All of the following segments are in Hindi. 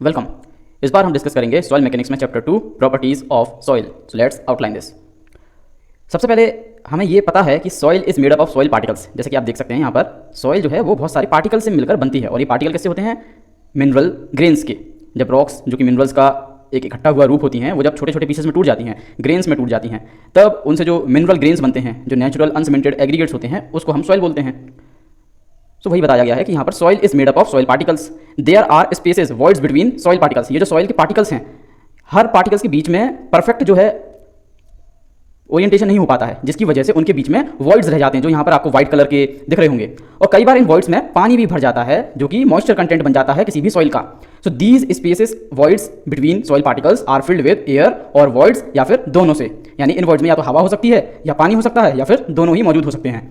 वेलकम। इस बार हम डिस्कस करेंगे सॉइल मैकेनिक्स में chapter 2 properties of soil. So let's outline this. सबसे पहले हमें ये पता है कि soil is made up of soil particles. जैसे कि आप देख सकते हैं यहाँ पर सॉइल जो है वो बहुत सारे पार्टिकल से मिलकर बनती है और ये पार्टिकल कैसे होते हैं? मिनरल ग्रेन्स के। जब रॉक्स जो कि मिनरल्स का एक इकट्ठा हुआ रूप होती हैं वो जब छोटे छोटे पीसेस में टूट जाती हैं, ग्रेन्स में टूट जाती हैं, तब उनसे जो मिनरल ग्रेन्स बनते हैं, जो नेचुरल अनसीमेंटेड एग्रीगेट्स होते हैं, उसको हम सॉइल बोलते हैं। तो वही बताया गया है कि यहाँ पर soil is made up of soil particles. There are spaces voids between soil particles. ये जो सॉइल के पार्टिकल्स हैं, हर पार्टिकल्स के बीच में परफेक्ट जो है ओरिएंटेशन नहीं हो पाता है, जिसकी वजह से उनके बीच में वॉइड्स रह जाते हैं, जो यहाँ पर आपको व्हाइट कलर के दिख रहे होंगे। और कई बार इन वॉइड्स में पानी भी भर जाता है, जो कि मॉइस्चर कंटेंट बन जाता है किसी भी सॉइल का। So these spaces voids between soil particles are filled with air और वॉइड्स, या फिर दोनों से। यानी इन वॉइड्स में या तो हवा हो सकती है या पानी हो सकता है या फिर दोनों ही मौजूद हो सकते हैं।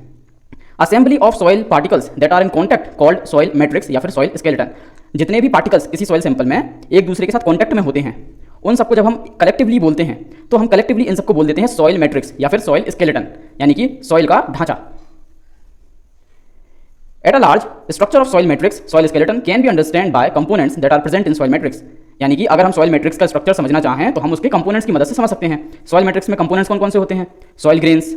Assembly of soil particles that are in contact called soil matrix या फिर सॉइल स्केलेटन। जितने भी पार्टिकल्स किसी सॉइल सैंपल में एक दूसरे के साथ कॉन्टैक्ट में होते हैं, उन सबको जब हम कलेक्टिवली बोलते हैं तो हम कलेक्टिवली इन सबको बोल देते हैं सॉइल मैट्रिक्स या फिर सॉइल स्केलेटन, यानी कि सॉइल का ढांचा। At a large structure of soil matrix soil skeleton can be understand by components that are present in soil matrix. यानी कि अगर हम सॉइल मैट्रिक्स का स्ट्रक्चर समझना चाहें तो हम उसके कंपोनेंट्स की मदद से समझ सकते हैं। सॉइल मैट्रिक्स में कंपोनेंट्स कौन कौन से होते हैं? सॉइल ग्रेन्स,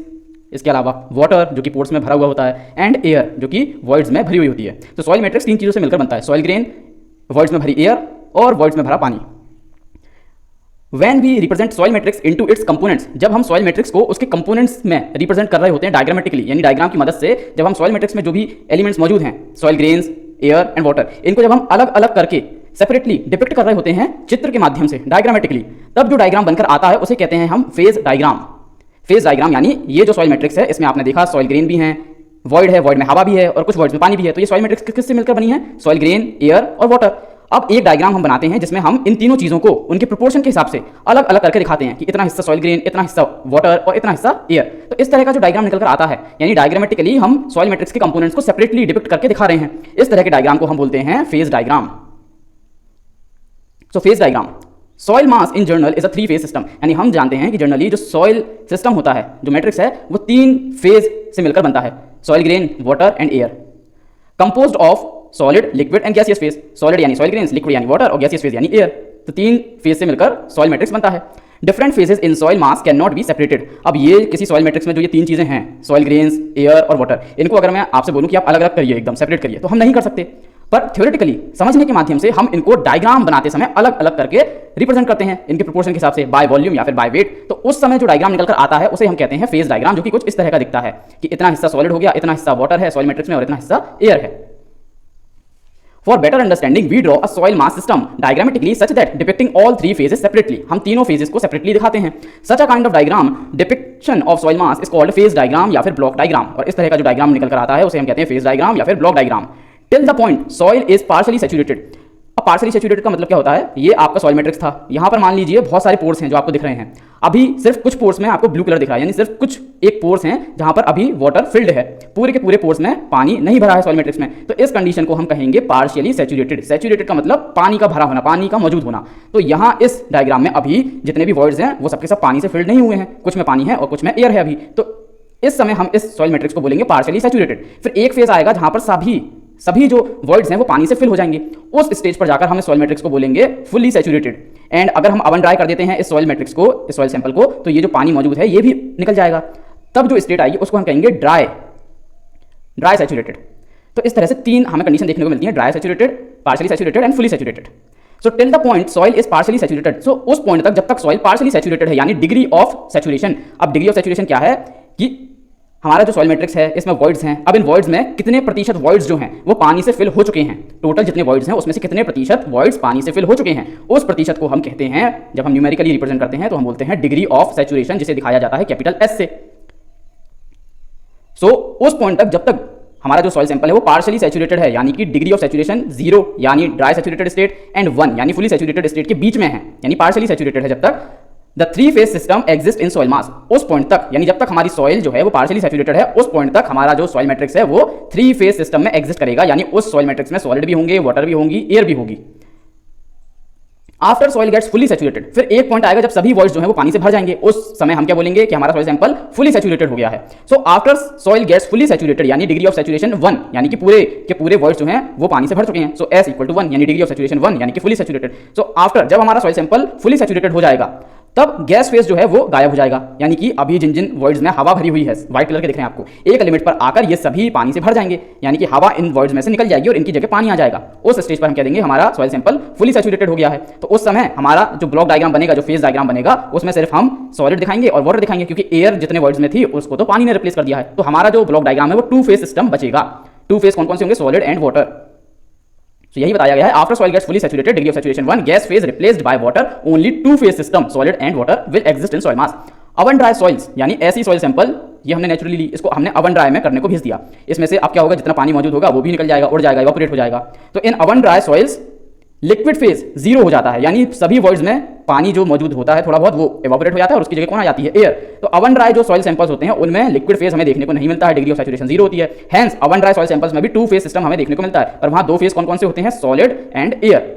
इसके अलावा वाटर जो कि पोर्स में भरा हुआ होता है, एंड एयर जो कि वॉइड्स में भरी हुई होती है। तो सॉइल मैट्रिक्स तीन चीज़ों से मिलकर बनता है: सॉइल ग्रेन, वॉइड्स में भरी एयर और वॉइड्स में भरा पानी। When we represent soil matrix into its components, जब हम soil matrix को उसके components में represent कर रहे होते हैं diagrammatically, यानी डायग्राम की मदद से जब हम soil matrix में जो भी elements मौजूद हैं, soil grains, air and water, इनको जब हम अलग अलग करके सेपरेटली डिपिक्ट कर रहे होते हैं चित्र के माध्यम से डायग्रामेटिकली, तब जो डायग्राम बनकर आता है उसे कहते हैं हम फेज डायग्राम। फेज डायग्राम यानी ये जो सॉइल मैट्रिक्स है, इसमें आपने देखा सॉइल ग्रेन भी है, वॉइड है, वॉइड में हवा भी है और कुछ वॉइड्स में पानी भी है। तो ये सॉइल मैट्रिक्स किससे मिलकर बनी है? सॉइल ग्रेन, एयर और वाटर। अब एक डायग्राम हम बनाते हैं जिसमें हम इन तीनों चीजों को उनके प्रोपोर्शन के हिसाब से अलग अलग करके दिखाते हैं कि इतना हिस्सा सॉइल ग्रेन, इतना हिस्सा वाटर और इतना हिस्सा एयर। तो इस तरह का जो डायग्राम निकल कर आता है, यानी डायग्रामेटिकली हम सॉइल मैट्रिक्स के कंपोनेंट्स को सेपरेटली डिपिक्ट करके दिखा रहे हैं। इस तरह के डायग्राम को हम बोलते हैं phase diagram. So phase diagram. Soil mass in journal is a 3 phase system. यानी हम जानते हैं कि जनरली जो सॉइल सिस्टम होता है, जो मैट्रिक्स है, वो 3 फेज से मिलकर बनता है: soil grain, water and air. Composed of solid, liquid and gaseous phase. Solid यानी सॉइल ग्रेन्स, लिक्विड यानी वाटर और गैसियस फेज यानी एयर। तो 3 फेज से मिलकर सॉइल मैट्रिक्स बनता है। Different phases in soil mass can not be separated. अब ये किसी सॉइल मैट्रिक्स में जो ये 3 चीजें हैं, सॉइल ग्रेन्स, एयर और वाटर, इनको अगर मैं आपसे बोलूं कि आप अलग अलग करिए, एकदम सेपरेट करिए, तो हम नहीं कर सकते। पर थ्योरेटिकली समझने के माध्यम से हम इनको डायग्राम बनाते समय अलग अलग करके रिप्रेजेंट करते हैं इनके प्रोपोर्शन के हिसाब से, बाय वॉल्यूम या फिर बाय वेट। तो उस समय जो डायग्राम निकलकर आता है उसे हम कहते हैं फेज डायग्राम, जो कि कुछ इस तरह का दिखता है कि इतना हिस्सा सॉलिड हो गया, इतना हिस्सा वाटर है सॉइल मैट्रिक्स में और इतना हिस्सा एयर है। For better understanding, we draw a soil mass system diagrammatically such that depicting all 3 phases separately. हम तीनों phases को separately दिखाते हैं। Such a kind of diagram depiction of soil mass is called phase diagram या फिर block diagram। और इस तरह का जो डायग्राम निकल कर आता है उसे हम कहते हैं phase diagram या फिर block diagram। Till the point soil is partially saturated। अब पार्शली सैचुरेटेड का मतलब क्या होता है? ये आपका सॉइल मैट्रिक्स था, यहाँ पर मान लीजिए बहुत सारे पोर्स हैं जो आपको दिख रहे हैं। अभी सिर्फ कुछ पोर्स में आपको ब्लू कलर दिख रहा है, यानी सिर्फ कुछ एक पोर्स हैं जहाँ पर अभी वाटर फिल्ड है, पूरे के पूरे पोर्स में पानी नहीं भरा है सॉइल मैट्रिक्स में। तो इस कंडीशन को हम कहेंगे पार्शियली सैचुरेटेड। सैचुरेटेड का मतलब पानी का भरा होना, पानी का मौजूद होना। तो यहाँ इस डायग्राम में अभी जितने भी वॉइड्स हैं वो सबके सब पानी से फिल्ड नहीं हुए हैं, कुछ में पानी है और कुछ में एयर है अभी। तो इस समय हम इस सॉइल मैट्रिक्स को बोलेंगे पार्शियली सैचुरेटेड। फिर एक फेज आएगा जहाँ पर सभी जो वॉइड्स हैं वो पानी से फिल हो जाएंगे। उस स्टेज पर जाकर हम इस सॉइल मैट्रिक्स को बोलेंगे फुल्ली सैचुरेटेड। एंड अगर हम अवन ड्राई कर देते हैं इस सॉइल मैट्रिक्स को, इस सॉइल सैंपल को, तो ये जो पानी मौजूद है ये भी निकल जाएगा। तब जो स्टेट आएगी उसको हम कहेंगे ड्राई सैचुरेटेड। तो इस तरह से 3 हमें कंडीशन देखने को मिलती है: dry saturated, partially saturated and fully saturated. So till the point soil is partially saturated. So उस पॉइंट तक जब तक सॉइल पार्शियली सैचुरेटेड है, यानी डिग्री ऑफ सैचुरेशन। अब डिग्री ऑफ सैचुरेशन क्या है कि हमारा जो सॉइल मैट्रिक्स है इसमें वॉइड्स हैं। अब इन वॉइड्स में कितने प्रतिशत वॉइड्स जो हैं वो पानी से फिल हो चुके हैं, टोटल जितने वॉइड्स हैं उसमें से कितने प्रतिशत वॉइड्स पानी से फिल हो चुके हैं, उस प्रतिशत को हम कहते हैं, जब हम न्यूमेरिकली रिप्रेजेंट करते हैं तो हम बोलते हैं डिग्री ऑफ सैचुरेशन, जिसे दिखाया जाता है कैपिटल एस से। सो उस पॉइंट तक जब तक हमारा जो सॉइल सैंपल है वो पार्शियली सैचुरेटेड है, यानी कि डिग्री ऑफ सैचुरेशन 0 यानी ड्राई सैचुरेटेड स्टेट एंड 1 यानी फुली सैचुरेटेड स्टेट के बीच में है, यानी पार्शियली सैचुरेटेड है, जब तक the 3 phase system exist in soil मास। उस पॉइंट तक, यानी जब तक हमारी सॉइल जो है वो पार्शियली सैचुरेटेड है, उस पॉइंट तक हमारा जो सॉइल मैट्रिक्स है वो 3 फेज सिस्टम में एग्जिस्ट करेगा। यानी उस सॉइल मैट्रिक्स में सॉलिड भी होंगे, वाटर भी होंगी, एयर भी होगी। After soil gets fully saturated, फिर एक पॉइंट आएगा जब सभी वॉइड्स जो है वो पानी से भर जाएंगे, उस समय हम क्या बोलेंगे कि हमारा सॉइल सैंपल फुली सैचुरेटेड हो गया है। So after soil gets fully saturated यानी डिग्री ऑफ सैचुरेशन 1, यानी कि पूरे के पूरे वॉइड्स जो हैं वो पानी से भर चुके हैं। सो S = 1 यानी डिग्री ऑफ सैचुरेशन 1 यानी कि फुली सैचुरेटेड। सो आफ्टर जब हमारा सॉइल सैंपल फुली सैचुरेटेड हो जाएगा तब गैस फेज जो है वो गायब हो जाएगा, यानी कि अभी जिन जिन वॉइड्स में हवा भरी हुई है, व्हाइट कलर के दिख रहे हैं आपको, एक लिमिट पर आकर ये सभी पानी से भर जाएंगे, यानी कि हवा इन वॉइड्स में से निकल जाएगी और इनकी जगह पानी आ जाएगा। उस स्टेज पर हम कह देंगे हमारा सॉइल सैंपल फुली सैचुरेटेड हो गया है। तो उस समय हमारा जो ब्लॉक डायग्राम बनेगा, जो फेज डायग्राम बनेगा, उसमें सिर्फ हम सॉलिड दिखाएंगे और वाटर दिखाएंगे, क्योंकि एयर जितने वॉइड्स में थी उसको तो पानी ने रिप्लेस कर दिया है। तो हमारा जो ब्लॉक डायग्राम है वो 2 फेज सिस्टम बचेगा। 2 फेज कौन कौन से होंगे? Solid and water. तो यही बताया गया है, after soil gets fully saturated, degree of saturation 1, gas phase replaced by water, only 2 phase system solid and water will exist in soil mass. Oven dry soils यानी ऐसी सॉइल सैंपल, ये हमने नेचुरली ली, इसको हमने अवन ड्राई में करने को भेज दिया। इसमें से अब क्या होगा, जितना पानी मौजूद होगा वो भी निकल जाएगा, उड़ जाएगा, इवापोरेट हो जाएगा। तो in oven dry soils liquid phase 0 हो जाता है, यानी सभी वॉइड्स में पानी जो मौजूद होता है थोड़ा बहुत वो इवापोरेट हो जाता है और उसकी जगह कौन आ जाती है? एयर। तो अवन ड्राई जो सॉइल सैंपल्स होते हैं उनमें लिक्विड फेज हमें देखने को नहीं मिलता है, डिग्री ऑफ सैचुरेशन 0 होती है। Hence oven dry soil samples में भी 2 फेज सिस्टम हमें देखने को मिलता है, पर वहां 2 फेज कौन कौन से होते हैं? Solid and air.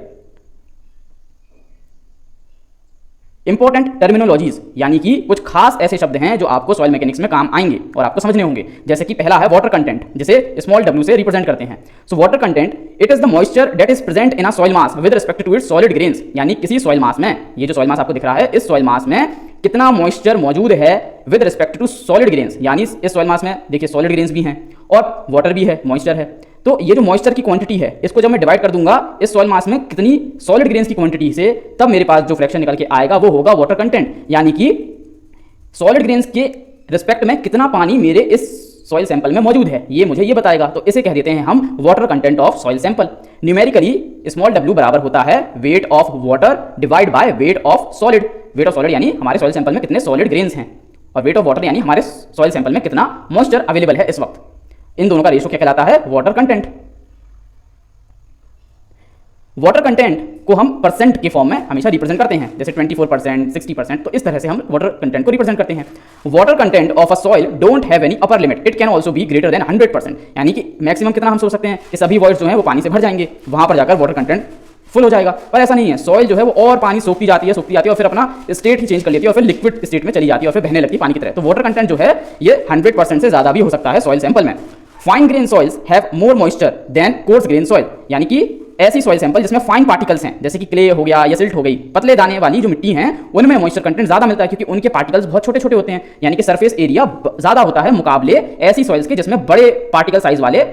Important terminologies यानी कि कुछ खास ऐसे शब्द हैं जो आपको सॉइल मैकेनिक्स में काम आएंगे और आपको समझने होंगे। जैसे कि पहला है वाटर कंटेंट, जिसे स्मॉल w से रिप्रेजेंट करते हैं। So water content it is the moisture that is present in a soil mass with respect to its solid grains, यानी किसी सॉइल मास में, ये जो सॉइल मास आपको दिख रहा है, इस सॉइल मास में कितना मॉइस्चर मौजूद है with respect to solid grains, यानी इस सॉइल मास में देखिए सॉलिड ग्रेन्स भी हैं और वाटर भी है, मॉइस्चर है। तो ये जो मॉइस्चर की क्वांटिटी है, इसको जब मैं डिवाइड कर दूंगा इस सॉइल मास में कितनी सॉलिड ग्रेन्स की क्वांटिटी से, तब मेरे पास जो फ्रैक्शन निकल के आएगा वो होगा वाटर कंटेंट, यानी कि सॉलिड ग्रेन्स के रिस्पेक्ट में कितना पानी मेरे इस सॉइल सैंपल में मौजूद है, ये मुझे ये बताएगा। तो इसे कह देते हैं हम water content of soil sample. Numerically small w बराबर होता है weight of water divide by weight of solid. Weight of solid यानी हमारे सॉइल सैंपल में कितने सॉलिड ग्रेन्स हैं, और वेट ऑफ वाटर यानी हमारे सॉइल सैंपल में कितना मॉइस्चर अवेलेबल है इस वक्त। इन दोनों का रेशो क्या कहलाता है? Water content. वाटर कंटेंट को हम परसेंट के फॉर्म में हमेशा रिप्रेजेंट करते हैं, जैसे 24%, 60%, तो इस तरह से हम वाटर कंटेंट को रिप्रेजेंट करते हैं। Water content of a soil don't have any upper limit, it can also be greater than 100%, यानी कि मैक्सिमम कितना हम सोच सकते हैं कि सभी वॉइड्स जो हैं वो पानी से भर जाएंगे, वहां पर जाकर वाटर कंटेंट फुल हो जाएगा। पर ऐसा नहीं है, सॉइल जो है वो और पानी सोखती जाती है और फिर अपना स्टेट ही चेंज कर लेती है और फिर लिक्विड स्टेट में चली जाती है और फिर बहने लगती है पानी की तरह। तो वाटर कंटेंट जो है ये 100% से ज्यादा भी हो सकता है सॉइल सैंपल में। Fine grain soils have more moisture than coarse grain soil, यानी कि ऐसी सॉइल सैंपल जिसमें फाइन पार्टिकल्स हैं, जैसे कि क्ले हो गया या सिल्ट हो गई, पतले दाने वाली जो मिट्टी हैं उनमें मॉइस्चर कंटेंट ज्यादा मिलता है, क्योंकि उनके पार्टिकल्स बहुत छोटे छोटे होते हैं, यानी कि सरफेस एरिया ज्यादा होता है मुकाबले ऐसी सॉइल्स के जिसमें बड़े पार्टिकल साइज वाले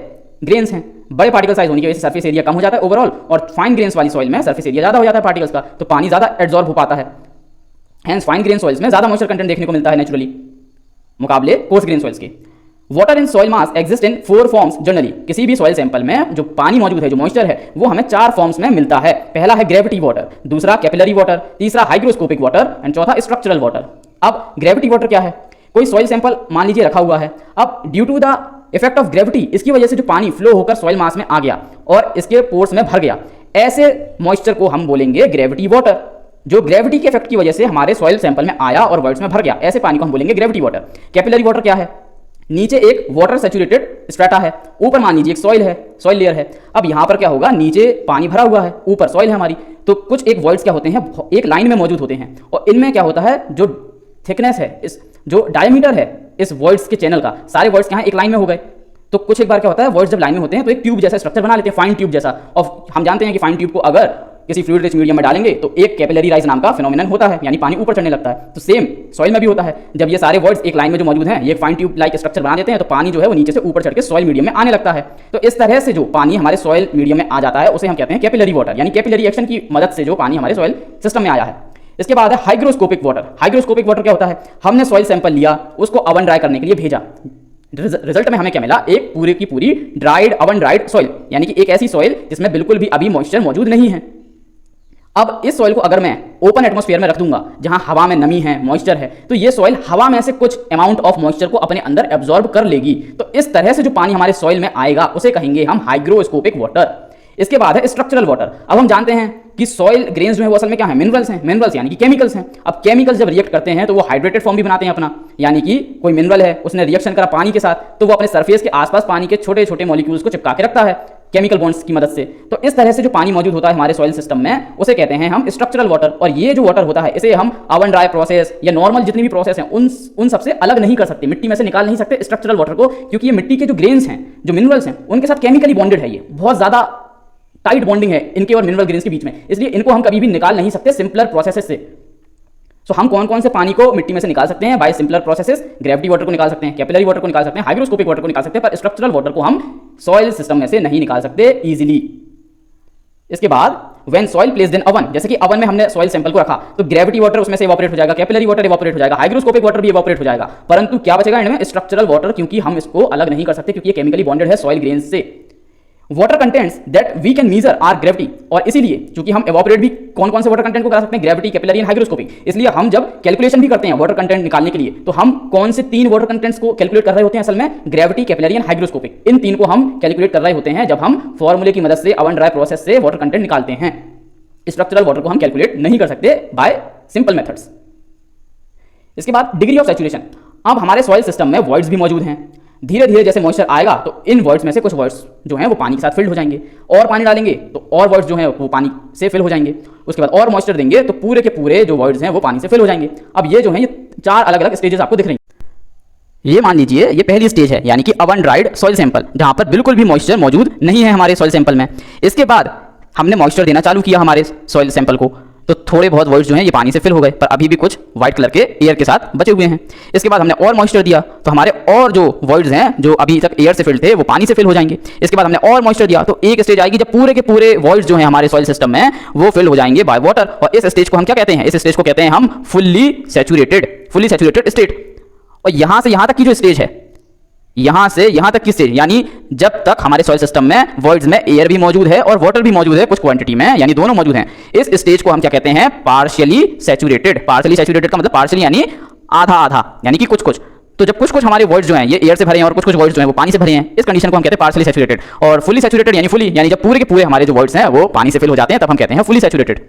ग्रेन्स हैं। बड़े पार्टिकल साइज होने की वजह से सरफेस एरिया कम हो जाता है ओवरऑल, और फाइन ग्रेन्स वाली सॉइल में सरफेस एरिया ज्यादा हो जाता है पार्टिकल्स का, तो पानी ज्यादा एब्जॉर्ब हो पाता है। हेंस फाइन ग्रेन सॉइल्स में ज्यादा मॉइस्चर कंटेंट देखने को मिलता है नेचुरली मुकाबले कोर्स ग्रेन सॉइल्स के। Water in soil mass exist in 4 forms generally, किसी भी सॉइल सैंपल में जो पानी मौजूद है, जो मॉइस्चर है, वो हमें 4 फॉर्म्स में मिलता है। पहला है ग्रेविटी वाटर, दूसरा कैपिलरी वाटर, तीसरा हाइग्रोस्कोपिक वाटर एंड चौथा स्ट्रक्चरल वाटर। अब ग्रेविटी वाटर क्या है? कोई सॉइल सैंपल मान लीजिए रखा हुआ है, अब due to the effect of gravity, इसकी वजह से जो पानी फ्लो होकर सॉइल मास में आ गया और इसके पोर्स में भर गया, ऐसे मॉइस्चर को हम बोलेंगे ग्रेविटी वाटर। जो ग्रेविटी के इफेक्ट की वजह से हमारे सॉइल सैंपल में आया और वॉइड्स में भर गया, ऐसे पानी को हम बोलेंगे ग्रेविटी वाटर। कैपिलरी वाटर क्या है? नीचे एक वाटर सैचुरेटेड स्ट्रेटा है, ऊपर मान लीजिए एक सॉइल है, सॉइल लेयर है। अब यहां पर क्या होगा, नीचे पानी भरा हुआ है, ऊपर सॉइल है हमारी, तो कुछ एक वॉइड्स क्या होते हैं, एक लाइन में मौजूद होते हैं, और इनमें क्या होता है, जो थिकनेस है, इस जो डायमीटर है इस वॉइड्स के चैनल का, सारे वॉइड्स क्या है, एक लाइन में हो गए। तो कुछ एक बार क्या होता है, वॉइड्स जब लाइन में होते हैं तो एक ट्यूब जैसा स्ट्रक्चर बना लेते हैं, फाइन ट्यूब जैसा। और हम जानते हैं कि फाइन ट्यूब को अगर किसी फ्लूइड रिच मीडियम में डालेंगे तो एक कैपिलरी राइज नाम का फिनोमिनन होता है, यानी पानी ऊपर चढ़ने लगता है। तो सेम सॉइल में भी होता है, जब ये सारे वॉइड्स एक लाइन में जो मौजूद हैं, ये फाइन ट्यूब लाइक स्ट्रक्चर बना देते हैं, तो पानी जो है वो नीचे से ऊपर चढ़ के सॉइल मीडियम में आने लगता है। तो इस तरह से जो पानी हमारे सॉइल मीडियम में आ जाता है उसे हम कहते हैं कैपिलरी वाटर, यानी कैपिलरी एक्शन की मदद से जो पानी हमारे सॉइल सिस्टम में आया है। इसके बाद है हाइग्रोस्कोपिक वाटर। हाइग्रोस्कोपिक वाटर क्या होता है, हमने सॉइल सैंपल लिया, उसको ओवन ड्राई करने के लिए भेजा, रिजल्ट में हमें क्या मिला, एक पूरे की पूरी ड्राइड ओवन ड्राइड सॉइल, यानी कि एक ऐसी सॉइल जिसमें बिल्कुल भी अभी मॉइस्चर मौजूद नहीं है। अब इस सॉइल को अगर मैं ओपन एटमॉस्फेयर में रख दूंगा जहां हवा में नमी है, मॉइस्चर है, तो ये सॉइल हवा में से कुछ अमाउंट ऑफ मॉइस्चर को अपने अंदर एब्जॉर्ब कर लेगी। तो इस तरह से जो पानी हमारे सॉइल में आएगा उसे कहेंगे हम हाइग्रोस्कोपिक वाटर। इसके बाद है स्ट्रक्चरल वाटर। अब हम जानते हैं कि सॉइल ग्रेन्स जो है वो असल में क्या है, मिनरल्स हैं, मिनरल्स यानी कि केमिकल्स हैं। अब केमिकल्स जब रिएक्ट करते हैं तो वो हाइड्रेटेड फॉर्म भी बनाते हैं अपना, यानी कि कोई मिनरल है उसने रिएक्शन करा पानी के साथ, तो वो अपने सरफेस के आसपास पानी के छोटे छोटे मॉलिक्यूल्स को चिपका के रखता है, केमिकल बॉन्ड्स की मदद से। तो इस तरह से जो पानी मौजूद होता है हमारे सॉइल सिस्टम में उसे कहते हैं हम स्ट्रक्चरल वाटर। और ये जो वाटर होता है इसे हम ओवन ड्राई प्रोसेस या नॉर्मल जितनी भी प्रोसेस हैं उन सबसे अलग नहीं कर सकते, मिट्टी में से निकाल नहीं सकते स्ट्रक्चरल वाटर को, क्योंकि ये मिट्टी के जो ग्रेन्स हैं, जो मिनरल्स हैं, उनके साथ केमिकली बॉन्डेड है। ये बहुत ज़्यादा टाइट बॉन्डिंग है इनके और मिनरल ग्रेन्स के बीच में, इसलिए इनको हम कभी भी निकाल नहीं सकते सिंपलर प्रोसेसेस से। सो हम कौन कौन से पानी को मिट्टी में से निकाल सकते हैं? By simpler processes, gravity water को निकाल सकते हैं, कैपिलरी वाटर को निकाल सकते हैं, हाइग्रोस्कोपिक वाटर को निकाल सकते हैं, पर स्ट्रक्चरल वाटर को हम सॉइल सिस्टम में से नहीं निकाल सकते इजीली। इसके बाद when soil placed in oven, जैसे कि ओवन में हमने सॉइल सैंपल को रखा तो ग्रेविटी वाटर उसमें से इवापोरेट हो जाएगा, कैपिलरी वाटर इवापोरेट हो जाएगा, हाइग्रोस्कोपिक वाटर भी इवापोरेट हो जाएगा, परंतु क्या बचेगा इनमें? स्ट्रक्चरल वाटर, क्योंकि हम इसको अलग नहीं कर सकते क्योंकि ये केमिकली बॉन्डेड है सॉइल ग्रेन्स से। Water contents that we can measure are gravity, और इसीलिए क्योंकि हम एवापोरेट भी कौन कौन से वाटर कंटेंट को करा सकते हैं? Gravity, capillary and hygroscopic. इसलिए हम जब कैलकुलेशन भी करते हैं वाटर कंटेंट निकालने के लिए तो हम कौन से 3 वाटर कंटेंट्स को कैलकुलेट कर रहे होते हैं? असल में ग्रेविटी, कैपिलरी एंड हाइग्रोस्कोपिक, इन 3 को हम कैलकुलेट कर रहे होते हैं जब हम फॉर्मूले की मदद से ओवन ड्राई प्रोसेस से वाटर कंटेंट निकालते हैं। स्ट्रक्चरल वाटर को हम कैलकुलेट नहीं कर सकते बाय सिंपल मेथड्स। इसके बाद डिग्री ऑफ सैचुरेशन। अब हमारे सॉइल सिस्टम में वॉइड्स भी मौजूद हैं। धीरे धीरे जैसे मॉइस्चर आएगा तो इन वॉइड्स में से कुछ वॉइड्स जो हैं वो पानी के साथ फिल्ड हो जाएंगे, और पानी डालेंगे तो और वॉइड्स जो हैं वो पानी से फिल हो जाएंगे। उसके बाद और मॉइस्चर देंगे तो पूरे के पूरे जो वॉइड्स हैं वो पानी से फिल हो जाएंगे। अब ये जो हैं ये 4 अलग अलग स्टेजेस आपको दिख रही हैं। ये मान लीजिए ये पहली स्टेज है, यानी कि ओवन ड्राइड सॉइल सैंपल, जहां पर बिल्कुल भी मॉइस्चर मौजूद नहीं है हमारे सॉइल सैंपल में। इसके बाद हमने मॉइस्चर देना चालू किया हमारे सॉइल सैंपल को, तो थोड़े बहुत वॉइड्स जो हैं ये पानी से फिल हो गए, पर अभी भी कुछ व्हाइट कलर के एयर के साथ बचे हुए हैं। इसके बाद हमने और मॉइस्चर दिया तो हमारे और जो वॉइड्स हैं जो अभी तक एयर से फिल्ड थे वो पानी से फिल हो जाएंगे। इसके बाद हमने और मॉइस्चर दिया तो एक स्टेज आएगी जब पूरे के पूरे वॉइड्स जो हैं हमारे सॉइल सिस्टम में वो फिल हो जाएंगे बाय वाटर, और इस स्टेज को हम क्या कहते हैं? इस स्टेज को कहते हैं हम फुल्ली सैचुरेटेड स्टेट। और यहां से यहां तक की जो स्टेज है, यहां से यहां तक की स्टेज, यानी जब तक हमारे सॉइल सिस्टम में वॉइड्स में एयर भी मौजूद है और वाटर भी मौजूद है कुछ क्वांटिटी में, यानी दोनों मौजूद हैं, इस स्टेज को हम क्या कहते हैं? Partially saturated. पार्शियली सैचुरेटेड का मतलब पार्शियली यानी आधा आधा, यानी कि कुछ कुछ। तो जब कुछ कुछ हमारे वॉइड्स जो हैं ये एयर से भरे हैं और कुछ कुछ वॉइड्स जो हैं वो पानी से भरे हैं, इस कंडीशन को हम कहते हैं पार्शियली सैचुरेटेड। और फुली सैचुरेटेड यानी फुली, यानी जब पूरे के पूरे हमारे जो वॉइड्स हैं वो पानी से फिल हो जाते हैं तब हम कहते हैं fully saturated.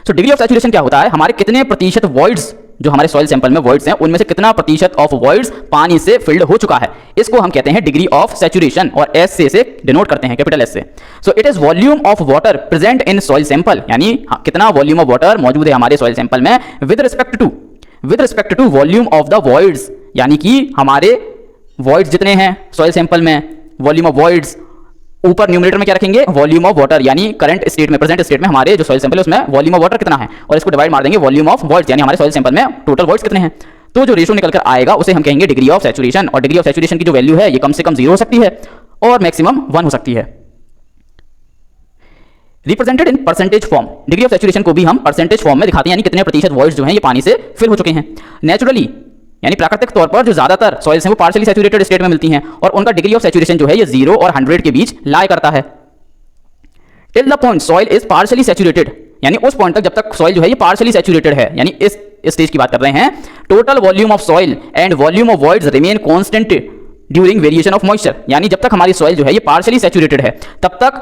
So degree of saturation क्या होता है? हमारे कितने प्रतिशत वॉइड्स जो हमारे सॉइल सैंपल में वॉइड्स हैं उनमें से कितना प्रतिशत ऑफ वॉइड्स पानी से फिल्ड हो चुका है, इसको हम कहते हैं डिग्री ऑफ सैचुरेशन, और एस से इसे डिनोट करते हैं, कैपिटल एस से। So it is volume of water present in soil sample, यानी कितना वॉल्यूम ऑफ वाटर मौजूद है हमारे सॉइल सैंपल में with respect to volume of the voids, यानी कि हमारे वॉइड्स जितने हैं सॉइल सैंपल में, वॉल्यूम ऑफ वॉइड्स, ऊपर न्यूमरेटर में क्या रखेंगे? वॉल्यूम ऑफ वाटर, यानी करंट स्टेट में, प्रेजेंट स्टेट में हमारे जो सॉइल सैंपल है उसमें वॉल्यूम ऑफ वाटर कितना है, और इसको डिवाइड मार देंगे वॉल्यूम ऑफ वॉइड्स, यानी हमारे सॉइल सैंपल में टोटल वॉइड्स कितने हैं। तो जो रेशो निकल कर आएगा उसे हम कहेंगे डिग्री ऑफ सैचुरेशन, और डिग्री ऑफ सैचुरेशन की जो वैल्यू है ये कम से कम 0 हो सकती है और मैक्सिमम 1 हो सकती है। Represented in percentage form, degree of saturation को भी हम परसेंटेज फॉर्म में दिखाते हैं, यानी कितने प्रतिशत वॉइड्स जो हैं ये पानी से फिल हो चुके हैं। नेचुरली यानी प्राकृतिक तौर पर जो ज्यादातर सॉइल्स हैं वो पार्शियली सैचुरेटेड स्टेट में मिलती हैं, और उनका डिग्री ऑफ सैचुरेशन जो है ये 0 और 100 के बीच लाई करता है। Till the point soil is partially saturated, यानी उस पॉइंट तक जब तक सॉइल जो है ये पार्शियली सैचुरेटेड है, यानी इस स्टेज की बात कर रहे हैं। Total volume of soil and volume of voids remain constant during variation of moisture, यानी जब तक हमारी सॉइल जो है ये पार्शियली सैचुरेटेड है तब तक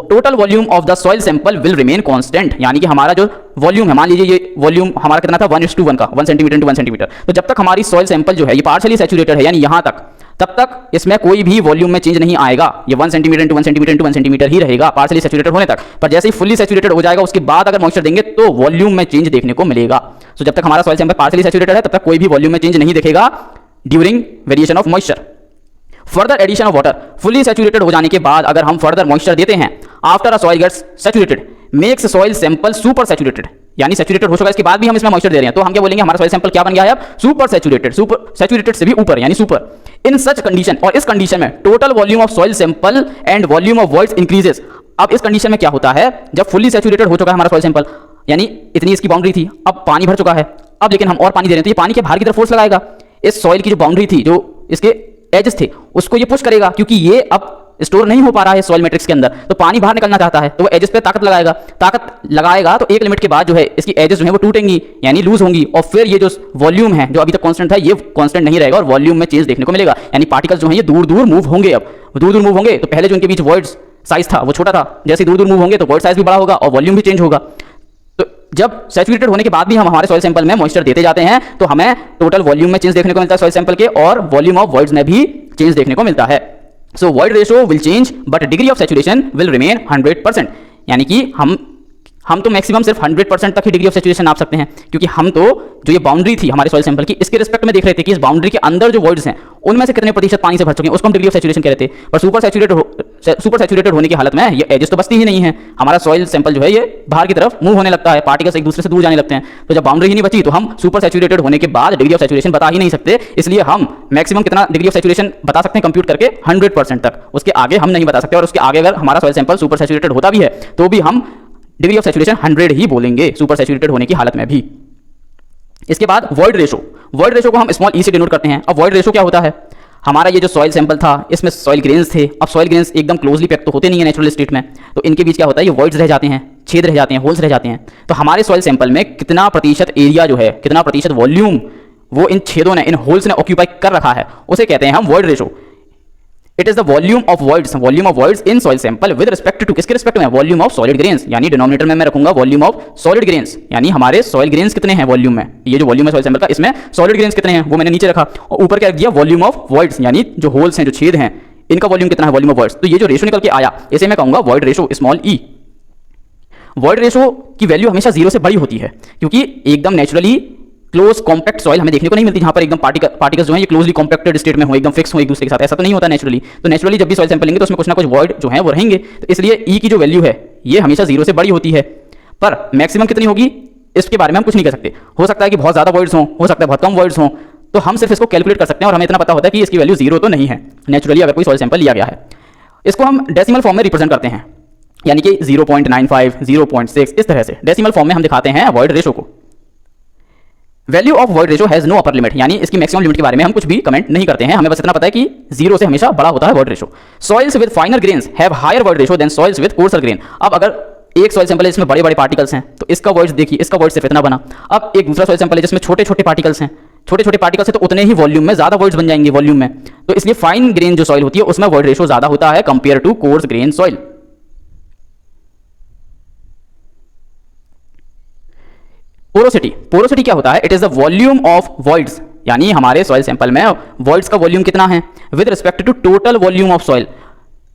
total volume of the soil sample will remain constant, यानी कि हमारा जो वॉल्यूम है, मान लीजिए ये वॉल्यूम हमारा कितना था 1:1 का, 1 सेंटीमीटर टू 1 सेंटीमीटर, तो जब तक हमारी सॉइल सैंपल जो है ये पार्शियली सैचुरेटेड है यानी यहां तक, तब तक इसमें कोई भी वॉल्यूम में चेंज नहीं आएगा, ये 1 centimetre to 1 centimetre to 1 centimetre ही रहेगा पार्शियली सैचुरेटेड होने तक। पर जैसे ही फुल्ली सैचुरेटेड हो जाएगा उसके बाद अगर मॉइस्चर देंगे तो वॉल्यूम में चेंज देखने को मिलेगा। सो जब तक हमारा सॉइल सैंपल पार्शियली सैचुरेटेड है तब तक कोई भी वॉल्यूम में चेंज नहीं दिखेगा during variation of moisture. Further addition of water, fully saturated हो जाने के बाद अगर हम फर्दर मॉइस्चर देते हैं after a soil gets saturated makes soil sample super saturated, यानी सैचुरेटेड हो चुका है इसके बाद भी हम इसमें मॉइस्चर दे रहे हैं तो हम क्या बोलेंगे? हमारा सॉइल सैंपल क्या बन गया है अब? सुपर सैचुरेटेड से भी ऊपर, यानी सुपर। इन सच कंडीशन, और इस कंडीशन में total volume of soil sample and volume of voids increases. अब इस कंडीशन में क्या होता है? जब फुली सैचुरेटेड हो चुका है हमारा सॉइल सैंपल, यानी इतनी इसकी बाउंड्री थी, अब पानी भर चुका है, अब लेकिन हम और पानी दे रहे हैं तो ये पानी के बाहर की तरफ फोर्स लगाएगा, इस सॉइल की जो बाउंड्री थी, जो इसके एजेस थे, उसको ये पुश करेगा, क्योंकि ये अब स्टोर नहीं हो पा रहा है सॉइल मैट्रिक्स के अंदर, तो पानी बाहर निकलना चाहता है, तो वो एजेस पे ताकत लगाएगा तो एक लिमिट के बाद जो है इसकी एजेस जो है वो टूटेंगी, यानी लूज होंगी, और फिर ये जो वॉल्यूम है जो अभी तक कांस्टेंट था ये कांस्टेंट नहीं रहेगा और वॉल्यूम में चेंज देखने को मिलेगा, यानी पार्टिकल्स जो है ये दूर दूर मूव होंगे। अब दूर दूर मूव होंगे तो पहले जो इनके बीच वॉइड्स साइज था वो छोटा था, जैसे दूर दूर मूव होंगे तो वॉइड साइज भी बड़ा होगा और वॉल्यूम भी चेंज होगा। तो जब सैचुरेटेड होने के बाद भी हम हमारे सॉइल सैंपल में मॉइस्चर देते जाते हैं तो हमें टोटल वॉल्यूम में चेंज देखने को मिलता है सॉइल सैंपल के, और वॉल्यूम ऑफ वॉइड्स में भी चेंज देखने को मिलता है। So void ratio will change but degree of saturation will remain 100%। यानी कि हम तो मैक्सिमम सिर्फ 100% तक ही डिग्री ऑफ सैचुरेशन नाप सकते हैं, क्योंकि हम तो जो ये बाउंड्री थी हमारे सॉइल सैंपल की, इसके रिस्पेक्ट में देख रहे थे कि इस बाउंड्री के अंदर जो वॉइड्स हैं उनमें से कितने प्रतिशत पानी से भर चुके हैं, उसको हम डिग्री ऑफ सैचुरेशन कह रहे थे। पर सुपर सैचुरेटेड होने की हालत में ये एजेस तो बचती ही नहीं है, हमारा सॉइल सैंपल जो है ये बाहर की तरफ मूव होने लगता है, पार्टिकल्स एक दूसरे से दूर जाने लगते हैं। तो जब बाउंड्री ही नहीं बची तो हम सुपर सैचुरेटेड होने के बाद डिग्री ऑफ सैचुरेशन बता ही नहीं सकते। इसलिए हम मैक्सिमम कितना डिग्री ऑफ सैचुरेशन बता सकते हैं कंप्यूट करके, 100% तक, उसके आगे हम नहीं बता सकते। और उसके आगे अगर हमारा सॉइल सैंपल सुपर सैचुरेटेड होता भी है तो भी हम डिग्री ऑफ सैचुरेशन 100 ही बोलेंगे सुपर सैचुरेटेड होने की हालत में भी। इसके बाद वॉइड रेशो, वॉइड रेशो को हम स्मॉल ई से डिनोट करते हैं। अब वॉइड रेशो क्या होता है, हमारा ये जो सॉइल सैंपल था इसमें सॉइल ग्रेन्स थे। अब सॉइल ग्रेन्स एकदम क्लोजली पैक तो होते नहीं है नेचुरल स्टेट में, तो इनके बीच क्या होता है, ये वॉइड्स रह जाते हैं, छेद रह जाते हैं, होल्स रह जाते हैं। तो हमारे सॉइल सैंपल में कितना प्रतिशत एरिया जो है, कितना प्रतिशत वॉल्यूम वो इन छेदों ने, इन होल्स ने ऑक्यूपाई कर रखा है, उसे कहते हैं हम void ratio. It is the volume of voids in soil sample with respect to, किसके रिस्पेक्ट में, वॉल्यूम ऑफ सॉलिड ग्रेन्स। यानी डिनोमिनेटर में मैं रखूंगा वॉल्यूम ऑफ सॉलिड ग्रेन्स, यानी हमारे सॉइल ग्रेन्स कितने हैं वॉल्यूम में, ये जो वॉल्यूम है सॉइल सैंपल का, इसमें सॉलिड ग्रेन्स कितने हैं वो मैंने नीचे रखा, और ऊपर क्या रख दिया, वॉल्यूम ऑफ वॉइड्स, यानी जो होल्स हैं, जो छेद हैं, इनका वॉल्यूम कितना है, वॉल्यूम ऑफ वॉइड्स। तो ये जो रेशो निकल के आया इसे मैं कहूंगा वॉइड रेशो, स्मॉल ई। वॉइड रेशो की वैल्यू हमेशा 0 से बड़ी होती है, क्योंकि एकदम नेचुरली क्लोज कॉम्पैक्ट सॉइल हमें देखने को नहीं मिलती, जहां पर एकदम पार्टिकल्स जो हैं ये क्लोजली कॉम्पैक्टेड स्टेट में हो, एकदम फिक्स हो एक दूसरे के साथ, ऐसा तो नहीं होता नेचुरली। तो नेचुरली जब भी सॉइल सैंपल लेंगे तो उसमें कुछ ना कुछ वॉइड जो है वो रहेंगे, तो इसलिए ई की जो वैल्यू है ये हमेशा 0 से बड़ी होती है। पर मैक्सिमम कितनी होगी इसके बारे में हम कुछ नहीं कह सकते, हो सकता है कि बहुत ज़्यादा वॉइड्स हों, हो सकता है बहुत कम वॉइड्स हों, तो हम सिर्फ इसको कैलकुलेट कर सकते हैं और हमें इतना पता होता है कि इसकी वैल्यू 0 तो नहीं है नेचुरली अगर कोई सॉइल सैंपल लिया गया है। इसको हम डेसिमल फॉर्म में रिप्रेजेंट करते हैं, यानी कि 0.95, 0.6, इस तरह से डेसिमल फॉर्म में हम दिखाते हैं वॉइड रेशो को। Value of void ratio has no upper limit, यानी इसकी मैक्सिमम लिमिट के बारे में हम कुछ भी कमेंट नहीं करते हैं, हमें बस इतना पता है कि 0 से हमेशा बड़ा होता है void ratio. Soils with finer grains have higher void ratio than soils with coarser grain. अब अगर एक सॉइल सैंपल है जिसमें बड़े बड़े पार्टिकल्स हैं तो इसका वॉइड देखिए, इसका वॉइड सिर्फ इतना बना। अब एक दूसरा सॉइल सैंपल है जिसमें छोटे छोटे पार्टिकल्स हैं, छोटे छोटे पार्टिकल्स हैं तो उतने ही वॉल्यूम में ज्यादा वॉइड्स बन जाएंगे वॉल्यूम में, तो इसलिए फाइन ग्रेन जो सॉइल होती है उसमें वॉइड रेशो ज्यादा होता है compare to coarse grain soil. Porosity, porosity क्या होता है, it is the volume of voids, यानी हमारे सॉइल सैंपल में वॉइड्स का वॉल्यूम कितना है with respect to total volume of soil.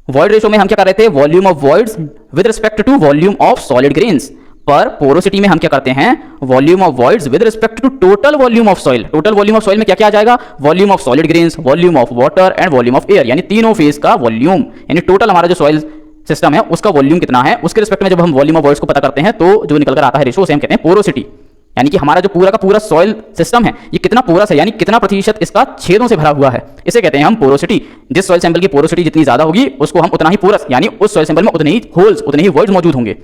Void ratio में हम क्या कर रहे थे, volume of voids with respect to volume of solid grains, पर पोरोसिटी में हम क्या करते हैं, volume of voids with respect to total volume of soil. Total volume of soil में क्या क्या आ जाएगा, volume of solid grains, volume of water and volume of air, यानी तीनों फेज का वॉल्यूम, यानी टोटल हमारा जो सॉइल सिस्टम है उसका वॉल्यूम कितना है, उसके रिस्पेक्ट में जब हम वॉल्यूम ऑफ वॉइड्स को पता करते हैं तो जो निकल कर आता है रेशो उसे हम कहते हैं पोरोसिटी। यानी कि हमारा जो पूरा का पूरा सॉइल सिस्टम है ये कितना पोरस है, यानी कितना प्रतिशत इसका छेदों से भरा हुआ है, इसे कहते हैं हम पोरोसिटी। जिस सॉइल सैंपल की पोरोसिटी जितनी ज्यादा होगी उसको हम उतना ही पोरस, यानी उस सॉइल सैंपल में उतने ही होल्स, उतने ही वॉइड्स मौजूद होंगे।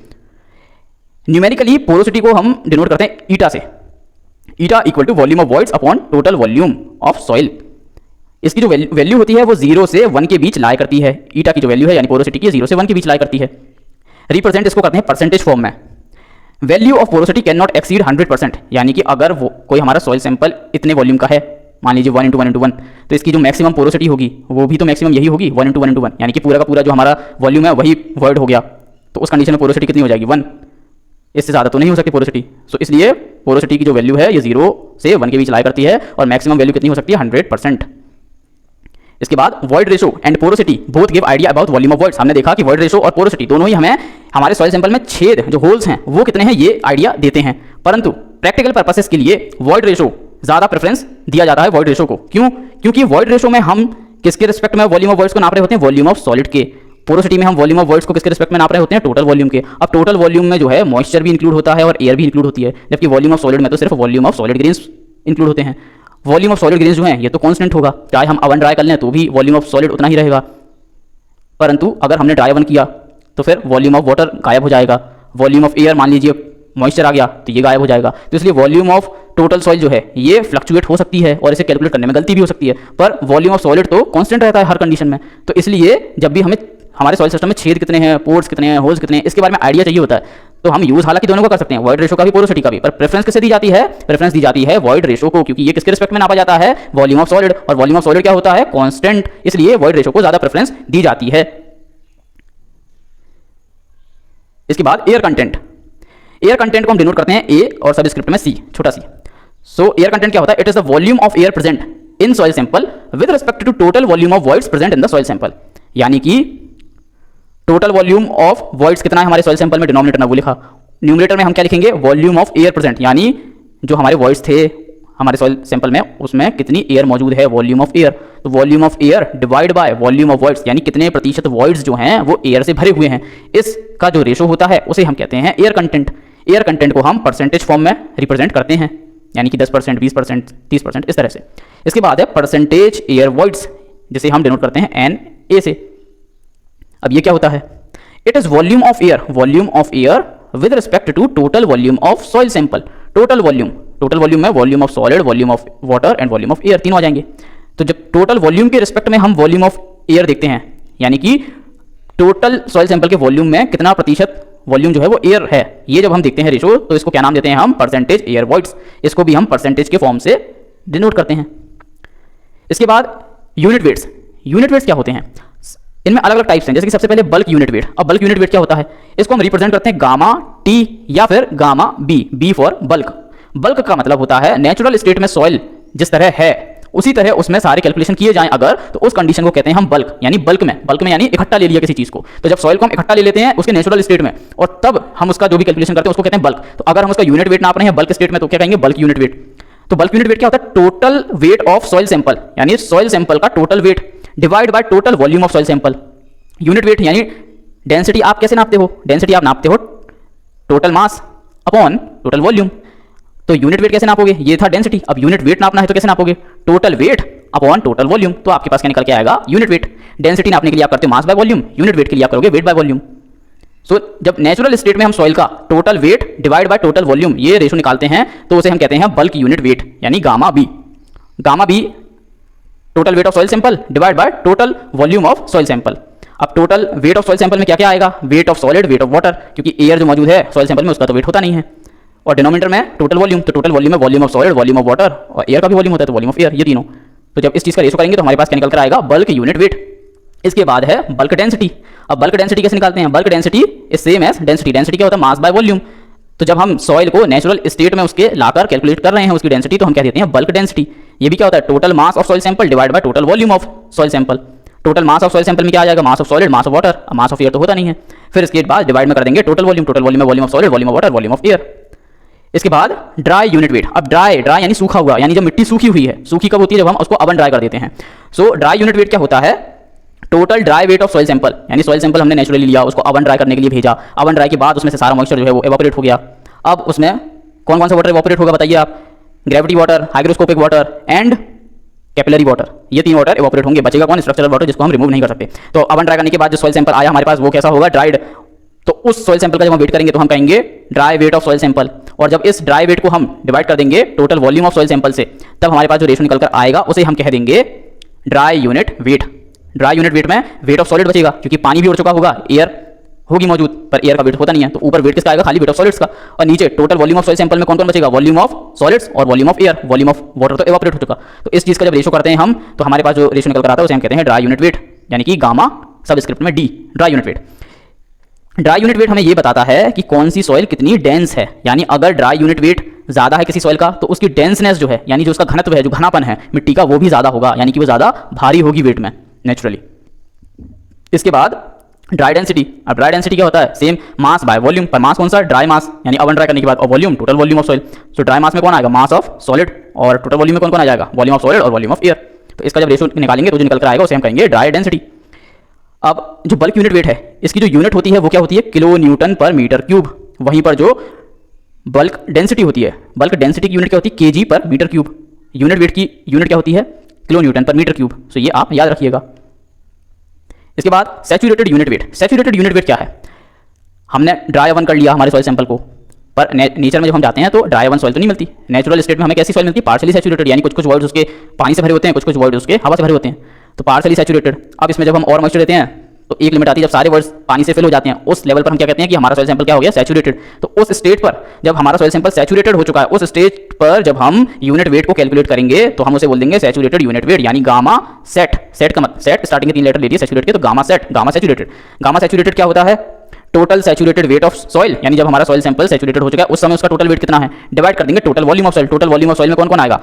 न्यूमेरिकली पोरोसिटी को हम डिनोट करते हैं ईटा से, eta equal to volume of voids upon total volume of soil. इसकी जो वैल्यू होती है वो 0 से 1 के बीच लाया करती है, ईटा की जो वैल्यू है यानी पोरोसिटी की 0 से 1 के बीच लाया करती है। रिप्रेजेंट इसको करते हैं परसेंटेज फॉर्म में। Value of porosity can not exceed 100%, यानी कि अगर वो कोई हमारा सॉइल सैंपल इतने वॉल्यूम का है, मान लीजिए 1 × 1 × 1, तो इसकी जो मैक्सिमम पोरोसिटी होगी वो भी तो मैक्सिमम यही होगी 1 × 1 × 1, यानी कि पूरा का पूरा जो हमारा वॉल्यूम है वही वॉइड हो गया, तो उस कंडीशन में पोरोसिटी कितनी हो जाएगी 1, इससे ज़्यादा तो नहीं हो सकती पोरोसिटी। सो इसलिए पोरोसिटी की जो वैल्यू है ये 0 से 1 के बीच लाया करती है और मैक्सिमम वैल्यू कितनी हो सकती है 100%। इसके बाद void ratio and porosity both give idea about volume of voids. हमने देखा कि वॉइड रेशो और पोरोसिटी दोनों ही हमें हमारे सॉइल सैंपल में छेद जो होल्स हैं वो कितने हैं ये आइडिया देते हैं, परंतु प्रैक्टिकल पर्पसेस के लिए वॉइड रेशो ज़्यादा प्रेफरेंस दिया जाता है वॉइड रेशो को। क्यों? क्योंकि वॉइड रेशो में हम किसके रिस्पेक्ट में वॉल्यूम ऑफ वॉइड्स को नाप रहे होते हैं, वॉल्यूम ऑफ सॉलिड के। पोरोसिटी में हम वॉल्यूम ऑफ वॉइड्स को किसके रिस्पेक्ट में नाप रहे होते हैं, टोटल वॉल्यूम के। अब टोटल वॉल्यूम में जो है मॉइस्चर भी इंक्लूड होता है और एयर भी इंक्लूड होती है, जबकि वॉल्यूम ऑफ सॉलिड में तो सिर्फ volume of solid grains include होते हैं। वॉल्यूम ऑफ सॉलिड ग्रेन्स जो हैं ये तो कांस्टेंट होगा, चाहे हम अवन ड्राई कर लें तो भी वॉल्यूम ऑफ सॉलिड उतना ही रहेगा, परंतु अगर हमने ड्राई अवन किया तो फिर वॉल्यूम ऑफ वाटर गायब हो जाएगा, वॉल्यूम ऑफ एयर मान लीजिए मॉइस्चर आ गया तो ये गायब हो जाएगा। तो इसलिए वॉल्यूम ऑफ टोटल सॉइल जो है ये फ्लक्चुएट हो सकती है और इसे कैलकुलेट करने में गलती भी हो सकती है, पर वॉल्यूम ऑफ सॉलिड तो कांस्टेंट रहता है हर कंडीशन में। तो इसलिए जब भी हमें हमारे सॉइल सिस्टम में छेद कितने हैं, पोर्स कितने हैं, होल्स कितने हैं, इसके बारे में आइडिया चाहिए होता है, तो हम यूज हालांकि दोनों को कर सकते हैं, वॉइड रेशो का भी पोरोसिटी का भी, पर प्रेफरेंस किसे दी जाती है, प्रेफरेंस दी जाती है वॉइड रेशो को, क्योंकि ये किसके रिस्पेक्ट में नापा जाता है, वॉल्यूम ऑफ सॉलिड, और वॉल्यूम ऑफ सॉलिड क्या होता है, कांस्टेंट, इसलिए वॉइड रेशो को ज्यादा प्रेफरेंस दी जाती है। इसके बाद एयर कंटेंट, एयर कंटेंट को हम डिनोट करते हैं ए और सबस्क्रिप्ट में सी, छोटा सी। सो एयर कंटेंट क्या होता है, it is the volume of air present in soil sample with respect to total volume of voids present in the soil sample. यानी कि टोटल वॉल्यूम ऑफ वॉइड्स कितना है हमारे सॉइल सैंपल में, डिनोमिनेटर में वो लिखा, न्यूमरेटर में हम क्या लिखेंगे, वॉल्यूम ऑफ एयर प्रेजेंट, यानी जो हमारे वॉइड्स थे हमारे सॉइल सैंपल में उसमें कितनी एयर मौजूद है, वॉल्यूम ऑफ एयर। तो volume of air divide by volume of voids, यानी कितने प्रतिशत वॉइड्स जो हैं वो एयर से भरे हुए हैं, इसका जो रेशो होता है उसे हम कहते हैं एयर कंटेंट। एयर कंटेंट को हम परसेंटेज फॉर्म में रिप्रेजेंट करते हैं, यानी कि 10%, 20%, 30%, इस तरह से। इसके बाद है परसेंटेज एयर वॉइड्स, जिसे हम डिनोट करते हैं NA से। अब ये क्या होता है, it is volume of air with respect to total volume of soil sample. Total volume में volume of solid, volume of water and volume of air तीनों आ जाएंगे। तो जब टोटल वॉल्यूम के रिस्पेक्ट में हम वॉल्यूम ऑफ एयर देखते हैं, यानी कि टोटल सॉइल सैंपल के वॉल्यूम में कितना प्रतिशत वॉल्यूम जो है वो एयर है, ये जब हम देखते हैं रेशो, तो इसको क्या नाम देते हैं हम, परसेंटेज एयर वॉइड्स। इसको भी हम परसेंटेज के फॉर्म से डिनोट करते हैं। इसके बाद यूनिट वेट्स क्या होते हैं, इनमें अलग अलग टाइप्स हैं। जैसे कि सबसे पहले बल्क यूनिट वेट। अब बल्क यूनिट वेट क्या होता है, इसको हम रिप्रेजेंट करते हैं गामा टी या फिर gamma B for bulk. Bulk का मतलब होता है नेचुरल स्टेट में सॉइल जिस तरह है उसी तरह उसमें सारे कैलकुलेशन किए जाएं अगर, तो उस कंडीशन को कहते हैं हम बल्क। यानी बल्क में यानी इकट्ठा ले लिया किसी चीज को। तो जब सॉइल को हम इकट्ठा ले लेते हैं उसके नेचुरल स्टेट में, और तब हम उसका जो भी कैलकुलेशन करते हैं उसको कहते हैं बल्क। तो अगर हम उसका यूनिट वेट नाप रहे हैं बल्क स्टेट में, तो क्या कहेंगे, बल्क यूनिट वेट। तो बल्क यूनिट वेट क्या होता है, total weight of soil sample, यानी सॉइल सैंपल का total weight divide by total volume of soil sample. Unit weight यानी डेंसिटी आप कैसे नापते हो, डेंसिटी आप नापते हो total mass upon total volume. तो यूनिट वेट कैसे नापोगे, ये था डेंसिटी। अब यूनिट वेट नापना है तो कैसे नापोगे, total weight upon total volume. तो आपके पास क्या निकल के आएगा, यूनिट वेट। डेंसिटी नापने के लिए आप करते हो mass by volume, unit weight के लिए आप करोगे वेट बाय वॉल्यूम। सो जब नेचुरल स्टेट में हम सॉइल का total weight divide by total volume ये रेशो निकालते हैं, तो उसे हम कहते हैं बल्क यूनिट वेट, यानी gamma B. Gamma B total weight of soil sample divide by total volume of soil sample. अब total weight of soil sample में क्या क्या आएगा, weight of solid, weight of water, क्योंकि एयर जो मौजूद है सॉइल सैंपल में उसका तो वेट होता नहीं है। और डिनोमिनेटर में टोटल वॉल्यूम, तो टोटल वॉल्यूम में volume of solid, volume of water और एयर का भी वॉल्यूम होता है, तो वॉल्यूम ऑफ एयर, ये तीनों। तो जब इस चीज़ का रेशो करेंगे तो हमारे पास क्या निकल कर आएगा, बल्क यूनिट वेट। इसके बाद है बल्क डेंसिटी। अब बल्क डेंसिटी कैसे निकालते हैं, bulk density is same as density. Density क्या होता है, मास बाय वॉल्यूम। तो जब हम सॉइल को नेचुरल स्टेट में उसके लाकर कैलकुलेट कर रहे हैं उसकी डेंसिटी, तो हम क्या देते हैं, बल्क डेंसिटी। ये भी क्या होता है, total mass of soil sample divide by total volume of soil sample. Total mass of soil sample में क्या आ जाएगा, mass of solid, mass of water, mass of air तो होता नहीं है। फिर इसके बाद डिवाइड में कर देंगे टोटल वॉल्यूम में volume of solid, volume of water, volume of air. इसके बाद ड्राई यूनिट वेट। अब ड्राई यानी सूखा हुआ, यानी जब मिट्टी सूखी हुई है, सूखी कब होती है, जब हम उसको ओवन ड्राई कर देते हैं। सो ड्राई यूनिट वेट क्या होता है, total dry wait of soil sample, यानी सॉइल सैंपल हमने नेचुरली लिया, उसको ओवन ड्राई करने के लिए भेजा। ओवन ड्राई के बाद उसमें से सारा मॉइस्चर जो है वो एवापोरेट हो गया। अब उसमें कौन कौन सा वाटर एवापोरेट होगा बताइए आप, gravity water, hygroscopic water and capillary water, ये तीन वाटर एवापोरेट होंगे। बचेगा कौन, स्ट्रक्चरल वाटर, जिसको हम रिमूव नहीं कर सकते। तो ओवन ड्राई करने के बाद जो सॉइल सैंपल आया हमारे पास वो कैसा होगा, ड्राइड। तो उस सॉइल सैंपल का जब हम वेट करेंगे तो हम कहेंगे dry wait of soil sample. और जब इस ड्राई वेट को हम डिवाइड कर देंगे total volume of soil sample से, तब हमारे पास जो रेशो निकल कर आएगा उसे हम कह देंगे dry unit wait. Dry unit weight में वेट ऑफ सॉलिड बचेगा, क्योंकि पानी भी उड़ चुका होगा, एयर होगी मौजूद, पर एयर का वेट होता नहीं है। तो ऊपर वेट किसका आएगा, खाली वेट ऑफ सॉलिड्स का। और नीचे total volume of soil sample में कौन कौन बचेगा, वॉल्यूम ऑफ सॉलिड्स और volume of air. Volume of water तो एवापोरेट हो चुका। तो इस चीज़ का जब रेशो करते हैं हम, तो हमारे पास जो रेशो निकल कर आता है उसे हम कहते हैं ड्राई यूनिट वेट, यानी कि गामा सबस्क्रिप्ट में D, dry unit wait. Dry unit wait हमें ये बताता है कि कौन सी सॉइल कितनी डेंस है, यानी अगर ड्राई यूनिट वेट ज़्यादा है किसी सॉइल का, तो उसकी डेंसनेस जो है, यानी जो उसका घनत्व है, जो घनापन है मिट्टी का, वो भी ज़्यादा होगा, यानी कि वो ज़्यादा भारी होगी वेट में नेचुरली। इसके बाद ड्राई डेंसिटी। अब ड्राई डेंसिटी क्या होता है, सेम मास बाय वॉल्यूम, पर मास कौन सा, ड्राई मास, यानी ओवन ड्राई करने के बाद, और volume total volume of soil. तो ड्राई मास में कौन आएगा, मास ऑफ सॉलिड, और टोटल वॉल्यूम में कौन कौन आ जाएगा, वॉल्यूम ऑफ सॉलिड और वॉल्यूम ऑफ एयर। तो इसका जब रेशो निकालेंगे तो जो निकल कर आएगा उसे हम कहेंगे ड्राई डेंसिटी। अब जो बल्क यूनिट वेट है, इसकी जो यूनिट होती है वो क्या होती है, किलो न्यूटन पर मीटर क्यूब। वहीं पर जो बल्क डेंसिटी होती है, बल्क डेंसिटी की यूनिट क्या होती है, केजी पर मीटर क्यूब। यूनिट वेट की यूनिट क्या होती है, किलो न्यूटन पर मीटर क्यूब। सो ये आप याद रखिएगा। इसके बाद saturated unit weight. Saturated unit weight क्या है, हमने ड्राई ओवन कर लिया हमारे सॉइल सैंपल को, पर नेचर में जब हम जाते हैं तो ड्राई ओवन सॉइल तो नहीं मिलती। नेचुरल स्टेट में हमें कैसी सॉइल मिलती है, पार्शली सैचुरेटेड, यानी कुछ कुछ वॉइड्स उसके पानी से भरे होते हैं, कुछ कुछ वॉइड्स उसके हवा से भरे होते हैं, तो पार्शली सैचुरेटेड। अब इसमें जब हम और मॉइस्चर देते हैं तो एक लिमिट आती है, जब सारे वर्ड्स पानी से फिल हो जाते हैं, उस लेवल पर हम क्या कहते हैं कि हमारा सॉइल सैंपल क्या हो गया, सैचुरेटेड। तो उस स्टेट पर जब हमारा सॉइल सैंपल सैचुरेटेड हो चुका है, उस स्टेट पर जब हम यूनिट वेट को कैलकुलेट करेंगे तो हम उसे बोल देंगे सैचुरेटेड यूनिट वेट, यानी गामा सेट। सेट का मतलब, सेट स्टार्टिंग के 3 लेटर लेती है सैचुरेट के, तो gamma sat, gamma saturated. Gamma saturated क्या होता है, total saturated wait of soil, यानी जब हमारा सॉइल सैंपल सैचुरेटेड हो चुका है उस समय उसका टोटल वेट कितना है, डिवाइड कर देंगे total volume of soil. Total volume of soil में कौन कौन आएगा,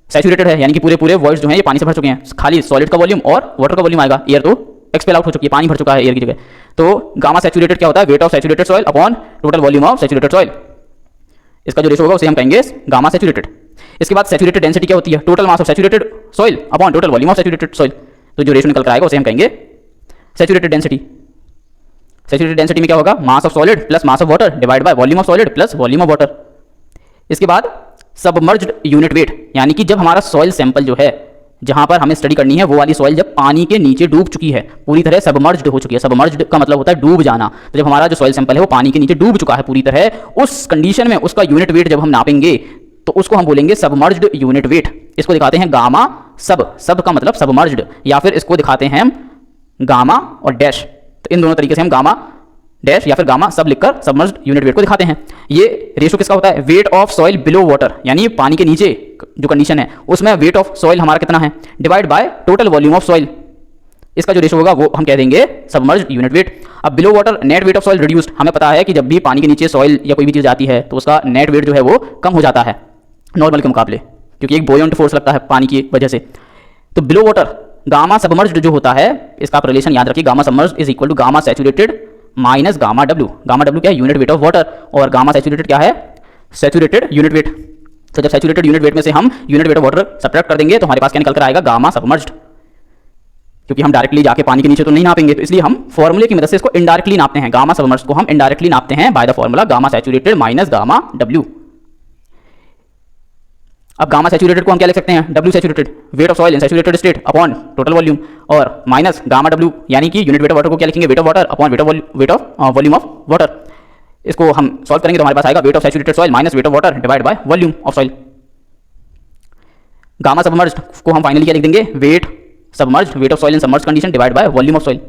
सैचुरेटेड है, यानी कि पूरे पूरे वॉइड्स जो हैं ये पानी से भर चुके हैं, खाली सॉलिड का वॉल्यूम और वाटर का वॉल्यूम आएगा, एयर तो एक्सपेल आउट हो चुकी है, पानी भर चुका है एयर की जगह। तो गामा सैचुरेटेड क्या होता है, weight of saturated soil upon total volume of saturated soil. इसका जो रेशो होगा उसे हम कहेंगे गामा सैचुरेटेड। इसके बाद सैचुरेटेड डेंसिटी क्या होती है, total mass of saturated soil upon total volume of saturated soil. तो जो रेशो निकल कर आएगा उसे हम कहेंगे सैचुरेटेड डेंसिटी। सैचुरेटेड डेंसिटी में क्या होगा, mass of solid plus mass of water divide by volume of solid plus volume of water. इसके बाद सबमर्ज्ड यूनिट वेट, यानी कि जब हमारा सॉइल सैंपल जो है, जहां पर हमें स्टडी करनी है वो वाली सॉइल जब पानी के नीचे डूब चुकी है, पूरी तरह सबमर्ज्ड हो चुकी है। सबमर्ज्ड का मतलब होता है डूब जाना। तो जब हमारा जो सॉइल सैंपल है वो पानी के नीचे डूब चुका है पूरी तरह, उस कंडीशन में उसका यूनिट वेट जब हम नापेंगे तो उसको हम बोलेंगे सबमर्ज्ड यूनिट वेट। इसको दिखाते हैं गामा सब का मतलब सबमर्ज्ड, या फिर इसको दिखाते हैं हम गामा और डैश। तो इन दोनों तरीके से हम गामा डैश या फिर गामा सब लिखकर सबमर्ज्ड यूनिट वेट को दिखाते हैं। ये रेशो किसका होता है, weight of soil below water, यानी पानी के नीचे जो कंडीशन है उसमें वेट ऑफ सॉइल हमारा कितना है, divide by total volume of soil. इसका जो रेशो होगा वो हम कह देंगे सबमर्ज्ड यूनिट वेट। अब below water net wait of soil reduced, हमें पता है कि जब भी पानी के नीचे सॉइल या कोई भी चीज आती है तो उसका नेट वेट जो है वो कम हो जाता है नॉर्मल के मुकाबले, क्योंकि एक बोयंट फोर्स लगता है पानी की वजह से। तो बिलो वाटर गामा सबमर्ज्ड जो होता है, इसका आप रिलेशन याद रखिए, gamma submerged is equal to gamma saturated minus gamma W. Gamma W क्या है, यूनिट वेट ऑफ वाटर, और गामा सैचुरेटेड क्या है, सैचुरेटेड यूनिट वेट। तो जब सैचुरेटेड यूनिट वेट में से हम unit weight of water subtract कर देंगे तो हमारे पास क्या निकल कर आएगा, गामा सबमर्ज्ड। क्योंकि हम डायरेक्टली जाके पानी के नीचे तो नहीं नापेंगे, तो इसलिए हम फॉर्मूले की मदद से इसको इनडायरेक्टली नापते हैं। गामा सबमर्ज्ड को हम इनडायरेक्टली नापते हैं by the formula gamma saturated minus gamma W. अब गामा सैचुरेटेड को हम क्या लिख सकते हैं, W saturated wait of soil in saturated state upon total volume, और माइनस गामा डब्ल्यू यानी कि यूनिट वेट ऑफ वाटर को क्या लिखेंगे, wait of water upon weight of volume of water. इसको हम सॉल्व करेंगे तो हमारे पास आएगा weight of saturated soil minus weight of water divide by volume of soil. Gamma submerged को हम फाइनली क्या लिख देंगे, weight submerged weight of soil in submerged condition divide by volume of soil.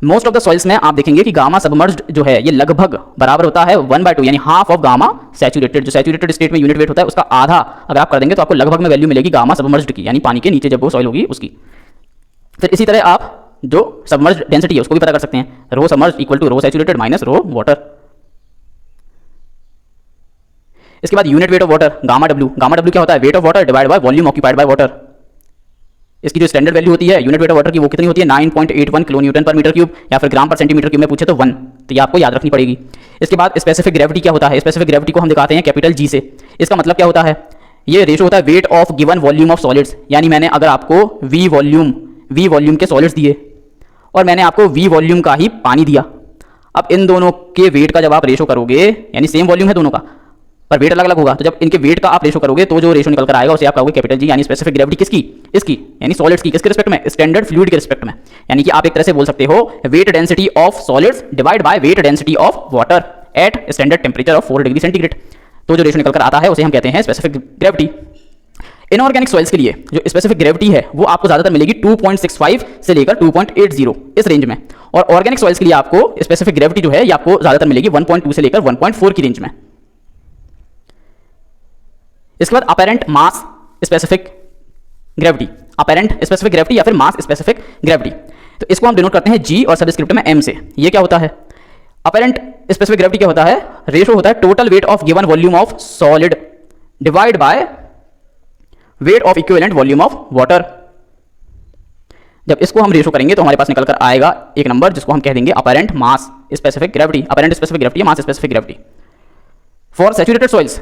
Most of the soils में आप देखेंगे कि गामा सबमर्ज्ड जो है ये लगभग बराबर होता है 1/2 यानी हाफ ऑफ गामा सैचुरेटेड। जो सैचुरेटेड स्टेट में यूनिट वेट होता है उसका आधा अगर आप कर देंगे तो आपको लगभग में वैल्यू मिलेगी गामा सबमर्ज्ड की, यानी पानी के नीचे जब वो सॉइल होगी उसकी। फिर इसी तरह आप जो सबमर्ज्ड डेंसिटी है उसको भी पता कर सकते हैं, rho submerged equal to rho saturated minus rho water. इसके बाद unit weight of water gamma W क्या होता है, weight of water divide by volume occupied by water. इसकी जो स्टैंडर्ड वैल्यू होती है यूनिट वेट ऑफ वाटर की वो कितनी होती है, 9.81 किलो न्यूटन पर मीटर क्यूब, या फिर ग्राम पर सेंटीमीटर क्यूब में पूछे तो 1, तो ये आपको याद रखनी पड़ेगी। इसके बाद स्पेसिफिक ग्रेविटी क्या होता है, स्पेसिफिक ग्रेविटी को हम दिखाते हैं कैपिटल जी से। इसका मतलब क्या होता है, ये रेशो होता है weight of given volume of solids, यानी मैंने अगर आपको वी वॉल्यूम के सॉलिड्स दिए और मैंने आपको वी वॉल्यूम का ही पानी दिया, अब इन दोनों के वेट का जब आप रेशो करोगे, यानी सेम वॉल्यूम है दोनों का पर वेट अलग अलग होगा, तो जब इनके वेट का आप रेशो करोगे तो जो रेशो निकल कर आएगा उसे आप कहोगे कैपिटल जी, यानी स्पेसिफिक ग्रेविटी किसकी, इसकी, यानी सॉलिड्स की। किसके रिस्पेक्ट में, स्टैंडर्ड फ्लूइड के रिस्पेक्ट में। यानी कि आप एक तरह से बोल सकते हो weight density of solids divide by weight density of water eight standard temperature of 4 degree centigrade. तो जो रेशो निकल कर आता है उसे हम कहते हैं स्पेसिफिक ग्रेविटी। इनऑर्गेनिक सॉइल्स के लिए जो स्पेसिफिक ग्रेविटी है वो आपको ज्यादातर मिलेगी 2.65 से लेकर 2.80 इस रेंज में, और ऑर्गेनिक सॉइल्स के लिए आपको स्पेसिफिक ग्रेविटी जो है ये आपको ज्यादातर मिलेगी 1.2 से लेकर 1.4 की रेंज में। इसके बाद apparent mass specific gravity, apparent specific gravity या फिर मास स्पेसिफिक ग्रेविटी, तो इसको हम डिनोट करते हैं जी और सबस्क्रिप्ट में एम से। ये क्या होता है, अपेरेंट स्पेसिफिक ग्रेविटी क्या होता है, रेशो होता है total weight of given volume of solid divide by weight of equivalent volume of water. जब इसको हम रेशो करेंगे तो हमारे पास निकल कर आएगा एक नंबर जिसको हम कह देंगे apparent mass specific gravity, apparent specific gravity या mass specific gravity. For saturated soils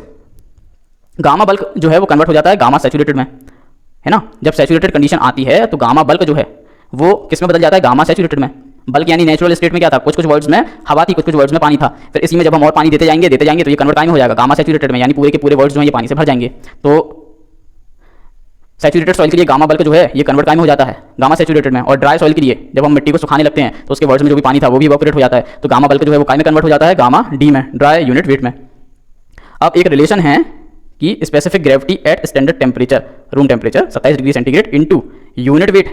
gamma bulk जो है वो कन्वर्ट हो जाता है गामा सैचुरेटेड में, है ना। जब सैचुरेटेड कंडीशन आती है तो गामा बल्क जो है वो किस में बदल जाता है, गामा सैचुरेटेड में। बल्क यानी नेचुरल स्टेट में क्या था, कुछ कुछ वर्ड्स में हवा थी, कुछ कुछ वर्ड्स में पानी था, फिर इसी में जब हम और पानी देते जाएंगे तो ये कन्वर्ट टाइम हो जाएगा गामा सैचुरेटेड में, यानी पूरे के पूरे वर्ड्स जो है ये पानी से भर जाएंगे। तो सैचुरेटेड सॉइल के लिए गामा बल्क जो है ये कन्वर्ट टाइम हो जाता है गामा सैचुरेटेड में, और ड्राई सॉइल के लिए जब हम मिट्टी को सुखाने लगते हैं तो उसके वर्ड्स में जो भी पानी था वो भी इवैपोरेट हो जाता है, तो गामा बल्क जो है वो काय में कन्वर्ट हो जाता है, गामा डी में, ड्राई यूनिट वेट में। अब एक रिलेशन है कि specific gravity at standard temperature room temperature 27 degree centigrade into unit weight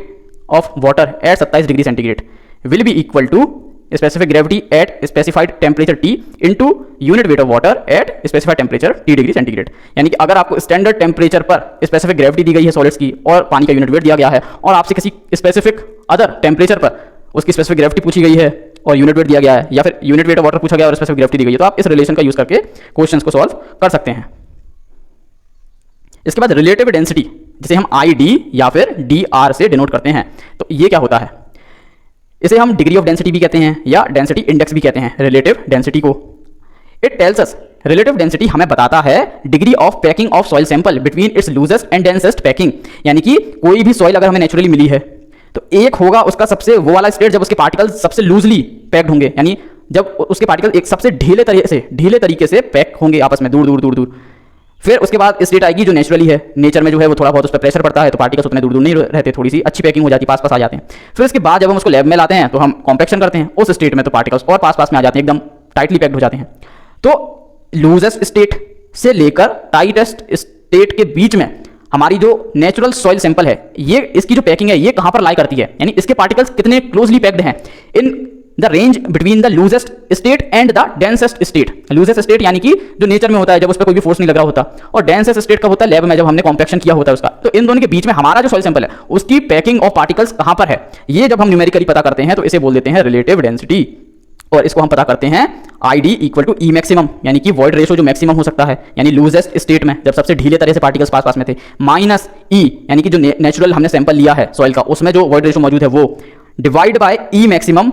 of water at 27 degree centigrade will be equal to specific gravity at specified temperature T into unit weight of water at specified temperature T degree centigrade. यानी कि अगर आपको स्टैंडर्ड टेम्परेचर पर स्पेसिफिक ग्रेविटी दी गई है सॉलिड्स की और पानी का यूनिट वेट दिया गया है, और आपसे किसी स्पेसिफिक अदर टेम्परेचर पर उसकी स्पेसिफिक ग्रेविटी पूछी गई है और यूनिट वेट दिया गया है, या फिर यूनिट वेट ऑफ वाटर पूछा गया और स्पेसिफिक ग्रेविटी दी गई है, तो आप इस रिलेशन का यूज करके क्वेश्चंस को सॉल्व कर सकते हैं। इसके बाद रिलेटिव डेंसिटी जिसे हम ID या फिर DR से डिनोट करते हैं। तो ये क्या होता है, इसे हम डिग्री ऑफ डेंसिटी भी कहते हैं या डेंसिटी इंडेक्स भी कहते हैं, रिलेटिव डेंसिटी को। It tells us, relative density हमें बताता है degree of packing of soil sample between its loosest and densest packing. यानी कि कोई भी सॉइल अगर हमें नेचुरली मिली है तो एक होगा उसका सबसे वो वाला स्टेट जब उसके पार्टिकल्स सबसे लूजली पैक्ड होंगे, यानी जब उसके पार्टिकल एक सबसे ढीले तरीके से पैक होंगे आपस में, दूर दूर दूर दूर। फिर उसके बाद स्टेट आएगी जो नेचुरली है, नेचर में जो है वो थोड़ा बहुत उस पर प्रेशर पड़ता है तो पार्टिकल्स उतने दूर दूर नहीं रहते, थोड़ी सी अच्छी पैकिंग हो जाती है, पास पास आ जाते हैं। फिर उसके बाद जब हम उसको लैब में लाते हैं तो हम कॉम्पैक्शन करते हैं, उस स्टेट में तो पार्टिकल्स और पास पास में आ जाते हैं, एकदम टाइटली पैक्ड हो जाते हैं। तो लूजेस्ट स्टेट से लेकर टाइटेस्ट स्टेट के बीच में हमारी जो नेचुरल सॉइल सैंपल है, ये इसकी जो पैकिंग है ये कहां पर लाई करती है, यानी इसके पार्टिकल्स कितने क्लोजली पैक्ड हैं in the range between the loosest state and the densest state. Loosest state यानी कि जो नेचर में होता है जब उस पर कोई भी फोर्स नहीं लग रहा होता, और डेंसेस्ट स्टेट कब होता है, लैब में जब हमने कॉम्पैक्शन किया होता है उसका। तो इन दोनों के बीच में हमारा जो सॉइल सैंपल है उसकी पैकिंग ऑफ पार्टिकल्स कहां पर है, ये जब हम न्यूमेरिकली पता करते हैं तो इसे बोल देते हैं रिलेटिव डेंसिटी। और इसको हम पता करते हैं ID equal to E maximum, यानी कि वॉइड रेशो जो मैक्सिमम हो सकता है, यानी लूजेस्ट स्टेट में जब सबसे ढीले तरह से पार्टिकल्स पास पास में थे, माइनस ई यानी कि जो नेचुरल हमने सैंपल लिया है सॉइल का उसमें जो वॉइड रेशो मौजूद है वो, डिवाइड बाय ई मैक्सिमम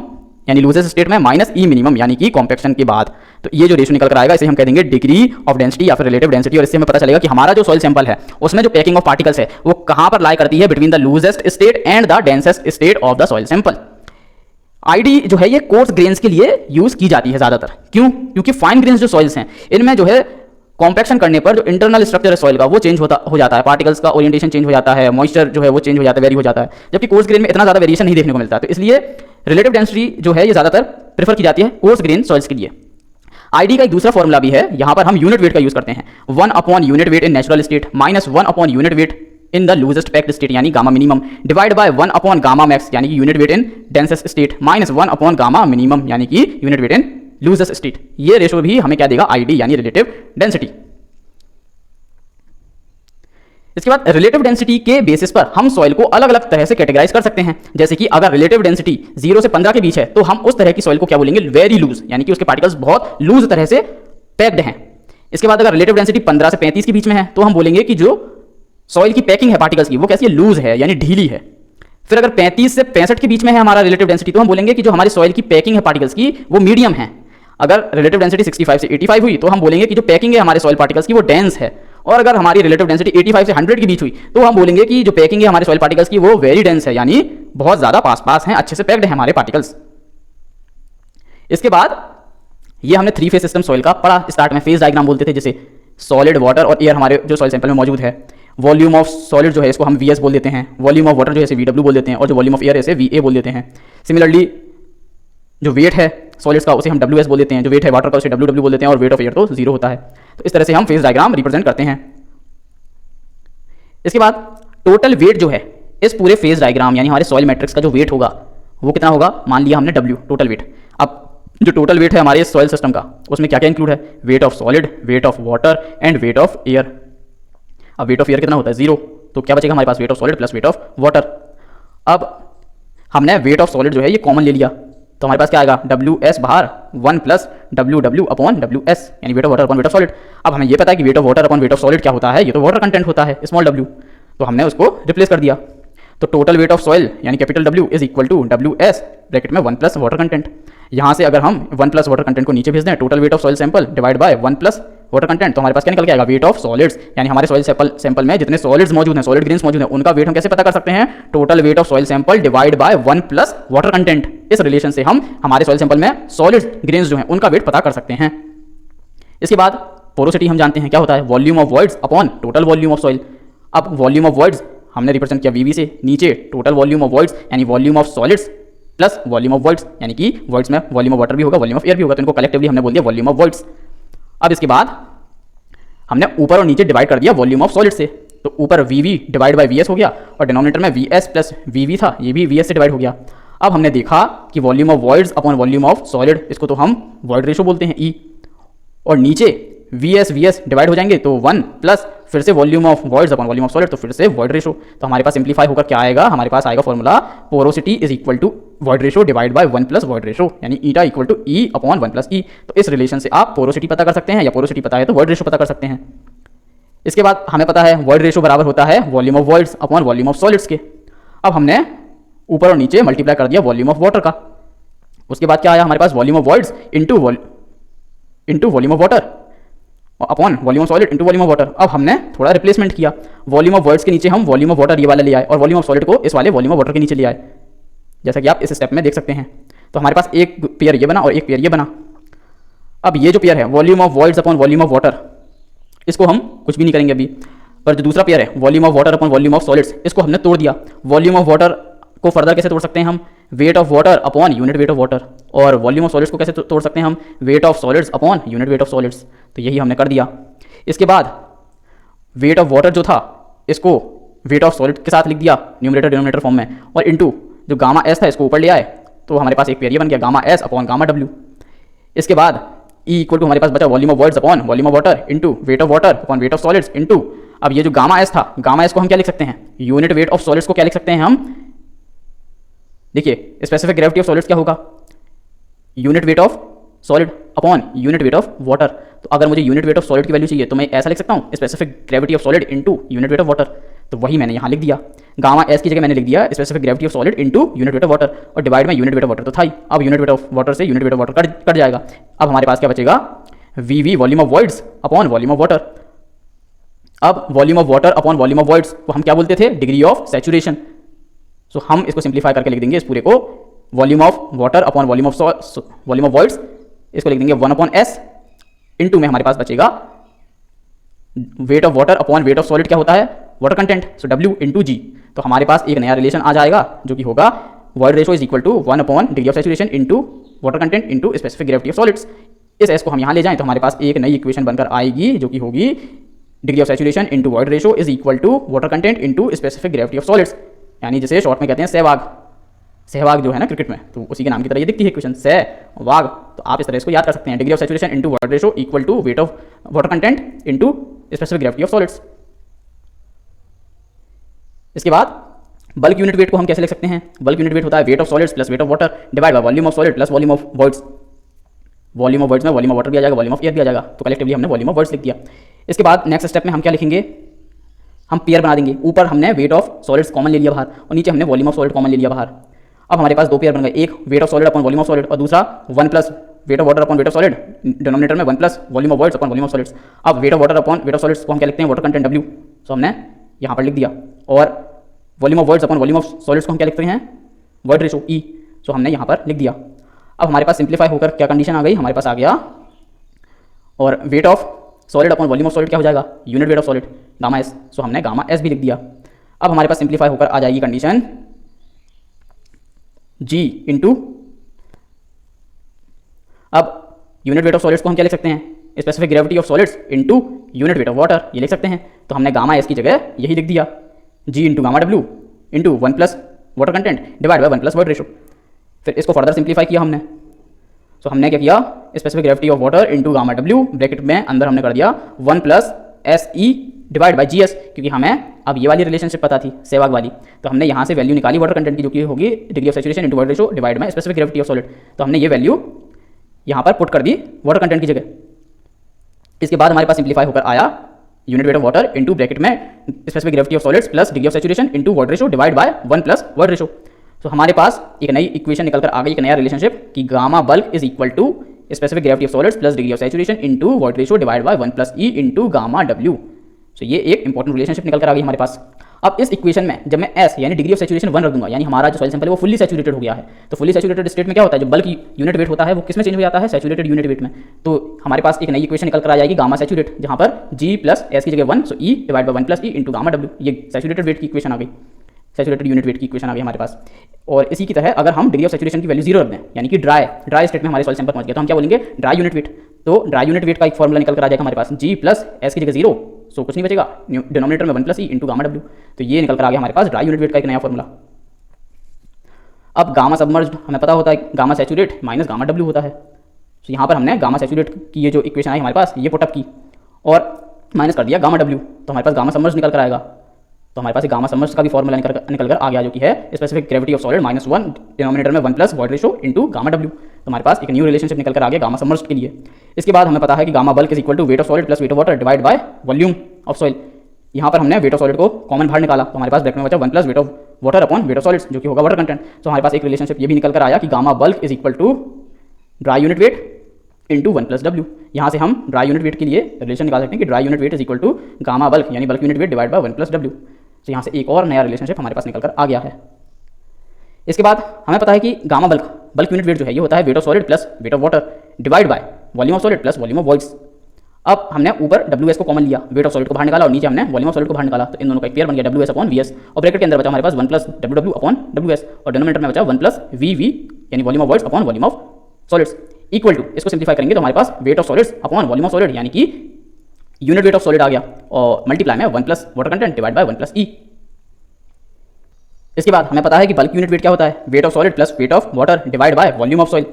यानी लूजेस्ट स्टेट में, माइनस ई मिनिमम यानी कि कॉम्पैक्शन के बाद। तो ये जो रेशो निकल कर आएगा इसे हम कह देंगे डिग्री ऑफ डेंसिटी या फिर रिलेटिव डेंसिटी। और इससे हमें पता चलेगा कि हमारा जो सॉइल सैंपल है उसमें जो पैकिंग ऑफ पार्टिकल्स है वो कहां पर लाई करती है, between the loosest state and the densest state of the soil sample. ID जो है ये कोर्स ग्रेन्स के लिए यूज की जाती है ज्यादातर, क्यों? क्योंकि फाइन ग्रेन्स जो सॉइल्स हैं इनमें जो है कॉम्पैक्शन करने पर जो इंटरनल स्ट्रक्चर है सॉइल का वो चेंज हो जाता है, पार्टिकल्स का ओरिएंटेशन चेंज हो जाता है, मॉइस्चर जो है वो चेंज हो जाता है, वेरी हो जाता है, जबकि कोर्स ग्रेन में इतना ज्यादा वेरिएशन नहीं देखने को मिलता है। तो इसलिए रिलेटिव डेंसिटी जो है ये ज्यादातर प्रेफर की जाती है कोर्स ग्रेन सॉइल्स के लिए। ID का एक दूसरा फॉर्मूला भी है, यहां पर हम यूनिट वेट का यूज करते हैं, 1 upon unit weight in natural state minus 1 upon unit weight in the loosest packed state यानी gamma minimum, divide by 1 upon gamma max यानी कि unit weight in densest state minus 1 upon gamma minimum यानी कि unit weight in loosest state. ये रेशो भी हमें क्या देगा, ID यानी रिलेटिव डेंसिटी। इसके बाद रिलेटिव डेंसिटी के बेसिस पर हम सॉइल को अलग अलग तरह से कैटेगराइज कर सकते हैं। जैसे कि अगर रिलेटिव डेंसिटी 0 से 15 के बीच है तो हम उस तरह की सॉइल को क्या बोलेंगे, वेरी लूज, यानी कि उसके पार्टिकल्स बहुत लूज तरह से पैक्ड हैं। इसके बाद अगर रिलेटिव डेंसिटी 15 से 35 के बीच में है तो हम बोलेंगे कि जो सॉइल की पैकिंग है पार्टिकल्स की वो कैसी है, लूज है यानी ढीली है। फिर अगर 35 से 65 के बीच में है हमारा रिलेटिव डेंसिटी तो हम बोलेंगे कि जो हमारी सॉइल की पैकिंग है पार्टिकल्स की वो मीडियम है। अगर रिलेटिव डेंसिटी 65 से 85 हुई तो हम बोलेंगे कि जो पैकिंग है हमारे सॉइल पार्टिकल्स की वो डेंस है। और अगर हमारी रिलेटिव डेंसिटी 85 से 100 के बीच हुई तो हम बोलेंगे कि जो पैकिंग है हमारे सॉइल पार्टिकल्स की वो वेरी डेंस है, यानी बहुत ज्यादा पास पास हैं, अच्छे से पैक्ड हैं हमारे पार्टिकल्स। इसके बाद ये हमने 3 फेज सिस्टम सॉइल का पढ़ा, स्टार्ट में फेज डायग्राम बोलते थे, जैसे सॉलिड, वाटर और एयर हमारे जो सॉइल सैंपल में मौजूद है। वॉल्यूम ऑफ सॉलिड जो है इसको हम VS बोल देते हैं, वॉल्यूम ऑफ वाटर जो है इसे VW बोल देते हैं, और जो वॉल्यूम ऑफ एयर है इसे VA बोल देते हैं। सिमिलरली जो वेट है सॉलिड्स का उसे हम WS बोल देते हैं, जो वेट है वाटर का उसे WW बोल देते हैं, और वेट ऑफ एयर तो 0 होता है। तो इस तरह से हम फेज डायग्राम रिप्रेजेंट करते हैं। इसके बाद टोटल वेट जो है इस पूरे फेज डायग्राम यानी हमारे सॉइल मैट्रिक्स का जो वेट होगा वो कितना होगा, मान लिया हमने W टोटल वेट। अब जो टोटल वेट है हमारे सॉइल सिस्टम का उसमें क्या क्या इंक्लूड है, weight of solid, weight of water and weight of air. अब वेट ऑफ एयर कितना होता है, 0, तो क्या बचेगा हमारे पास, weight of solid plus weight of water. अब हमने वेट ऑफ सॉलिड जो है ये कॉमन ले लिया तो हमारे पास क्या आएगा, WS बाहर 1 प्लस WW अपॉन WS यानी wait of water upon weight of solid. अब हमें ये पता है कि weight of water upon weight of solid क्या होता है, ये तो वाटर कंटेंट होता है स्मॉल w, तो हमने उसको रिप्लेस कर दिया। तो टोटल वेट ऑफ सॉइल यानी capital W is equal to WS bracket में 1 प्लस वाटर कंटेंट। यहाँ से अगर हम 1 प्लस वाटर कंटेंट को नीचे भेज दें, total weight of soil sample divide by 1 plus water content, तो हमारे पास क्या निकल के आएगा, वेट ऑफ सॉलिड्स। यानी हमारे सॉइल सैंपल में जितने सॉलिड्स मौजूद हैं, सॉलिड ग्रेन्स मौजूद हैं, उनका वेट हम कैसे पता कर सकते हैं, total weight of soil sample divide by 1 plus water content. इस रिलेशन से हम हमारे सॉइल सैंपल में सॉलिड ग्रेन्स जो हैं उनका वेट पता कर सकते हैं। इसके बाद पोरोसिटी हम जानते हैं क्या होता है, volume of voids upon total volume of soil. अब वॉल्यूम ऑफ वॉइड्स हमने रिप्रेजेंट किया VV से, नीचे टोटल वॉल्यूम ऑफ वॉइड्स यानी volume of solids plus volume of voids, यानी कि वॉइड्स में वॉल्यूम ऑफ वाटर भी होगा, वॉल्यूम ऑफ एयर भी होगा, तो इनको कलेक्टिवली हमने बोल दिया वॉल्यूम ऑफ वॉइड्स। अब इसके बाद हमने ऊपर और नीचे डिवाइड कर दिया वॉल्यूम ऑफ सॉलिड से, तो ऊपर VV डिवाइड बाय VS हो गया और डिनोमिनेटर में VS प्लस VV था, ये भी VS से डिवाइड हो गया। अब हमने देखा कि volume of voids upon volume of solid, इसको तो हम वॉइड रेशो बोलते हैं E, और नीचे VS डिवाइड हो जाएंगे तो 1 प्लस फिर से volume of voids upon volume of solid, तो फिर से वॉइड रेशो। तो हमारे पास सिंप्लीफाई होकर क्या आएगा, हमारे पास आएगा formula porosity is equal to void ratio divide by 1 plus void ratio, यानी eta equal to E upon 1 plus E। तो इस रिलेशन से आप पोरोसिटी पता कर सकते हैं, या पोरोसिटी पता है तो वॉइड रेशो पता कर सकते हैं। इसके बाद हमें पता है वॉइड रेशो बराबर होता है volume of voids upon volume of solids के। अब हमने ऊपर और नीचे मल्टीप्लाई कर दिया वॉल्यूम ऑफ वाटर का। उसके बाद क्या आया हमारे पास volume of voids into volume of water upon volume of solid into volume of water. अब हमने थोड़ा रिप्लेसमेंट किया, वॉल्यूम ऑफ वॉइड्स के नीचे हम वॉल्यूम ऑफ वाटर ये वाला ले आए और वॉल्यूम ऑफ सॉलिड को इस वाले वॉल्यूम ऑफ वाटर के नीचे ले आए, जैसा कि आप इस स्टेप में देख सकते हैं। तो हमारे पास एक पेयर ये बना और एक पेयर ये बना। अब ये जो पेयर है volume of voids upon volume of water, इसको हम कुछ भी नहीं करेंगे अभी, पर जो दूसरा पेयर है volume of water upon volume of solids, इसको हमने तोड़ दिया। वॉल्यूम ऑफ वाटर को फर्दर कैसे तोड़ सकते हैं हम, wait of water upon unit weight of water, और वॉल्यूम ऑफ सॉलिड्स को कैसे तोड़ सकते हैं हम, wait of solids upon unit weight of solids. तो यही हमने कर दिया। इसके बाद वेट ऑफ वाटर जो था इसको वेट ऑफ सॉलिड के साथ लिख दिया न्यूमरेटर डिनोमिनेटर फॉर्म में, और इनटू जो गामा एस था इसको ऊपर ले आए, तो हमारे पास एक पेयर ये बन गया gamma S upon gamma W. इसके बाद ई इक्वल टू हमारे पास बचा volume of voids upon volume of water into weight of water upon weight of solids into, अब ये जो गामा एस था, गामा एस को हम क्या लिख सकते हैं, यूनिट वेट ऑफ सॉलिड्स को क्या लिख सकते हैं हम, देखिए स्पेसिफिक ग्रेविटी ऑफ सॉलिड्स क्या होगा, unit weight of solid upon unit weight of water. तो अगर मुझे यूनिट वेट ऑफ सॉलिड की वैल्यू चाहिए तो मैं ऐसा लिख सकता हूँ specific gravity of solid into unit weight of water. तो वही मैंने यहाँ लिख दिया, गामा एस की जगह मैंने लिख दिया specific gravity of solid into unit weight of water, और डिवाइड में यूनिट वेट ऑफ वाटर तो था ही। अब यूनिट वेट ऑफ वाटर से unit weight of water cut जाएगा। अब हमारे पास क्या बचेगा, V volume of voids upon volume of water. अब volume of water upon volume of voids को हम क्या बोलते थे, डिग्री ऑफ सैचुरेशन। सो हम इसको सिंप्लीफाई करके लिख देंगे इस पूरे को, volume of water upon volume of voids, इसको लिख देंगे 1 अपॉन एस इंटू में हमारे पास बचेगा wait of water upon weight of solid क्या होता है, वाटर कंटेंट, सो W इंटू जी। तो हमारे पास एक नया रिलेशन आ जाएगा जो कि होगा void ratio is equal to 1 upon degree of saturation into water content into specific gravity of solids. इस एस को हम यहाँ ले जाएं तो हमारे पास एक नई इक्वेशन बनकर आएगी जो कि होगी degree of saturation into void ratio is equal to water content into specific gravity of solids, यानी जिसे शॉर्ट में कहते हैं सहवाग। सहवाग जो है ना क्रिकेट में, तो उसी के नाम की तरह ये दिखती है इक्वेशन, सहवाग। तो आप इस तरह इसको याद कर सकते हैं, degree of saturation into void ratio equal to weight of water content into specific gravity of solids. इसके बाद बल्क यूनिट वेट को हम कैसे लिख सकते हैं, बल्क यूनिट वेट होता है weight of solids plus weight of water divide by volume of solid plus volume of voids. Volume of voids में वॉल्यूम ऑफ वाटर भी आ जाएगा, वॉल्यूम ऑफ एयर भी आ जाएगा, तो कलेक्टिवली हमने वॉल्यूम ऑफ वर्ड्स लिख दिया। इसके बाद नेक्स्ट स्टेप में हम क्या लिखेंगे, हम पेयर बना देंगे। ऊपर हमने वेट ऑफ सॉलिड्स कॉमन ले लिया बाहर, और नीचे हमने वॉल्यूम ऑफ सॉलिड कॉमन ले लिया बाहर। अब हमारे पास दो पेयर बन गए, एक weight of solid upon volume of solid और दूसरा 1 plus weight of water upon weight of solid, denominator में 1 plus volume of voids upon volume of solids. अब weight of water upon weight of solids को हम क्या लिखते हैं, वाटर कंटेंट W, सो हमने यहाँ पर लिख दिया, और volume of voids upon volume of solids को हम क्या लिखते हैं, वॉइड रेशो E, सो हमने यहाँ पर लिख दिया। अब हमारे पास सिंप्लीफाई होकर क्या कंडीशन आ गई, हमारे पास आ गया, और weight of solid upon volume of solid क्या हो जाएगा, unit weight of solid gamma S, so हमने गामा एस भी लिख दिया। अब हमारे पास सिंप्लीफाई होकर आ जाएगी कंडीशन G इंटू, अब यूनिट वेट ऑफ सॉलिड्स को हम क्या लिख सकते हैं, specific gravity of solids into unit weight of water, ये लिख सकते हैं। तो हमने गामा एस की जगह यही लिख दिया, G into gamma W into 1 plus water content divide by 1 plus void ratio. फिर इसको फर्दर सिंप्लीफाई किया हमने, सो हमने क्या किया, specific gravity of water into gamma W bracket में अंदर हमने कर दिया 1 plus SE divide by GS, क्योंकि हमें अब ये वाली रिलेशनशिप पता थी सहवाग वाली, तो हमने यहाँ से वैल्यू निकाली वाटर कंटेंट की जो कि होगी degree of saturation into void ratio divide by specific gravity of solid. तो हमने ये वैल्यू यहाँ पर पुट कर दी वाटर कंटेंट की जगह। इसके बाद हमारे पास सिंप्लीफाई होकर आया unit weight of water into bracket में specific gravity of solids plus degree of saturation into void ratio divide by 1 plus void ratio. तो हमारे पास एक नई इक्वेशन निकल कर आ गई, एक नया रिलेशनशिप कि gamma bulk is equal to specific gravity of solids plus degree of saturation into void ratio divide by 1 plus E into gamma W। तो ये एक इंपॉर्टेंट रिलेशनशिप निकल कर आ गई हमारे पास। अब इस इक्वेशन में जब मैं S यानी डिग्री ऑफ सैचुरेशन 1 रख दूंगा, यानी हमारा जो सॉइल सैंपल है वो फुल्ली सैचुरेटेड हो गया है। तो फुल्ली सैचुरेटेड स्टेट में क्या होता है, जो बल्क यूनिट वेट होता है वो किस में चेंज हो जाता है, सैचुरेटेड यूनिट वेट में। तो हमारे पास एक नई इक्वेशन निकल कर आ जाएगी गामा सैचुरेट, जहाँ पर G प्लस S की जगह 1, सो E divide by 1 plus E into gamma W। ये सैचुरेटेड वेट की इक्वेशन आ गई, सैचुरेटेड यूनिट वेट की इक्वेशन आ गई हमारे पास। और इसी की तरह अगर हम डिग्री ऑफ सैचुरेशन की वैल्यू 0 रख दें, यानी कि ड्राई स्टेट में हमारे सॉइल सैंपल पहुंच गया, तो हम क्या बोलेंगे, ड्राई यूनिट वेट। तो ड्राई यूनिट वेट का एक फॉर्मूला निकल कर आ जाएगा हमारे पास, G प्लस S की जगह 0, सो कुछ नहीं बचेगा, डिनोमिनेटर में 1 plus E into gamma W। तो ये निकल कर आ गया हमारे पास ड्राई यूनिट वेट का एक नया फॉर्मूला। अब गामा सबमर्ज्ड हमें पता होता है gamma saturate minus gamma W होता है। तो यहाँ पर हमने गामा सैचुरेट की ये जो इक्वेशन आई हमारे पास, ये पुटअप की और माइनस कर दिया गामा W, तो हमारे पास गामा सबमर्ज्ड निकल कर आएगा। तो हमारे पास गामा सबमर्ज्ड का भी फॉर्मूला निकल कर आ गया, जो कि है specific gravity of solid minus 1 denominator में 1 plus void ratio into gamma W। तो हमारे पास एक न्यू रिलेशनशिप निकल कर आ गया गामा सबमर्ज्ड के लिए। इसके बाद हमें पता है कि gamma bulk is equal to weight of solid plus weight of water divide by volume of soil. यहाँ पर हमने वेट ऑफ सॉलिड को कॉमन बाहर निकाला तो हमारे पास ब्रैकेट में बचा 1 plus weight of water upon weight of solids, जो कि होगा वाटर कंटेंट। तो हमारे पास एक रिलेशनशिप ये भी निकल कर आया कि gamma bulk is equal to dry unit weight into 1 plus W. यहाँ से हम ड्राई यूनिट वेट के लिए रिलेशन निकाल सकते हैं कि dry unit weight is equal to gamma bulk यानी bulk unit weight divide by 1 plus W. तो यहाँ से एक और नया रिलेशनशिप हमारे पास निकल कर आ गया है। इसके बाद हमें पता है कि गामा बल्क यूनिट वेट जो है ये होता है weight of solid plus weight of water divide by volume of solid plus volume of voids. अब हमने ऊपर WS को कॉमन लिया, वेट ऑफ सॉलिड को बाहर निकाला और नीचे हमने वॉल्यूम ऑफ सॉलिड को बाहर निकाला, तो इन दोनों का एक पेयर बन गया WS अपॉन VS और ब्रैकेट के अंदर बचा हमारे पास 1 प्लस WW अपॉन WS और डिनोमिनेटर में बचा 1 प्लस VV यानी volume of voids upon volume of solids equal to, इसको सिंप्लीफाई करेंगे तो हमारे पास weight of solids upon volume of solid यानी कि यूनिट वेट ऑफ सॉलिड आ गया और मल्टीप्लाई में 1 plus water content divide by 1 plus E। इसके बाद हमें पता है कि बल्क यूनिट वेट क्या होता है, weight of solid plus weight of water divide by volume of soil.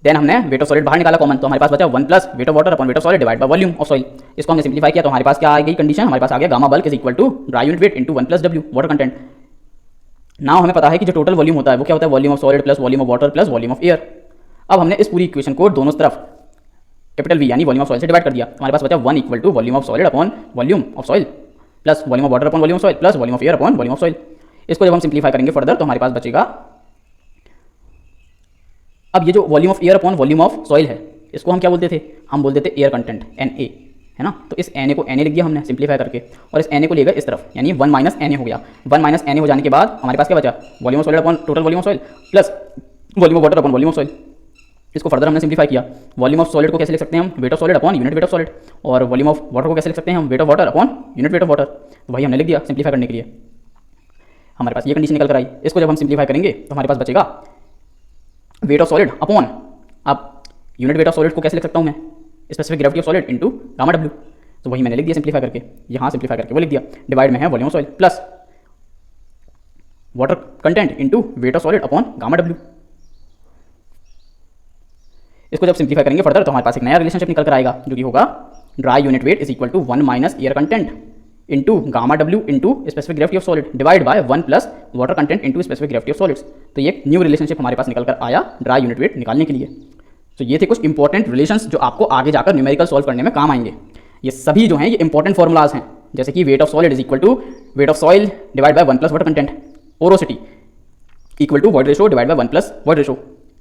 Then हमने वेट ऑफ सॉलिड बाहर निकाला कॉमन तो हमारे पास बचा 1 plus weight of water upon weight of solid divide by volume of soil. इसको हमने सिंप्लीफाई किया तो हमारे पास क्या आ गई कंडीशन, हमारे पास आ गया gamma bulk is equal to dry unit weight into 1 plus W water content. Now हमें पता है कि जो टोटल वॉल्यूम होता है वो क्या होता है, volume of solid plus volume of water plus volume of air. अब हमने इस पूरी इक्वेशन को दोनों तरफ कैपिटल V यानी वॉल्यूम ऑफ सॉइल से डिवाइड कर दिया, हमारे पास बचा 1 equal to volume of solid upon volume of soil plus volume of water upon volume of soil plus volume of air upon volume of soil. इसको जब हम सिंप्लीफाई करेंगे फर्दर तो हमारे पास बचेगा, अब ये जो volume of air upon volume of soil है इसको हम क्या बोलते थे, हम बोलते थे एयर कंटेंट Na है ना। तो इस Na को Na लिख दिया हमने सिंप्लीफाई करके और इस Na को ले गए इस तरफ यानी 1 माइनस Na हो गया। 1 माइनस Na हो जाने के बाद हमारे पास क्या बचा, volume of solid upon total volume of soil plus volume of water upon volume of soil. इसको फर्दर हमने सिंप्लीफाई किया, वॉल्यूम ऑफ सॉलिड को कैसे लिख सकते हैं हम, wait of solid upon unit weight of solid और वॉल्यूम ऑफ वाटर को कैसे लिख सकते हैं हम, wait of water upon unit weight of water. तो वही हमने लिख दिया सिंप्लीफाई करने के लिए, हमारे पास ये कंडीशन निकल कर आई। इसको जब हम सिंप्लीफाई करेंगे तो हमारे पास बचेगा वेट ऑफ सॉलिड अपॉन, अब यूनिट वेट ऑफ सॉलिड को कैसे लिख सकता हूँ मैं, specific gravity of solid into gamma W। तो वही मैंने लिख दिया सिंप्लीफाई करके, यहाँ सिंप्लीफाई करके वो लिख दिया, डिवाइड में है volume of solid plus water content into wait of solid upon gamma W। इसको जब सिंप्लीफाई करेंगे फर्दर तो हमारे पास एक नया रिलेशनशिप निकल कर आएगा जो कि होगा dry unit weight is equal to 1 minus air content into gamma W into specific gravity of solid divide by 1 plus water content into specific gravity of solids. तो ये एक न्यू रिलेशनशिप हमारे पास निकल कर आया ड्राई यूनिट वेट निकालने के लिए। तो ये थे कुछ इंपॉर्टेंट रिलेशंस जो आपको आगे जाकर न्यूमेरिकल सॉल्व करने में काम आएंगे। ये सभी जो हैं ये इंपॉर्टेंट फॉर्मुलाज हैं, जैसे कि weight of solid is equal to weight of soil divide by 1 plus water content, porosity equal to void ratio divide by 1 plus void ratio,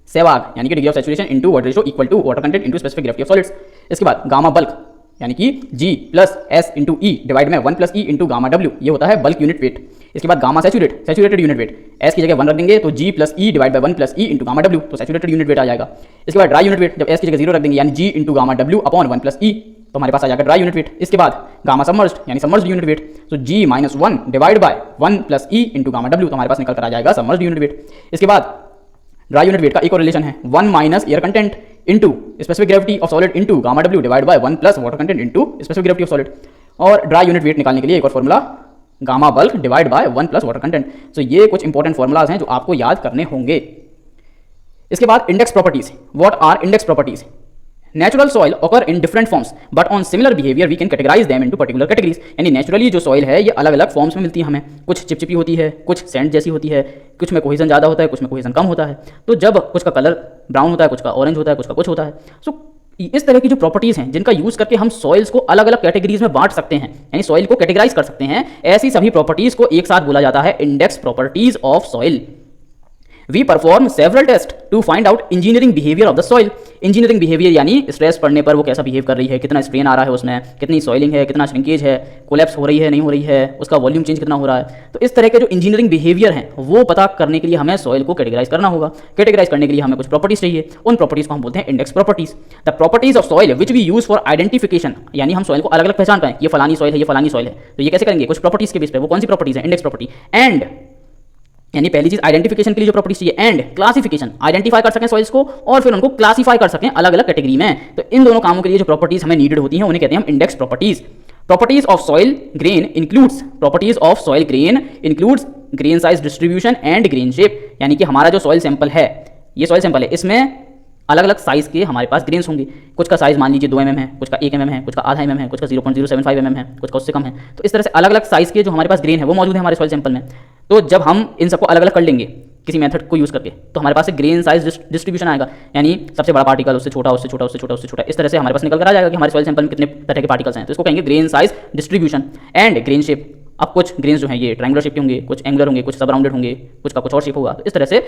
सहवाग यानी कि degree of saturation into void ratio equal to water content into specific gravity of solids. इसके बाद गामा बल्क यानी कि G plus S into E divide में 1 plus E into gamma W, ये होता है बल्क यूनिट वेट। इसके बाद gamma saturated unit weight, S की जगह 1 रख देंगे तो G plus E divide by 1 plus E into gamma W, तो सैचुरेटेड यूनिट वेट आ जाएगा। इसके बाद ड्राई यूनिट वेट, जब S की जगह 0 रख देंगे यानी G into gamma W upon 1 plus E, तो हमारे पास आ जाएगा ड्राई यूनिट वेट। इसके बाद गामा सबमर्ज्ड यानी सबमर्ज्ड यूनिट वेट, तो G minus 1 divide by 1 plus E into gamma W, तो हमारे पास निकल कर आ जाएगा सबमर्ज्ड यूनिट वेट। इसके बाद ड्राई यूनिट वेट का एक और रिलेशन है 1 minus air content into specific gravity of solid into gamma W divide by 1 plus water content into specific gravity of solid. और ड्राई यूनिट वेट निकालने के लिए एक और formula gamma bulk divide by 1 plus water content. तो ये कुछ इंपॉर्टेंट फॉर्मुलाज हैं जो आपको याद करने होंगे। इसके बाद index properties, what are index properties, natural soil occur in different forms but on similar behaviour we can categorise them into particular categories. यानी नेचुरली जो सॉइल है ये अलग अलग फॉर्म्स में मिलती है हमें, कुछ चिपचिपी होती है, कुछ सैंड जैसी होती है, कुछ में कोहेजन ज़्यादा होता है, कुछ में कोहेजन कम होता है। तो जब कुछ का कलर ब्राउन होता है, कुछ का ऑरेंज होता है, कुछ का कुछ होता है, सो इस तरह की जो प्रॉपर्टीज़ हैं जिनका यूज़ करके हम सॉइल्स को अलग अलग कैटेगरीज में बांट सकते हैं, यानी सॉइल को कैटेगराइज कर सकते हैं, ऐसी सभी प्रॉपर्टीज़ को एक साथ बोला जाता है index properties of soil. We perform several tests to find out engineering behavior of the soil. Engineering behaviour यानी स्ट्रेस पड़ने पर वो कैसा बिहेव कर रही है, कितना स्ट्रेन आ रहा है उसमें, कितनी सॉइलिंग है, कितना श्रिंकेज है, कोलैप्स हो रही है नहीं हो रही है, उसका वॉल्यूम चेंज कितना हो रहा है। तो इस तरह के जो इंजीनियरिंग बिहेवियर हैं वो पता करने के लिए हमें सॉइल को कैटेगराइज करना होगा। कैटेगराइज करने के लिए हमें कुछ प्रॉपर्टीज चाहिए, उन प्रॉपर्टीज को हम बोलते हैं index properties. The properties of soil which we use for identification, यानी हम सॉइल को अलग अलग पहचान पाएं, ये फलानी सॉइल है, ये फलानी सॉइल है। तो ये कैसे करेंगे, कुछ प्रॉपर्टीज के बेस पे। वो कौन सी प्रॉपर्टीज है, इंडेक्स प्रॉपर्टी। एंड यानी पहली चीज आइडेंटिफिकेशन के लिए जो प्रॉपर्टीज चाहिए, एंड क्लासिफिकेशन, आइडेंटिफाई कर सकें सॉइल्स को और फिर उनको क्लासिफाई कर सकें अलग अलग कैटेगरी में। तो इन दोनों कामों के लिए जो प्रॉपर्टीज हमें नीडेड होती हैं उन्हें कहते हैं हम index properties. Properties of soil grain includes, properties of soil grain includes grain size distribution and grain shape. यानी कि हमारा जो सॉइल सैंपल है, ये सॉइल सैंपल है, इसमें अलग अलग साइज के हमारे पास ग्रेन्स होंगे। कुछ का साइज मान लीजिए 2 mm है, कुछ का 1 mm है, कुछ का आधा mm है, कुछ का 0.075 mm है, कुछ का उससे कम है। तो इस तरह से अलग अलग साइज के जो हमारे पास ग्रेन है वो मौजूद है हमारे सॉइल सैंपल में। तो जब हम इन सबको अलग अलग कर लेंगे किसी मेथड को यूज़ करके, तो हमारे पास एक ग्रेन साइज डिस्ट्रीब्यूशन आएगा, यानी सबसे बड़ा पार्टिकल उससे छोटा, उससे छोटा, उससे छोटा, उससे छोटा, इस तरह से हमारे पास निकल कर आ जाएगा कि हमारे सॉइल सैंपल में कितने तरह के पार्टिकल्स हैं। तो इसको कहेंगे grain size distribution. And grain shape, अब कुछ ग्रेन्स जो हैं ये ट्रायंगुलर शेप के होंगे, कुछ एंगुलर होंगे, कुछ सब राउंडेड होंगे, कुछ का कुछ और शेप होगा। तो इस तरह से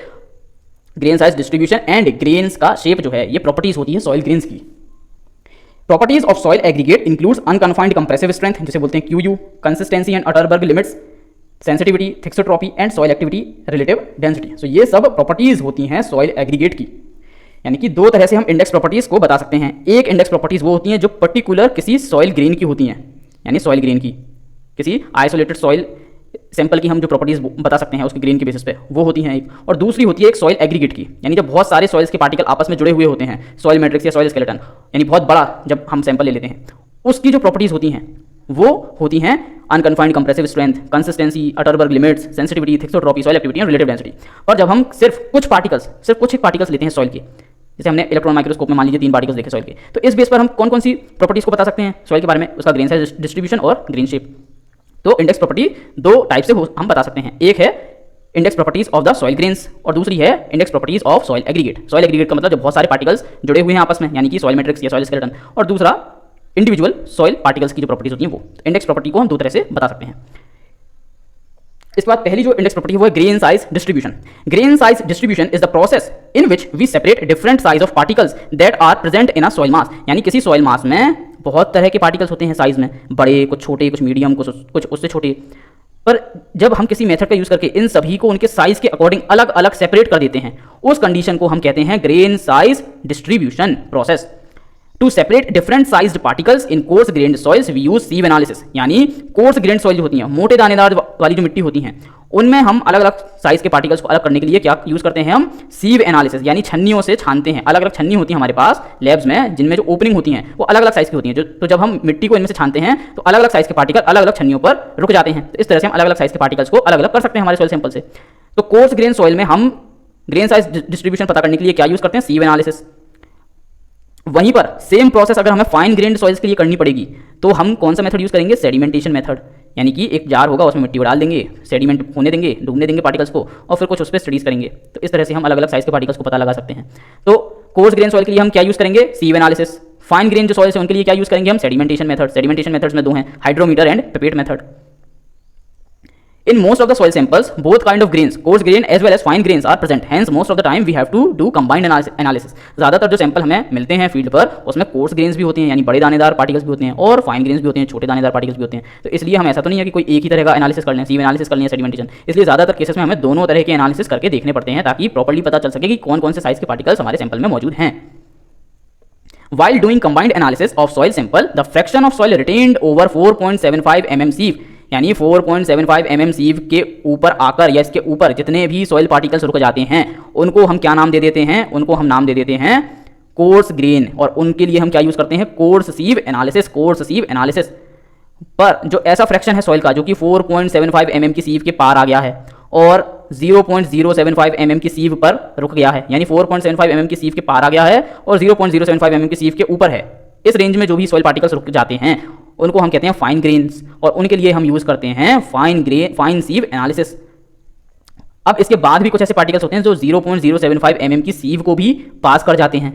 grain size distribution and grains का शेप जो है ये प्रॉपर्टीज होती है सॉइल ग्रेन्स की। Properties of soil aggregate includes unconfined compressive strength, जिसे बोलते हैं QU, consistency and Atterberg limits, sensitivity, thixotropy and soil activity, relative density. So ये सब प्रॉपर्टीज होती हैं सॉइल एग्रीगेट की। यानी कि दो तरह से हम इंडेक्स प्रॉपर्टीज को बता सकते हैं। एक इंडेक्स प्रॉपर्टीज वो होती हैं जो पर्टिकुलर किसी सॉइल ग्रेन की होती हैं, यानी सॉइल ग्रेन की, किसी आइसोलेटेड सॉइल सैंपल की हम जो प्रॉपर्टीज बता सकते हैं उसके ग्रेन के बेसिस पे, वो होती हैं एक। और दूसरी होती है एक सॉइल एग्रीगेट की, यानी जब बहुत सारे सॉइल्स के पार्टिकल आपस में जुड़े हुए होते हैं, सॉइल मैट्रिक्स या सॉइल स्केलेटन, यानी बहुत बड़ा जब हम सैंपल ले लेते हैं, उसकी जो प्रॉपर्टीज होती हैं वो होती हैं unconfined compressive strength, consistency, Atterberg limits, sensitivity, thixotropy, soil activity और रिलेटिव डेंसिटी। और जब हम सिर्फ कुछ एक पार्टिकल्स लेते हैं सॉइल के, जैसे हमने इलेक्ट्रॉन माइक्रोस्कोप में मान लीजिए 3 पार्टिकल्स देखे सॉइल के, तो इस बेस पर हम कौन कौन सी प्रॉपर्टीज को बता सकते हैं सॉइल के बारे में, उसका ग्रेन साइज डिस्ट्रीब्यूशन और ग्रेन शेप। तो इंडेक्स प्रॉपर्टी दो टाइप से हम बता सकते हैं, एक है index properties of the soil grains और दूसरी है index properties of soil aggregate. Soil aggregate का मतलब जब बहुत सारे पार्टिकल्स जुड़े हुए हैं आपस में, यानी कि सॉइल मैट्रिक्स या सॉइल स्केलेटन, और दूसरा इंडिविजुअल सॉइल पार्टिकल्स की जो प्रॉपर्टीज होती हैं वो। इंडेक्स प्रॉपर्टी को हम दो तरह से बता सकते हैं। इसके बाद पहली जो इंडेक्स प्रॉपर्टी है वो है grain size distribution. Grain size distribution is the process in which we separate different size of particles that are present in a soil mass. यानी किसी सॉइल मास में बहुत तरह के पार्टिकल्स होते हैं साइज में, बड़े, कुछ छोटे, कुछ मीडियम, कुछ उससे छोटे। पर जब हम किसी मेथड का यूज करके इन सभी को उनके साइज के अकॉर्डिंग अलग अलग सेपरेट कर देते हैं, उस कंडीशन को हम कहते हैं grain size distribution process. To separate different sized particles in coarse grained soils we use sieve analysis. यानी कोर्स ग्रेन्ड सॉइल जो होती हैं, मोटे दानेदार वाली जो मिट्टी होती हैं, उनमें हम अलग अलग साइज के पार्टिकल्स को अलग करने के लिए क्या यूज करते हैं, हम सीव एनालिसिस, यानी छन्नियों से छानते हैं। अलग अलग छन्नी होती है हमारे पास लैब्स में, जिनमें जो ओपनिंग होती हैं वो अलग अलग साइज की होती हैं। तो जब हम मिट्टी को इनमें से छानते हैं तो अलग अलग साइज के पार्टिकल अलग अलग छन्नियों पर रुक जाते हैं। तो इस तरह से हम अलग अलग साइज के पार्टिकल्स को अलग अलग कर सकते हैं हमारे सॉइल सैंपल से। तो कोर्स ग्रेन सॉइल में हम ग्रेन साइज डिस्ट्रीब्यूशन पता करने के लिए क्या यूज करते हैं, सीव एनालिसिस। वहीं पर सेम प्रोसेस अगर हमें फाइन ग्रेन्ड सॉइल्स के लिए करनी पड़ेगी तो हम कौन सा मेथड यूज करेंगे, सेडिमेंटेशन मेथड। यानी कि एक जार होगा, उसमें मिट्टी को डाल देंगे, सेडिमेंट होने देंगे, डूबने देंगे पार्टिकल्स को, और फिर कुछ उस पर स्टडीज करेंगे। तो इस तरह से हम अलग अलग साइज के पार्टिकल्स को पता लगा सकते हैं। तो कोर्स ग्रेन सॉइल के लिए हम क्या यूज करेंगे, सीव एनालिसिस। फाइन ग्रेन जो सॉइल्स है उनके लिए क्या यूज करेंगे हम, सेडिमेंटेशन मेथड। सेडिमेंटेशन मेथड्स में दो हैं, hydrometer and pipette method. In most of the soil samples, both kind of grains, coarse grain as well as fine grains are present. Hence, most of the time we have to do combined analysis. ज़्यादातर जो सैंपल हमें मिलते हैं फील्ड पर, उसमें कोर्स ग्रेन्स भी होते हैं, यानी बड़े दानेदार पार्टिकल्स भी होते हैं, और फाइन ग्रेन्स भी होते हैं, छोटे दानेदार पार्टिकल्स भी होते हैं। तो इसलिए हम ऐसा तो नहीं है कि कोई एक ही तरह का एनालिसिस कर लें, सीव एनालिसिस कर लें, सेडिमेंटेशन। इसलिए ज़्यादातर केसेस में हमें दोनों तरह के एनालिसिस करके देखने पड़ते हैं, ताकि प्रॉपर्ली पता चल सके कि कौन कौन से साइज के पार्टिकल्स हमारे सैंपल में मौजूद हैं। While doing combined analysis of soil sample, the fraction of soil retained over 4.75 mm sieve, यानी 4.75 mm सीव के ऊपर आकर या इसके ऊपर जितने भी सॉइल पार्टिकल्स रुक जाते हैं, उनको हम क्या नाम दे देते हैं, उनको हम नाम दे देते हैं कोर्स ग्रेन। और उनके लिए हम क्या यूज करते हैं, coarse sieve analysis. Course sieve analysis पर जो ऐसा फ्रैक्शन है सॉइल का जो कि 4.75 mm की सीव के पार आ गया है और 0.075 mm की सीव पर रुक गया है, यानी 4.75 mm की सीव के पार आ गया है और 0.075 mm की सीव के ऊपर है, इस रेंज में जो भी सॉइल पार्टिकल्स रुक जाते हैं उनको हम कहते हैं फाइन ग्रेन्स। और उनके लिए हम यूज करते हैं फाइन सीव एनालिसिस। अब इसके बाद भी कुछ ऐसे पार्टिकल्स होते हैं जो 0.075 mm की सीव को भी पास कर जाते हैं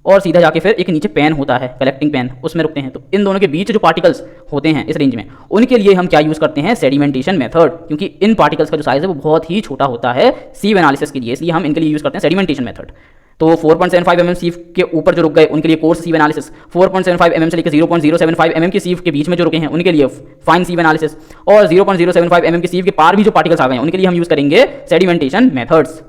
और सीधा जाके फिर एक नीचे पेन होता है, कलेक्टिंग पेन, उसमें रुकते हैं। तो इन दोनों के बीच जो पार्टिकल्स होते हैं इस रेंज में, उनके लिए हम क्या यूज करते हैं, सेडिमेंटेशन मेथड, क्योंकि इन पार्टिकल्स का जो साइज है वो बहुत ही छोटा होता है सीव एनालिसिस के लिए, इसलिए हम इनके लिए यूज करते हैं सेडिमेंटेशन मेथड। तो 4.75 mm सीव के ऊपर जो रुक गए उनके लिए कोर्स सीव एनालिसिस, 4.75 mm से लेकर 0.075 mm की सीव के बीच में जो रुके हैं उनके लिए फाइन सीव एनालिसिस, और 0.075 mm की सीव के पार भी जो पार्टिकल्स आ गए हैं उनके लिए हम यूज करेंगे sedimentation methods.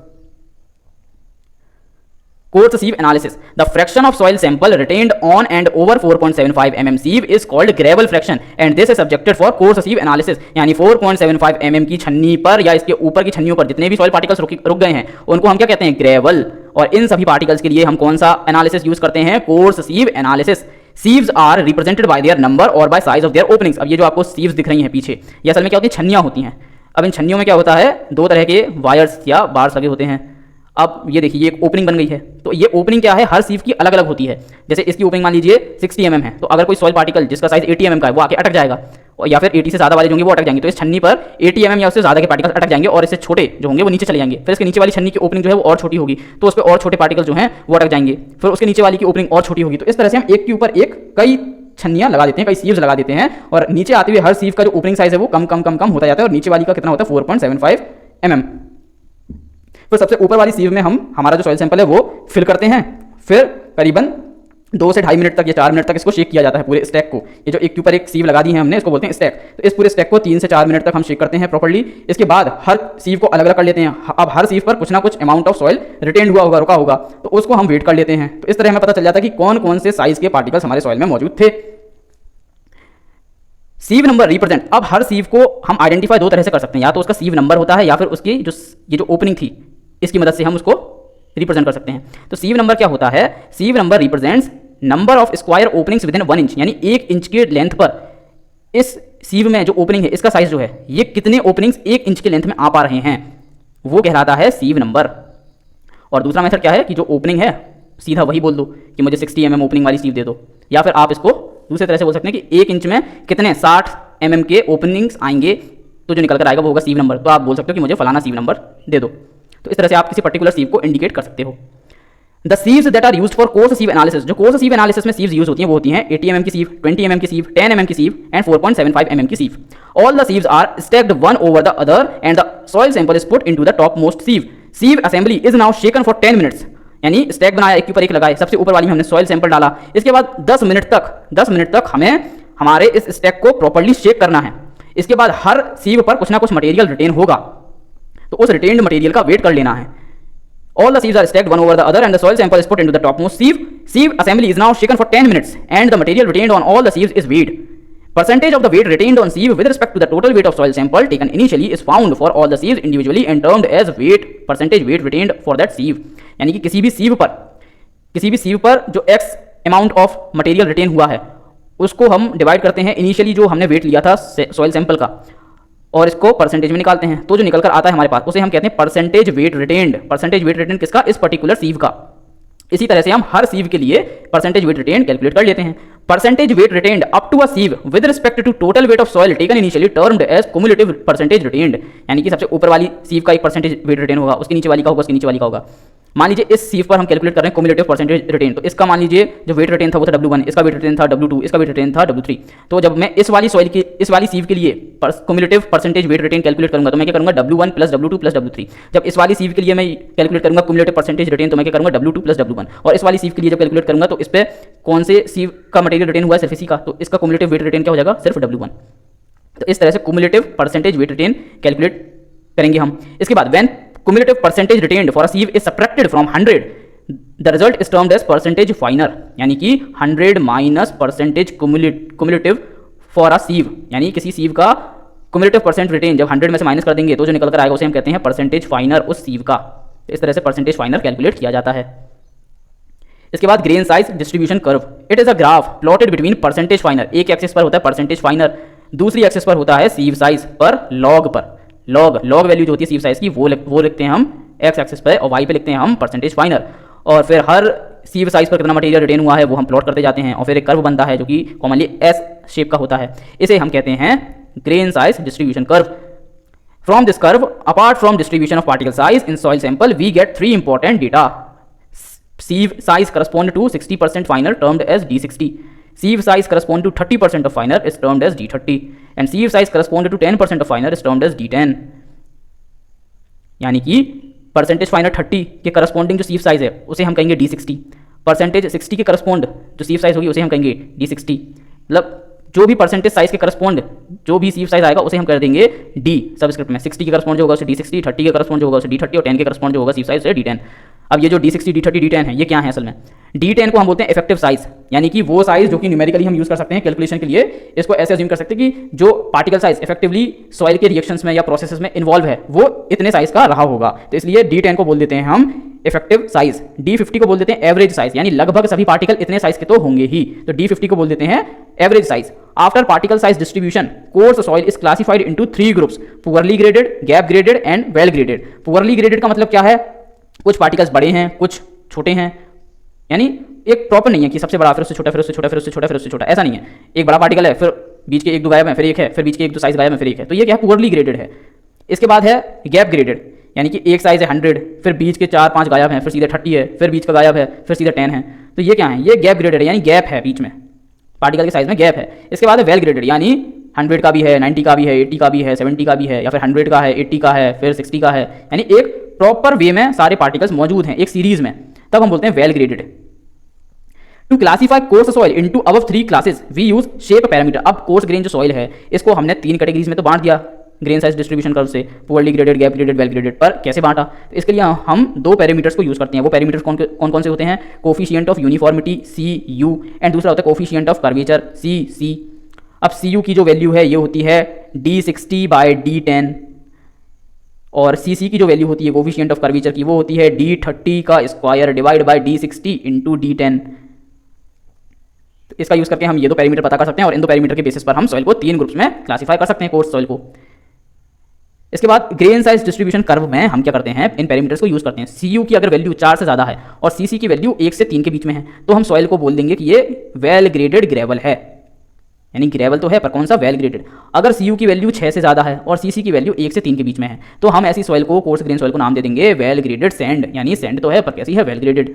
Coarse sieve analysis. The fraction of soil sample retained on and over 4.75 mm sieve is called gravel fraction and this is subjected for coarse sieve analysis. यानी 4.75 mm की छन्नी पर या इसके ऊपर की छन्नियों पर जितने भी सॉइल पार्टिकल्स रुक गए हैं उनको हम क्या कहते हैं, ग्रेवल। और इन सभी पार्टिकल्स के लिए हम कौन सा एनालिसिस यूज करते हैं, coarse sieve analysis. Sieves are represented by their number और by size of their openings. अब ये जो आपको सीव्स दिख रही हैं पीछे, ये असल में क्या होती है, छन्नियां होती हैं। अब इन छन्नियों में क्या होता है, दो तरह के वायर्स या बार्स लगे होते हैं। अब ये देखिए, ये एक ओपनिंग बन गई है, तो ये ओपनिंग क्या है, हर सीव की अलग अलग होती है। जैसे इसकी ओपनिंग मान लीजिए 60 mm है, तो अगर कोई सॉइल पार्टिकल जिसका साइज 80 mm का है वो आके अटक जाएगा, और या फिर 80 से ज़्यादा वाले जो होंगे वो अटक जाएंगे, तो इस छन्नी पर 80 mm या उससे ज़्यादा के पार्टिकल्स अटक जाएंगे और इससे छोटे जो होंगे वो नीचे चले जाएंगे। फिर इसके नीचे वाली छन्नी की ओपनिंग जो है वो और छोटी होगी, तो उस पर और छोटे पार्टिकल जो हैं वो अटक जाएंगे, फिर उसके नीचे वाली की ओपनिंग और छोटी होगी। तो इस तरह से हम एक के ऊपर एक कई छन्नियां लगा देते हैं, कई सीव्स लगा देते हैं, और नीचे आते हुए हर सीव का जो ओपनिंग साइज है वो कम कम कम कम होता जाता है, और नीचे वाली का कितना होता है 4.75 mm। फिर सबसे ऊपर वाली सीव में हम हमारा जो सॉइल सैंपल है वो फिल करते हैं, फिर करीबन 2 से 2.5 मिनट तक या 4 मिनट तक इसको शेक किया जाता है पूरे स्टैक को। ये जो एक के ऊपर एक सीव लगा दी है हमने, इसको बोलते हैं स्टैक। तो इस पूरे स्टैक को 3 से 4 मिनट तक हम शेक करते हैं प्रॉपर्ली। इसके बाद हर सीव को अलग अलग कर लेते हैं। अब हर सीव पर कुछ ना कुछ अमाउंट ऑफ सॉइल रिटेन हुआ होगा, रुका होगा, तो उसको हम वेट कर लेते हैं। तो इस तरह हमें पता चल जाता है कि कौन कौन से साइज के पार्टिकल्स हमारे सॉइल में मौजूद थे। सीव नंबर रिप्रेजेंट, अब हर सीव को हम आइडेंटिफाई 2 तरह से कर सकते हैं, या तो उसका सीव नंबर होता है या फिर उसकी ये जो ओपनिंग थी इसकी मदद से हम उसको रिप्रेजेंट कर सकते हैं। तो सीव नंबर क्या होता है? Sieve number represents number of square openings within 1 inch, यानी 1 इंच के लेंथ पर इस सीव में जो ओपनिंग है इसका साइज जो है ये कितने ओपनिंग्स 1 इंच के लेंथ में आ पा रहे हैं, वो कहलाता है सीव नंबर। और दूसरा मेथड क्या है कि जो ओपनिंग है सीधा वही बोल दो कि मुझे 60 mm ओपनिंग वाली सीव दे दो, या फिर आप इसको दूसरे तरह से बोल सकते हैं कि 1 इंच में कितने 60 mm के ओपनिंग्स आएंगे, तो जो निकल कर आएगा वो होगा सीव नंबर। तो आप बोल सकते हो कि मुझे फलाना सीव नंबर दे दो। तो इस तरह से आप किसी पर्टिकुलर सीव को इंडिकेट कर सकते हो। The sieves that are used for coarse sieve analysis, जो कोर्स सीव एनालिसिस में सीव्स यूज होती हैं वो होती हैं 80 mm की सीव, 20 mm की सीव, 10 mm की सीव एंड 4.75 mm की sieve. All the sieves are stacked one over the other and the soil sample is put into the top most sieve. Sieve assembly is now shaken for 10 minutes, यानी स्टैक बनाया, एक के ऊपर एक लगाए, सबसे ऊपर वाली में हमने सॉइल सैंपल डाला, इसके बाद 10 मिनट तक हमें हमारे इस स्टैक को प्रॉपर्ली शेक करना है। इसके बाद हर सीव पर कुछ ना कुछ मटेरियल रिटेन होगा, तो उस रिटेन्ड मटेरियल का वेट कर लेना है। All the sieves are stacked one over the other and the soil sample is put into the topmost sieve. Sieve assembly is now shaken for 10 minutes and the material retained on all the sieves is weighed. Percentage of the weight retained on sieve with respect to the total weight of soil sample taken initially is found for all the sieves individually and termed as percentage weight retained for that sieve. यानी कि किसी भी सीव पर जो x amount of material retain हुआ है उसको हम डिवाइड करते हैं इनिशियली जो हमने वेट लिया था सॉइल सैंपल का, और इसको परसेंटेज में निकालते हैं, तो जो निकल कर आता है हमारे पास उसे हम कहते हैं percentage weight retained. Percentage weight retained किसका? इस पर्टिकुलर सीव का। इसी तरह से हम हर सीव के लिए परसेंटेज वेट रिटेन्ड कैलकुलेट कर लेते हैं। Percentage weight retained up to a sieve with respect to total weight of soil taken initially termed as cumulative percentage retained, यानी कि सबसे ऊपर वाली सीव का एक परसेंटेज वेट रिटेन होगा, उसके नीचे वाली का होगा, उसके नीचे वाली का होगा। मान लीजिए इस सीव पर हम कैलकुलेट कर रहे हैं क्युमुलेटिव परसेंटेज रिटेन, तो इसका मान लीजिए जो वेट रिटेन था वो था W1, इसका वेट रिटेन था W2, इसका वेट रिटेन था W3। तो जब मैं इस वाली सीव के लिए cumulative percentage weight retained calculate करूंगा तो मैं क्या करूंगा W1 plus W2 plus W3। जब इस वाली सीव के लिए मैं कैलकुलेट करूंगा क्युमुलेटिव परसेंटेज रिटेन तो मैं क्या करूंगा W2 प्लस W1। और इस वाली सीव के लिए जब कैलकुलेट करूंगा तो इस पर कौन से सीव का मटेरियल रिटेन हुआ है, सिर्फ इसी का, तो इसका क्युमुलेटिव वेट रिटेन क्या हो जाएगा, सिर्फ W1। तो इस तरह से cumulative percentage weight retained calculate करेंगे हम। इसके बाद when cumulative percentage retained for a sieve is subtracted from 100, the result is termed as percentage finer, यानी कि 100 minus percentage cumulative for a sieve, यानी किसी सीव का cumulative परसेंट रिटेन जब 100 में से माइनस कर देंगे तो जो निकल कर आएगा उसे हम कहते हैं परसेंटेज फाइनर उस सीव का। तो इस तरह से परसेंटेज फाइनर कैलकुलेट किया जाता है। इसके बाद grain size distribution curve, it is a graph plotted between percentage फाइनर, एक एक्सिस पर होता है परसेंटेज फाइनर, दूसरी एक्सिस पर होता है सीव साइज पर लॉग पर। लॉग वैल्यू जो होती है सीव साइज की वो लिखते हैं हम एक्स एक्सिस पे और वाई पे लिखते हैं हम परसेंटेज फाइनर। और फिर हर सीव साइज पर कितना मटेरियल रिटेन हुआ है वो हम प्लॉट करते जाते हैं और फिर एक कर्व बनता है जो कि कॉमनली एस शेप का होता है, इसे हम कहते हैं grain size distribution curve. From this curve apart from distribution of particle size in soil sample we get 3 important data. Sieve size correspond to 60% finer termed as D60, sieve size correspond to 30% of finer is termed as D30 and sieve size correspond to 10% of finer is termed as D10। यानी कि परसेंटेज फाइनर 30 के करस्पॉन्डिंग जो सीव साइज है उसे हम कहेंगे D60, परसेंटेज 60 के करस्पॉन्ड जो सीव साइज होगी उसे हम कहेंगे D60। मतलब जो भी परसेंटेज साइज के करस्पॉन्ड जो भी सीव साइज आएगा उसे हम कर देंगे D सबस्क्रिप्ट में। 60 के करस्पॉन्ड जो होगा उसे D60, 30 के करस्पॉन्ड जो होगा उसे D30 और 10 के करस्पॉन्ड जो होगा सीव साइज उसे D10। अब ये जो D60, D30, D10 है ये क्या है असल में? D10 को हम बोलते हैं इफेक्टिव साइज, यानी कि वो साइज जो कि न्यूमेरिकली हम यूज कर सकते हैं कैलकुलेशन के लिए। इसको ऐसे अज्यूम कर सकते हैं कि जो पार्टिकल साइज इफेक्टिवली सॉइल के रिएक्शंस में या प्रोसेसेस में इन्वॉल्व है वो इतने साइज का रहा होगा, तो इसलिए D10 को बोल देते हैं हम इफेक्टिव साइज। D50 को बोल देते हैं एवरेज साइज, यानी लगभग सभी पार्टिकल इतने साइज के तो होंगे ही, तो D50 को बोल देते हैं average size. After particle size distribution course soil is classified into 3 groups, poorly graded, gap graded and well graded. Poorly graded का मतलब क्या है? कुछ पार्टिकल्स बड़े हैं कुछ छोटे हैं, यानी एक प्रॉपर नहीं है कि सबसे बड़ा फिर उससे छोटा फिर उससे छोटा फिर उससे छोटा फिर उससे छोटा, ऐसा नहीं है। एक बड़ा पार्टिकल है फिर बीच के एक दो गायब हैं, फिर एक है, फिर बीच के एक दो साइज गायब हैं, फिर एक है, तो ये क्या है, पुअरली ग्रेडेड है। इसके बाद है गैप ग्रेडेड, यानी कि एक साइज है 100, फिर बीच के 4-5 गायब हैं, फिर सीधे 30 है, फिर बीच का गायब है, फिर सीधे 10 है, तो ये क्या है, ये गैप ग्रेडेड है, यानी गैप है बीच में, पार्टिकल के साइज में गैप है। इसके बाद है वेल ग्रेडेड, यानी 100 का भी है, 90 का भी है, 80 का भी है, 70 का भी है, या फिर 100 का है, 80 का है, फिर 60 का है, यानी एक प्रॉपर वे में सारे पार्टिकल्स मौजूद हैं एक सीरीज में, तब हम बोलते हैं well graded. To classify coarse soil into above 3 classes we use shape parameter. अब कोर्स ग्रेन जो सॉइल है इसको हमने 3 कैटेगरीज में तो बांट दिया ग्रेन साइज डिस्ट्रीब्यूशन कर्व से, poorly graded, gap graded, well graded, पर कैसे बांटा, तो इसके लिए हम 2 पैरामीटर्स को यूज करते हैं। वो पैरामीटर्स कौन कौन से होते हैं, coefficient of uniformity CU and दूसरा होता है कोफिशिएंट ऑफ कर्वेचर CC। अब CU की जो वैल्यू है ये होती है D60/D10 और CC की जो वैल्यू होती है कोफिशिएंट ऑफ कर्वेचर की वो होती है D30 का square divide by D60 into D10। तो इसका यूज करके हम ये 2 पैरामीटर पता कर सकते हैं और इन 2 पैरामीटर के बेसिस पर हम सॉइल को 3 ग्रुप्स में क्लासीफाई कर सकते हैं कोर्स सॉइल को। इसके बाद ग्रेन साइज डिस्ट्रीब्यूशन कर्व में हम क्या करते हैं, इन पैरामीटर्स को यूज करते हैं। CU की अगर वैल्यू 4 से ज़्यादा है और CC की वैल्यू 1 से 3 के बीच में है तो हम सॉइल को बोल देंगे कि ये वेल ग्रेडेड ग्रेवल है, यानी ग्रेवल तो है पर कौन सा, वेल ग्रेडेड। अगर CU की वैल्यू 6 से ज़्यादा है और CC की वैल्यू 1 से 3 के बीच में है तो हम ऐसी सॉइल को, कोर्स ग्रेन सॉइल को नाम दे देंगे वेल ग्रेडेड सैंड, यानी सैंड तो है पर कैसी है, वेल ग्रेडेड।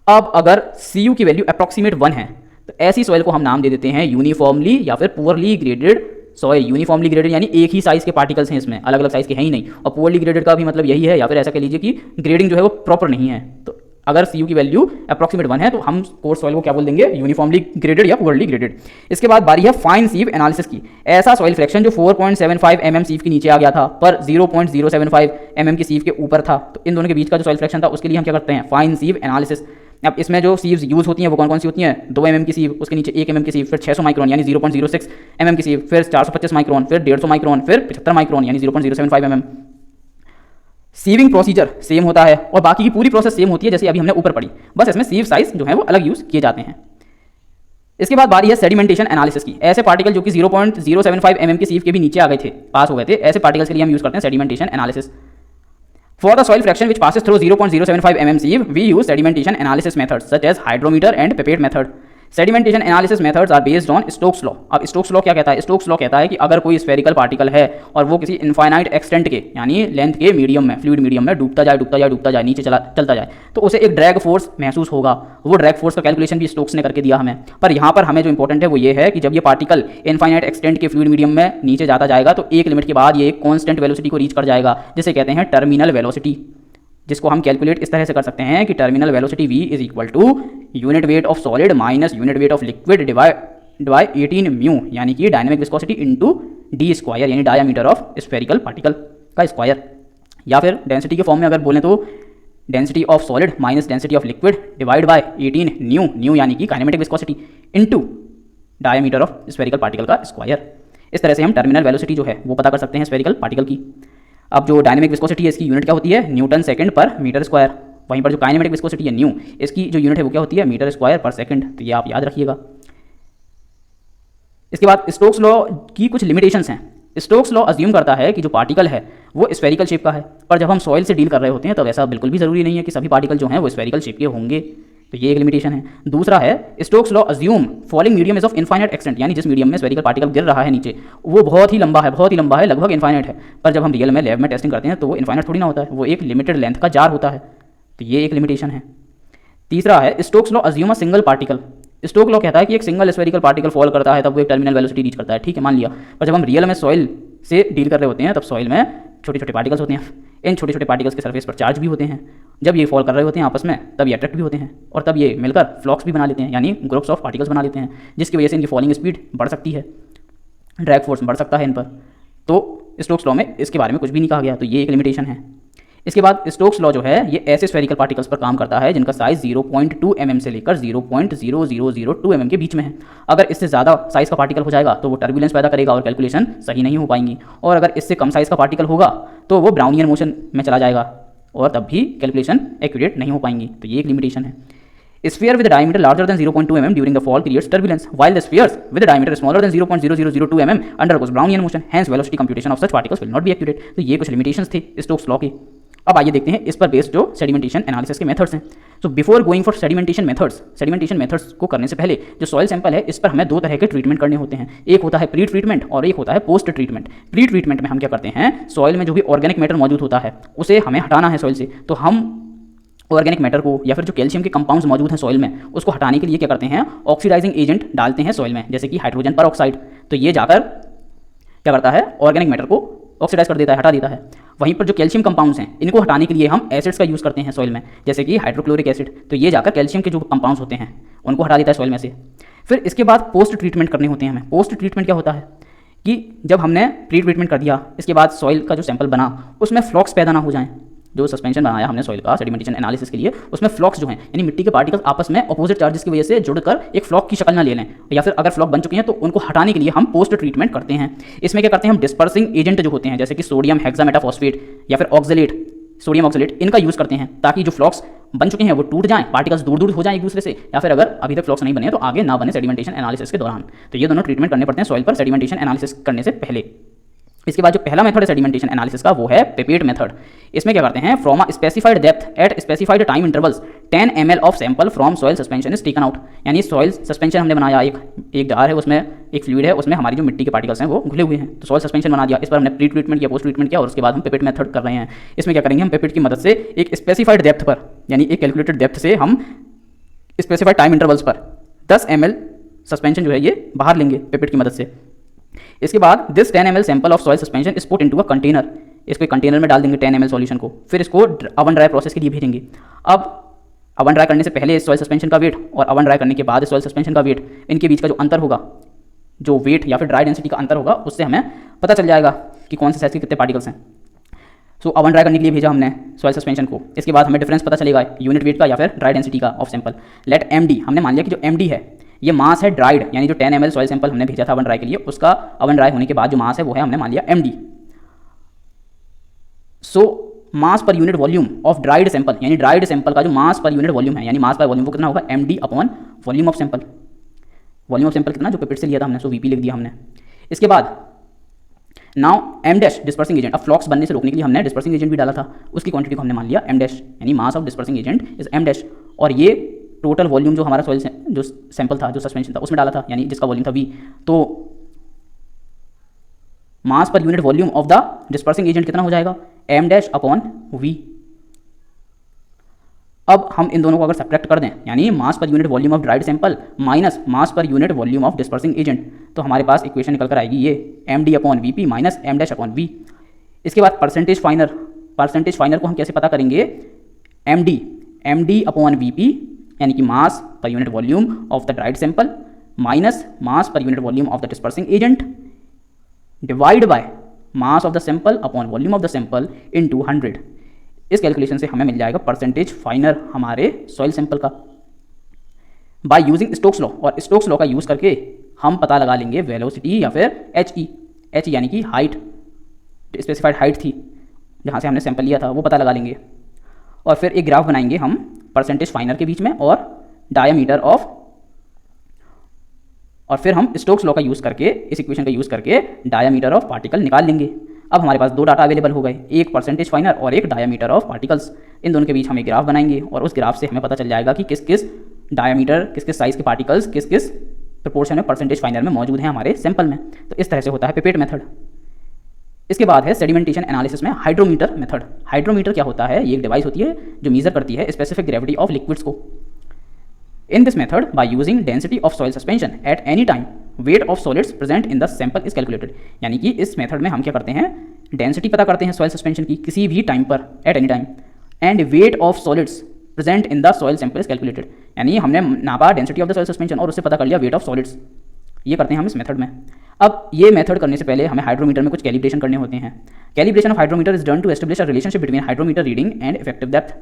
अब अगर CU की वैल्यू अप्रॉक्सीमेट 1 है तो ऐसी सॉइल को हम नाम दे देते हैं यूनिफॉर्मली या फिर poorly graded soil. Uniformly graded यानी एक ही साइज के पार्टिकल्स हैं, इसमें अलग अलग साइज के हैं ही नहीं, और पुअरली ग्रेडेड का भी मतलब यही है, या फिर ऐसा कह लीजिए कि ग्रेडिंग जो है वो प्रॉपर नहीं है। तो अगर CU की वैल्यू अप्रॉक्सीमेट 1 है तो हम कोर्स सॉइल को क्या बोल देंगे, यूनिफॉर्मली ग्रेडेड या पुअरली ग्रेडेड। इसके बाद बारी है फाइन सीव एनालिसिस की। ऐसा सॉइल फ्रैक्शन जो 4.75 mm सीव के नीचे आ गया था पर 0.075 mm की सीव के ऊपर था, तो इन दोनों के बीच का जो सॉइल फ्रैक्शन था उसके लिए हम क्या करते हैं, फाइन सीव एनालिसिस। अब इसमें जो सीव्स यूज होती हैं वो कौन कौन सी होती हैं, 2 mm की सीव, उसके नीचे 1 mm की सीव, फिर 600 माइक्रोन यानी 0.06 mm की सीव, फिर 425 माइक्रोन, फिर 150 माइक्रोन, फिर 75 माइक्रोन यानी 0.075 mm। सीविंग प्रोसीजर सेम होता है और बाकी की पूरी प्रोसेस सेम होती है जैसे अभी हमने ऊपर पढ़ी, बस इसमें सीव साइज जो है वो अलग यूज किए जाते हैं। इसके बाद बारी है सेडिमेंटेशन एनालिसिस की। ऐसे पार्टिकल जो कि 0.075 mm की सीव के भी नीचे आ गए थे, पास हो गए थे, ऐसे पार्टिकल्स के लिए हम यूज करते हैं sedimentation analysis. For the soil fraction which passes through 0.075 mm sieve, we use sedimentation analysis methods such as hydrometer and pipette method. Sedimentation analysis methods are based on Stokes law. अब Stokes law क्या कहता है? Stokes law कहता है कि अगर कोई स्फेरिकल पार्टिकल है और वो किसी इनफाइनाइट एक्सटेंट के यानी लेंथ के मीडियम में, फ्लूइड मीडियम में डूबता जाए नीचे चलता जाए तो उसे एक ड्रैग फोर्स महसूस होगा। वो ड्रैग फोर्स का कैलकुलेशन भी स्टोक्स ने करके दिया हमें। पर यहाँ पर हमें जो इंपॉर्टेंट है वो ये है कि जब ये पार्टिकल इनफाइनाइट एक्सटेंट के फ्लूइड मीडियम में नीचे जाता जाएगा तो एक लिमिट के बाद ये एक कॉन्स्टेंट वेलोसिटी को रीच कर जाएगा जिसे कहते हैं टर्मिनल वेलोसिटी, जिसको हम कैलकुलेट इस तरह से कर सकते हैं कि terminal velocity v is equal to unit weight of solid minus unit weight of liquid divide 18 mu, यानी कि dynamic viscosity into D square यानी डायामीटर ऑफ स्फेरिकल पार्टिकल का स्क्वायर। या फिर डेंसिटी के फॉर्म में अगर बोलें तो density of solid minus density of liquid divide by 18 mu यानी कि kinematic viscosity into diameter of spherical particle का स्क्वायर। इस तरह से हम टर्मिनल वेलोसिटी जो है वो पता कर सकते हैं स्फेरिकल पार्टिकल की। अब जो डायनेमिक विस्कोसिटी है इसकी यूनिट क्या होती है, न्यूटन सेकंड पर मीटर स्क्वायर। वहीं पर जो काइनेमेटिक विस्कोसिटी है न्यू, इसकी जो यूनिट है वो क्या होती है, मीटर स्क्वायर पर सेकंड। तो ये आप याद रखिएगा। इसके बाद स्टोक्स लॉ की कुछ लिमिटेशंस हैं। स्टोक्स लॉ अज्यूम करता है कि जो पार्टिकल है वो स्फेरिकल शेप का है, पर जब हम सॉइल से डील कर रहे होते हैं तब ऐसा बिल्कुल भी जरूरी नहीं है कि सभी पार्टिकल जो हैं वो स्फेरिकल शेप के होंगे। तो ये एक लिमिटेशन है। दूसरा है Stokes law assume falling medium is of infinite extent, यानी जिस मीडियम में स्फेरिकल पार्टिकल गिर रहा है नीचे वो बहुत ही लंबा है, लगभग इनफाइनाइट है। पर जब हम रियल में लैब में टेस्टिंग करते हैं तो वो इनफाइनाइट थोड़ी ना होता है, वो एक लिमिटेड लेंथ का जार होता है। तो ये एक लिमिटेशन है। तीसरा है Stokes law assume a single particle. Stokes law कहता है कि एक सिंगल स्फेरिकल पार्टिकल फॉल करता है तब वो एक टर्मिनल वेलोसिटी रीच करता है, ठीक है मान लिया। पर जब हम रियल में सॉइल से डील कर रहे होते हैं तब सॉइल में छोटे छोटे पार्टिकल्स होते हैं। इन छोटे छोटे पार्टिकल्स के सरफेस पर चार्ज भी होते हैं। जब ये फॉल कर रहे होते हैं आपस में तब ये अट्रैक्ट भी होते हैं और तब ये मिलकर फ्लॉक्स भी बना लेते हैं, यानी ग्रुप्स ऑफ पार्टिकल्स बना लेते हैं, जिसकी वजह से इनकी फॉलिंग स्पीड बढ़ सकती है, ड्रैग फोर्स बढ़ सकता है इन पर। तो स्टोक्स लॉ में इसके बारे में कुछ भी नहीं कहा गया, तो ये एक लिमिटेशन है। इसके बाद स्टोक्स लॉ जो है ये ऐसे स्फेरिकल पार्टिकल्स पर काम करता है जिनका साइज 0.2 mm से लेकर 0.0002 mm के बीच में है। अगर इससे ज़्यादा साइज का पार्टिकल हो जाएगा तो वो टर्बुलेंस पैदा करेगा और कैलकुलेशन सही नहीं हो पाएंगी, और अगर इससे कम साइज का पार्टिकल होगा तो वो ब्राउनियन मोशन में चला जाएगा और तब भी कैलकुलेशन एक्यूरेट नहीं हो पाएंगी। तो ये एक लिमिटेशन है। Sphere with a diameter larger than 0.2 mm during the fall creates turbulence, while the spheres with a diameter smaller than 0.0002 mm undergoes Brownian motion. Hence, velocity computation of such particles will not be accurate. तो ये कुछ limitations थे स्टोक्स लॉ के। अब आइए देखते हैं इस पर बेस्ड जो सेडिमेंटेशन एनालिसिस के मेथड्स हैं। So before going for sedimentation methods को करने से पहले जो सॉइल सैंपल है इस पर हमें दो तरह के ट्रीटमेंट करने होते हैं। एक होता है प्री ट्रीटमेंट और एक होता है पोस्ट ट्रीटमेंट। प्री ट्रीटमेंट में हम क्या करते हैं, सॉइल में जो भी ऑर्गेनिक मैटर मौजूद होता है उसे हमें हटाना है सॉइल से, तो हम ऑर्गेनिक मैटर को या फिर जो कैल्शियम के कंपाउंड्स मौजूद हैं सॉइल में उसको हटाने के लिए क्या करते हैं, ऑक्सीडाइजिंग एजेंट डालते हैं सॉइल में, जैसे कि हाइड्रोजन पर ऑक्साइड। तो ये जाकर क्या करता है, ऑर्गेनिक मैटर को ऑक्सीडाइज कर देता है, हटा देता है। वहीं पर जो कैल्शियम कंपाउंड्स हैं इनको हटाने के लिए हम एसिड्स का यूज़ करते हैं सॉइल में, जैसे कि हाइड्रोक्लोरिक एसिड। तो ये जाकर कैल्शियम के जो कंपाउंड्स होते हैं उनको हटा देता है सॉइल में से। फिर इसके बाद पोस्ट ट्रीटमेंट करने होते हैं हमें। पोस्ट ट्रीटमेंट क्या होता है कि जब हमने प्री ट्रीटमेंट कर दिया, इसके बाद सॉइल का जो सैंपल बना उसमें फ्लॉक्स पैदा ना हो जाएं। जो सस्पेंशन बनाया हमने सॉइल का सेडिमेंटेशन एनालिसिस के लिए, उसमें फ्लॉक्स जो हैं यानी मिट्टी के पार्टिकल्स आपस में अपोजिट चार्जेस की वजह से जुड़कर एक फ्लॉक की शक्ल ना ले लें, या फिर अगर फ्लॉक बन चुके हैं तो उनको हटाने के लिए हम पोस्ट ट्रीटमेंट करते हैं। इसमें क्या करते हैं, हम डिस्पर्सिंग एजेंट जो होते हैं जैसे कि सोडियम हेक्सामेटाफॉस्फेट या फिर ऑक्जेलेट, सोडियम ऑक्जेलेट, इनका यूज़ करते हैं ताकि जो फ्लॉक्स बन चुके हैं वो टूट जाएं, पार्टिकल्स दूर दूर हो जाएं एक दूसरे से, या फिर अगर अभी तक फ्लॉक्स नहीं बने तो आगे ना बने सेडिमेंटेशन एनालिसिस के दौरान। तो ये दोनों ट्रीटमेंट करने पड़ते हैं सॉइल पर सेडिमेंटेशन एनालिसिस करने से पहले। इसके बाद जो पहला मेथड है सेडिमेंटेशन एनालिसिस का वो है पिपेट मेथड। इसमें क्या करते हैं, from a specified depth eight specified time intervals 10 ml of sample from soil suspension is taken out. यानी सॉइल सस्पेंशन हमने बनाया, एक जार है उसमें एक फ्लूइड है, उसमें हमारी जो मिट्टी के पार्टिकल्स हैं वो घुले हुए हैं, तो सॉइल सस्पेंशन बना दिया। इस पर हमने प्री ट्रीटमेंट किया, पोस्ट ट्रीटमेंट किया और उसके बाद हम पिपेट मेथड कर रहे हैं। इसमें क्या करेंगे, हम पिपेट की मदद से एक स्पेसिफाइड डेप्थ पर यानी एक कैलकुलेटेड डेप्थ से हम स्पेसिफाइड टाइम इंटरवल्स पर 10 ml सस्पेंशन जो है ये बाहर लेंगे पिपेट की मदद से। इसके बाद this 10 ml sample of soil suspension is put into a container. इसको कंटेनर में डाल देंगे 10 ml सॉल्यूशन को, फिर इसको अवन ड्राई प्रोसेस के लिए भेजेंगे। अब अवन ड्राई करने से पहले सॉइल सस्पेंशन का वेट और अवन ड्राई करने के बाद सॉइल सस्पेंशन का वेट, इनके बीच का जो अंतर होगा, जो वेट या फिर ड्राई डेंसिटी का अंतर होगा, उससे हमें पता चल जाएगा कि कौन से साइज के कितने पार्टिकल्स हैं। सो अवन ड्राई करने के लिए भेजा हमने सॉइल सस्पेंशन को। इसके बाद हमें डिफरेंस पता चलेगा यूनिट वेट का या फिर ड्राई डेंसिटी का ऑफ सैंपल। लेट MD, हमने मान लिया कि जो MD है ये मास है ड्राइड, यानी जो 10 ml सॉइल सैंपल हमने भेजा था अवन ड्राई के लिए, उसका अवन ड्राई होने के बाद जो मास है वो है हमने मान लिया MD। So mass per unit volume of dried sample, यानी ड्राइड सैंपल का जो मास पर यूनिट वॉल्यूम है, यानी मास पर वॉल्यूम वो कितना होगा, MD upon volume of sample. Volume of sample कितना, जो पिपेट से लिया था हमने, सो VP लिख दिया हमने। इसके बाद now M dash dispersing agent. अब फ्लॉक्स बनने से रोकने के लिए हमने डिस्पर्सिंग एजेंट भी डाला था, उसकी क्वांटिटी को हमने मान लिया M डैश, यानी mass of dispersing agent is M dash. और ये टोटल वॉल्यूम जो हमारा सॉइल जो सैंपल था, जो सस्पेंशन था, उसमें डाला था, यानी जिसका वॉल्यूम था V। तो mass per unit volume of the dispersing agent कितना हो जाएगा, M डैश अपॉन V। अब हम इन दोनों को अगर सब्ट्रैक्ट कर दें, यानी mass per unit volume of dried sample minus mass per unit volume of dispersing agent, तो हमारे पास इक्वेशन निकल कर आएगी ये MD upon VP minus M dash upon V। इसके बाद परसेंटेज फाइनर को हम कैसे पता करेंगे, MD अपॉन VP, यानी कि mass per unit volume of the dried sample minus mass per unit volume of the dispersing agent divide by mass of the sample upon volume of the sample into 100। इस कैलकुलेशन से हमें मिल जाएगा परसेंटेज फाइनर हमारे सॉइल सैंपल का। बाय यूजिंग स्टोक्स लॉ, और स्टोक्स लॉ का यूज़ करके हम पता लगा लेंगे वेलोसिटी या फिर H यानी कि हाइट, स्पेसिफाइड हाइट थी जहाँ से हमने सैंपल लिया था वो पता लगा लेंगे। और फिर एक ग्राफ बनाएंगे हम परसेंटेज फाइनर के बीच में और डायामीटर ऑफ, और फिर हम स्टोक्स लॉ का यूज़ करके, इस इक्वेशन का यूज़ करके डायामीटर ऑफ पार्टिकल निकाल लेंगे। अब हमारे पास दो डाटा अवेलेबल हो गए, एक परसेंटेज फाइनर और एक डायामीटर ऑफ पार्टिकल्स। इन दोनों के बीच हम एक ग्राफ बनाएंगे और उस ग्राफ से हमें पता चल जाएगा कि किस किस डायामीटर, किस किस साइज़ के पार्टिकल्स किस किस प्रपोर्शन में परसेंटेज फाइनर में मौजूद हैं हमारे सैंपल में। तो इस तरह से होता है पिपेट मेथड। इसके बाद है सेडिमेंटेशन एनालिसिस में हाइड्रोमीटर मेथड। हाइड्रोमीटर क्या होता है, ये एक डिवाइस होती है जो मेजर करती है स्पेसिफिक ग्रेविटी ऑफ लिक्विड्स को। In this method by using density of soil suspension at any time wait of solids present in the sample is calculated. यानी कि इस मेथड में हम क्या करते हैं, डेंसिटी पता करते हैं सॉइल सस्पेंशन की किसी भी टाइम पर, at any time, and weight of solids present in the soil sample is calculated. यानी हमने नापा density of the soil suspension और उससे पता कर लिया वेट ऑफ सॉलिड्स। ये करते हैं हम इस मेथड में। अब ये मेथड करने से पहले हमें हाइड्रोमीटर में कुछ कैलिब्रेशन करने होते हैं। Calibration of hydrometer is done to establish a relationship between hydrometer reading and effective depth.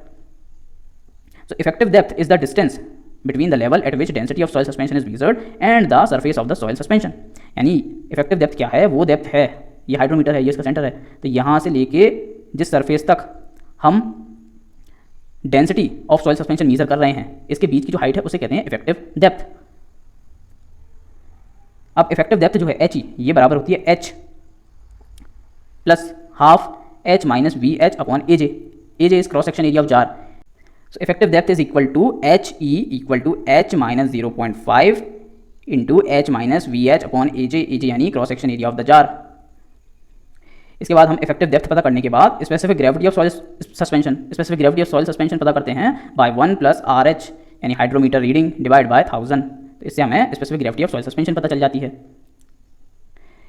So effective depth is the distance between the level at which density of soil suspension is measured and the surface of the soil suspension। यानी इफेक्टिव डेप्थ क्या है, वो डेप्थ है, ये हाइड्रोमीटर है, ये इसका सेंटर है, तो यहाँ से लेके जिस सरफेस तक हम density of soil suspension measure कर रहे हैं इसके बीच की जो हाइट है उसे कहते हैं इफेक्टिव डेप्थ। अब इफेक्टिव डेप्थ जो है H, ये बराबर होती है H plus half H minus VH upon AJ। AJ is cross section area of jar. So effective depth is equal to HE equal to H minus 0.5 into H minus VH upon AJ यानी cross section area of the jar. इसके बाद हम इफेक्टिव डेप्थ पता करने के बाद specific gravity of soil suspension पता करते हैं बाय 1 प्लस RH यानी हाइड्रोमीटर रीडिंग डिवाइड बाय 1000। तो इससे हमें specific gravity of soil suspension पता चल जाती है।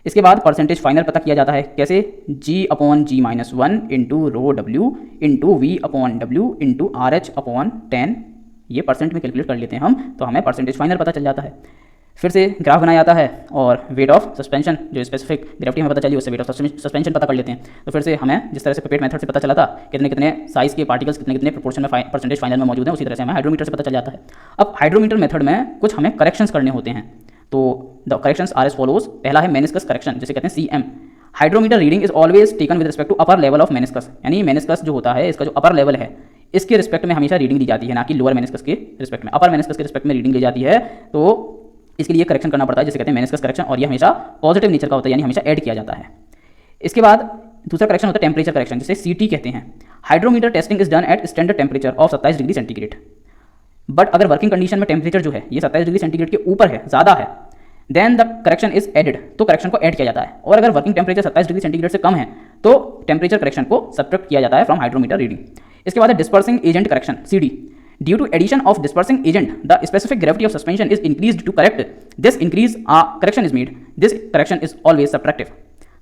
इसके बाद परसेंटेज फाइनल पता किया जाता है कैसे, G upon G minus 1 into rho W into V upon W into RH upon 10, ये परसेंट में कैलकुलेट कर लेते हैं हम, तो हमें परसेंटेज फाइनल पता चल जाता है। फिर से ग्राफ बनाया जाता है और वेट ऑफ सस्पेंशन जो स्पेसिफिक ग्रेविटी हमें पता चली उससे वेट ऑफ सस्पेंशन पता कर लेते हैं। तो फिर से हमें जिस तरह से पिपेट मेथड से पता चला था कितने कितने साइज़ के पार्टिकल्स कितने कितने प्रोपोर्शन में परसेंटेज फाइनल में मौजूद है, उसी तरह से हमें हाइड्रोमीटर से पता चल जाता है। अब हाइड्रोमीटर मेथड में कुछ हमें करेक्शंस करने होते हैं, तो the corrections are as follows. पहला है मेनिस्कस करेक्शन जिसे कहते हैं CM। Hydrometer reading is always taken with respect to upper level of meniscus, यानी मेनिस्कस जो होता है इसका जो अपर लेवल है इसके रिस्पेक्ट में हमेशा रीडिंग दी जाती है, ना कि लोअर मेनिस्कस के रिस्पेक्ट में। अपर मेनिस्कस के रिस्पेक्ट में रीडिंग ली जाती है, तो इसके लिए करेक्शन करना पड़ता है जिसे कहते हैं मेनिस्कस करेक्शन, और ये हमेशा पॉजिटिव नेचर का होता है, यानी हमेशा ऐड किया जाता है। इसके बाद दूसरा करेक्शन होता है टेम्परेचर करेक्शन जिसे CT कहते हैं। Hydrometer testing is done at standard temperature of 27 degree centigrade, but अगर वर्किंग कंडीशन में टेम्परेचर जो है ये 27 डिग्री सेंटीग्रेड के ऊपर है, ज़्यादा है, then the correction is added, तो करेक्शन को ऐड किया जाता है। और अगर वर्किंग टेम्परेचर 27 डिग्री सेंटीग्रेड से कम है तो टेम्परेचर करेक्शन को सब्ट्रैक्ट किया जाता है फ्रॉम हाइड्रोमीटर रीडिंग। इसके बाद है dispersing agent correction CD। Due to addition of dispersing agent, the specific gravity of suspension is increased to correct this increase. Correction is made. This correction is always subtractive.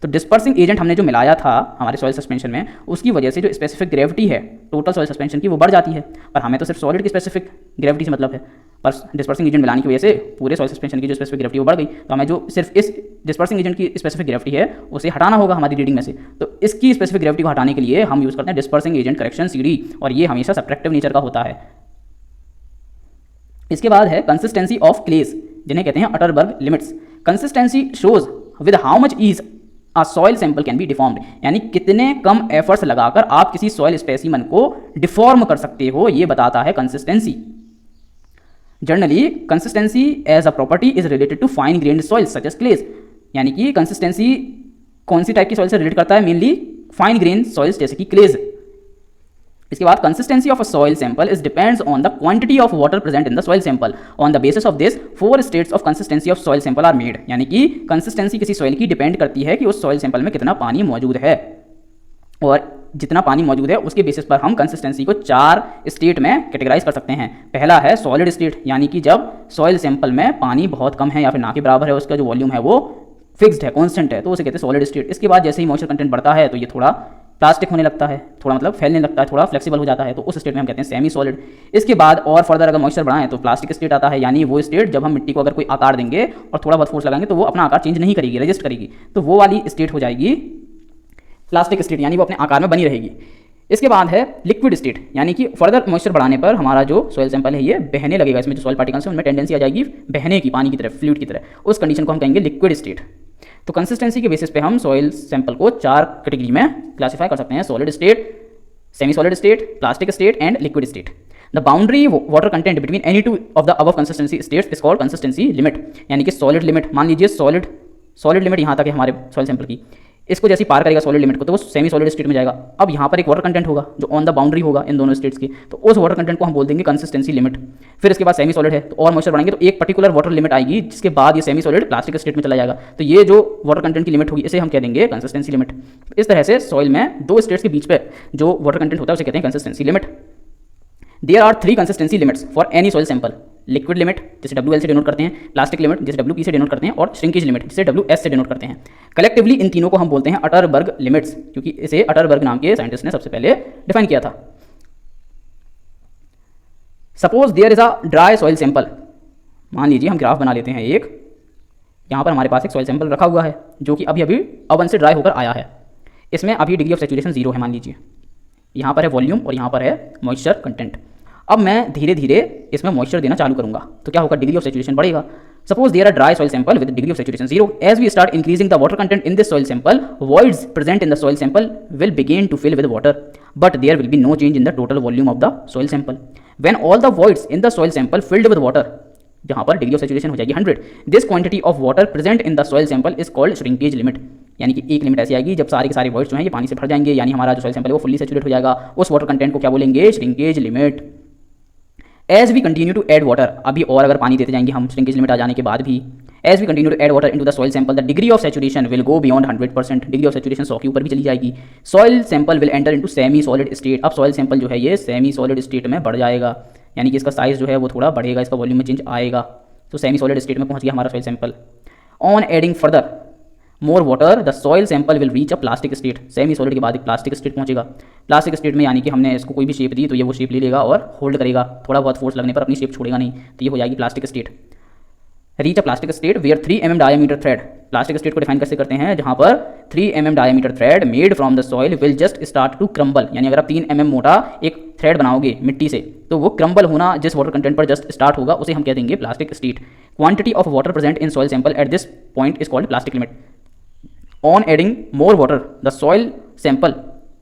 तो डिस्पर्सिंग एजेंट हमने जो मिलाया था हमारे सॉइल सस्पेंशन में, उसकी वजह से जो स्पेसिफिक ग्रेविटी है टोटल सॉइल सस्पेंशन की वो बढ़ जाती है, पर हमें तो सिर्फ सॉलिड की स्पेसिफिक ग्रेविटी से मतलब है, पर डिस्पर्सिंग एजेंट मिलाने की वजह से पूरे सॉइल सस्पेंशन की जो स्पेसिफिक ग्रेविटी वो बढ़ गई। तो हमें जो सिर्फ इस डिस्पर्सिंग एजेंट की स्पेसिफिक ग्रेविटी है उसे हटाना होगा हमारी रीडिंग में से, तो इसकी स्पेसिफिक ग्रेविटी को हटाने के लिए हम यूज़ करते हैं डिस्पर्सिंग एजेंट करेक्शन CD, और ये हमेशा सब्ट्रैक्टिव नेचर का होता है। इसके बाद है कंसिस्टेंसी ऑफ क्लेज जिन्हें कहते हैं Atterberg limits. Consistency shows with how much ease a soil sample can be deformed, यानी कितने कम एफर्ट्स लगाकर आप किसी सॉइल स्पेसिमन को डिफॉर्म कर सकते हो, ये बताता है consistency. Generally consistency as a property is related to fine grained soil such as clays, यानी कि कंसिस्टेंसी कौन सी टाइप की सॉइल से रिलेट करता है, मेनली फाइन ग्रेन सॉइल्स जैसे कि क्लेज। इसके बाद consistency of a soil sample is depends on the quantity of water present in the soil sample. On the basis of this 4 states of consistency of soil sample are made, यानी कि कंसिस्टेंसी किसी सॉइल की डिपेंड करती है कि उस सॉइल सैंपल में कितना पानी मौजूद है, और जितना पानी मौजूद है उसके बेसिस पर हम कंसिस्टेंसी को 4 स्टेट में कैटेगराइज कर सकते हैं। पहला है सॉलिड स्टेट, यानी कि जब सॉइल सैंपल में पानी बहुत कम है या फिर ना के बराबर है, उसका जो वॉल्यूम है वो फिक्स्ड है, कॉन्स्टेंट है, तो उसे कहते हैं सॉलिड स्टेट। इसके बाद जैसे ही मॉइस्चर कंटेंट बढ़ता है तो ये थोड़ा प्लास्टिक होने लगता है, थोड़ा मतलब फैलने लगता है, थोड़ा फ्लेक्सिबल हो जाता है, तो उस स्टेट में हम कहते हैं सेमी सॉलिड। इसके बाद और फर्दर अगर मॉइस्चर बढ़ाएं तो प्लास्टिक स्टेट आता है, यानी वो स्टेट जब हम मिट्टी को अगर कोई आकार देंगे और थोड़ा बहुत फोर्स लगाएंगे तो वो अपना आकार चेंज नहीं करेगी, रजिस्ट करेगी, तो वो वाली स्टेट हो जाएगी प्लास्टिक स्टेट, यानी वो अपने आकार में बनी रहेगी। इसके बाद है लिक्विड स्टेट, यानी कि फर्दर मॉइस्चर बढ़ाने पर हमारा जो सॉइल सैंपल है ये बहने लगेगा, इसमें जो सॉइल पार्टिकल्स हैं उनमें टेंडेंसी आ जाएगी बहने की, पानी की तरह, फ्लूइड की तरह, उस कंडीशन को हम कहेंगे लिक्विड स्टेट। तो कंसिस्टेंसी के बेसिस पे हम सॉइल सैंपल को 4 कैटेगरी में क्लासिफाई कर सकते हैं, solid state, semi solid state, plastic state and liquid state. The boundary water content between any two of the above consistency states is called consistency limit, यानी कि सॉलिड लिमिट, मान लीजिए सॉलिड लिमिट यहाँ तक है हमारे सॉइल सैंपल की, इसको जैसे पार करेगा सॉलिड लिमिट को तो वो सेमी सॉलिड स्टेट में जाएगा। अब यहाँ पर एक वाटर कंटेंट होगा जो ऑन द बाउंड्री होगा इन दोनों स्टेट्स की, तो उस वाटर कंटेंट को हम बोल देंगे कंसिस्टेंसी लिमिट। फिर इसके बाद सेमी सॉलिड है तो और मॉइस्चर बढ़ाएंगे तो एक पर्टिकुलर वाटर लिमिट आएगी, जिसके बाद ये सेमी सॉलिड प्लास्टिक स्टेट में चला जाएगा, तो ये जो वाटर कंटेंट की लिमिट होगी इसे हम कह देंगे कंसिस्टेंसी लिमिट। इस तरह से सॉइल में 2 स्टेट्स के बीच पे जो वाटर कंटेंट होता है उसे कहते हैं consistency limit. There are 3 consistency limits for any soil sample, liquid limit जिसे WL से डिनोट करते हैं, प्लास्टिक लिमिट जिसे WP से डिनोट करते हैं, और श्रिंकेज लिमिट जिसे WS से डिनोट करते हैं। कलेक्टिवली इन तीनों को हम बोलते हैं अटरबर्ग लिमिट्स, क्योंकि इसे अटरबर्ग नाम के साइंटिस्ट ने सबसे पहले डिफाइन किया था। Suppose there is a dry soil sample, मान लीजिए हम ग्राफ बना लेते हैं एक, यहाँ पर हमारे पास एक सॉइल सैंपल रखा हुआ है जो कि अभी ओवन से ड्राई होकर आया है, इसमें अभी डिग्री ऑफ सैचुरेशन 0 है मान लीजिए, यहाँ पर है वॉल्यूम और यहाँ पर है मॉइस्चर कंटेंट। अब मैं धीरे धीरे इसमें मॉइस्चर देना चालू करूंगा तो क्या होगा, डिग्री ऑफ सैचुरेशन बढ़ेगा। Suppose there are dry soil sample with degree of saturation 0, as we start increasing the water content in this soil sample, voids present in the soil sample will begin to fill with water, but there will be no change in the total volume of the soil sample. When all the voids in the soil sample filled with water, जहाँ पर डिग्री ऑफ सेचुरेशन हो जाएगी 100, this quantity of water present in the soil sample is called shrinkage limit. यानी कि एक लिमिट ऐसी आएगी जब सारे के सारे वर्ड्स जो हैं ये पानी से भर जाएंगे, यानी हमारा जो सॉइल सैंपल है वो फुल्ली सेचुरेट हो जाएगा। उस वाटर कंटेंट को क्या बोलेंगे? Shrinkage limit. As we continue to add water, अभी और अगर पानी देते जाएंगे हम श्रिंकेज लिमिट आ जाने के बाद भी, as we continue to add water into the soil sample the degree of saturation will go beyond 100%, degree of saturation 100 के ऊपर भी चली जाएगी। Soil sample will enter into semi solid state, अब सॉइल सैंपल जो है ये सेमी सॉलिड स्टेट में बढ़ जाएगा, यानी कि इसका साइज जो है वो थोड़ा बढ़ेगा, इसका वॉल्यूम में चेंज आएगा, तो सेमी सॉलिड स्टेट में पहुंच गया हमारा soil sample. On adding further more water the soil sample will reach a plastic state, semi solid के बाद एक प्लास्टिक स्टेट पहुंचेगा। प्लास्टिक स्टेट में यानी कि हमने इसको कोई भी शेप दी तो ये वो शेप ले लेगा और होल्ड करेगा, थोड़ा बहुत फोर्स लगने पर अपनी शेप छोड़ेगा नहीं, तो ये हो जाएगी plastic state. Reach a plastic state where 3 mm diameter thread, plastic state को डिफाइन कैसे करते हैं? जहां पर 3 mm diameter thread made from the soil will just start to crumble, यानी अगर आप 3 mm मोटा एक थ्रेड बनाओगे मिट्टी से तो वो क्रम्बल होना जिस वाटर कंटेंट पर जस्ट स्टार्ट होगा उसे हम कह देंगे plastic state. Quantity of water present in soil sample at this point is called plastic limit. On adding more water the soil sample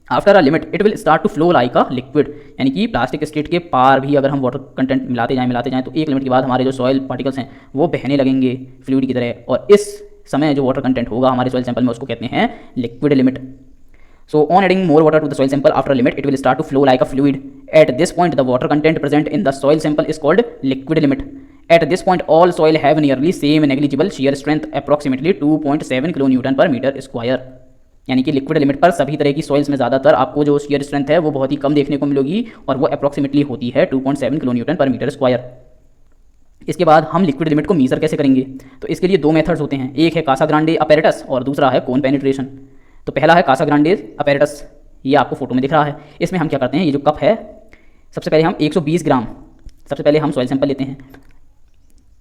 after a limit it will start to flow like a liquid, यानी कि प्लास्टिक स्टेट के पार भी अगर हम वाटर कंटेंट मिलाते जाएं तो एक लिमिट के बाद हमारे जो सॉइल पार्टिकल्स हैं वो बहने लगेंगे फ्लूइड की तरह, और इस समय जो वाटर कंटेंट होगा हमारे सॉइल सैंपल में उसको कहते हैं liquid limit. So on adding more water to the soil sample after a limit, it will start to flow like a fluid. At this point, the water content present in the soil sample is called liquid limit. At this point, all soil have nearly same negligible shear strength, approximately 2.7 kN per meter square. यानी कि लिक्विड लिमिट पर सभी तरह की सॉइल्स में ज़्यादातर आपको जो shear strength है वो बहुत ही कम देखने को मिलेगी और वो अप्रॉक्सीमेटली होती है 2.7 kN per meter square. इसके बाद हम लिक्विड लिमिट को मीज़र कैसे करेंगे? तो इसके लिए दो मेथड्स होते हैं, एक है कासा ग्रांडे अपैरेटस और दूसरा है कोन पेनिट्रेशन। तो पहला है कासा ग्रांडे अपैरेटस, ये आपको फोटो में दिख रहा है। इसमें हम क्या करते हैं, ये जो कप है सबसे पहले हम 120 ग्राम सबसे पहले हम सॉइल सैंपल लेते हैं,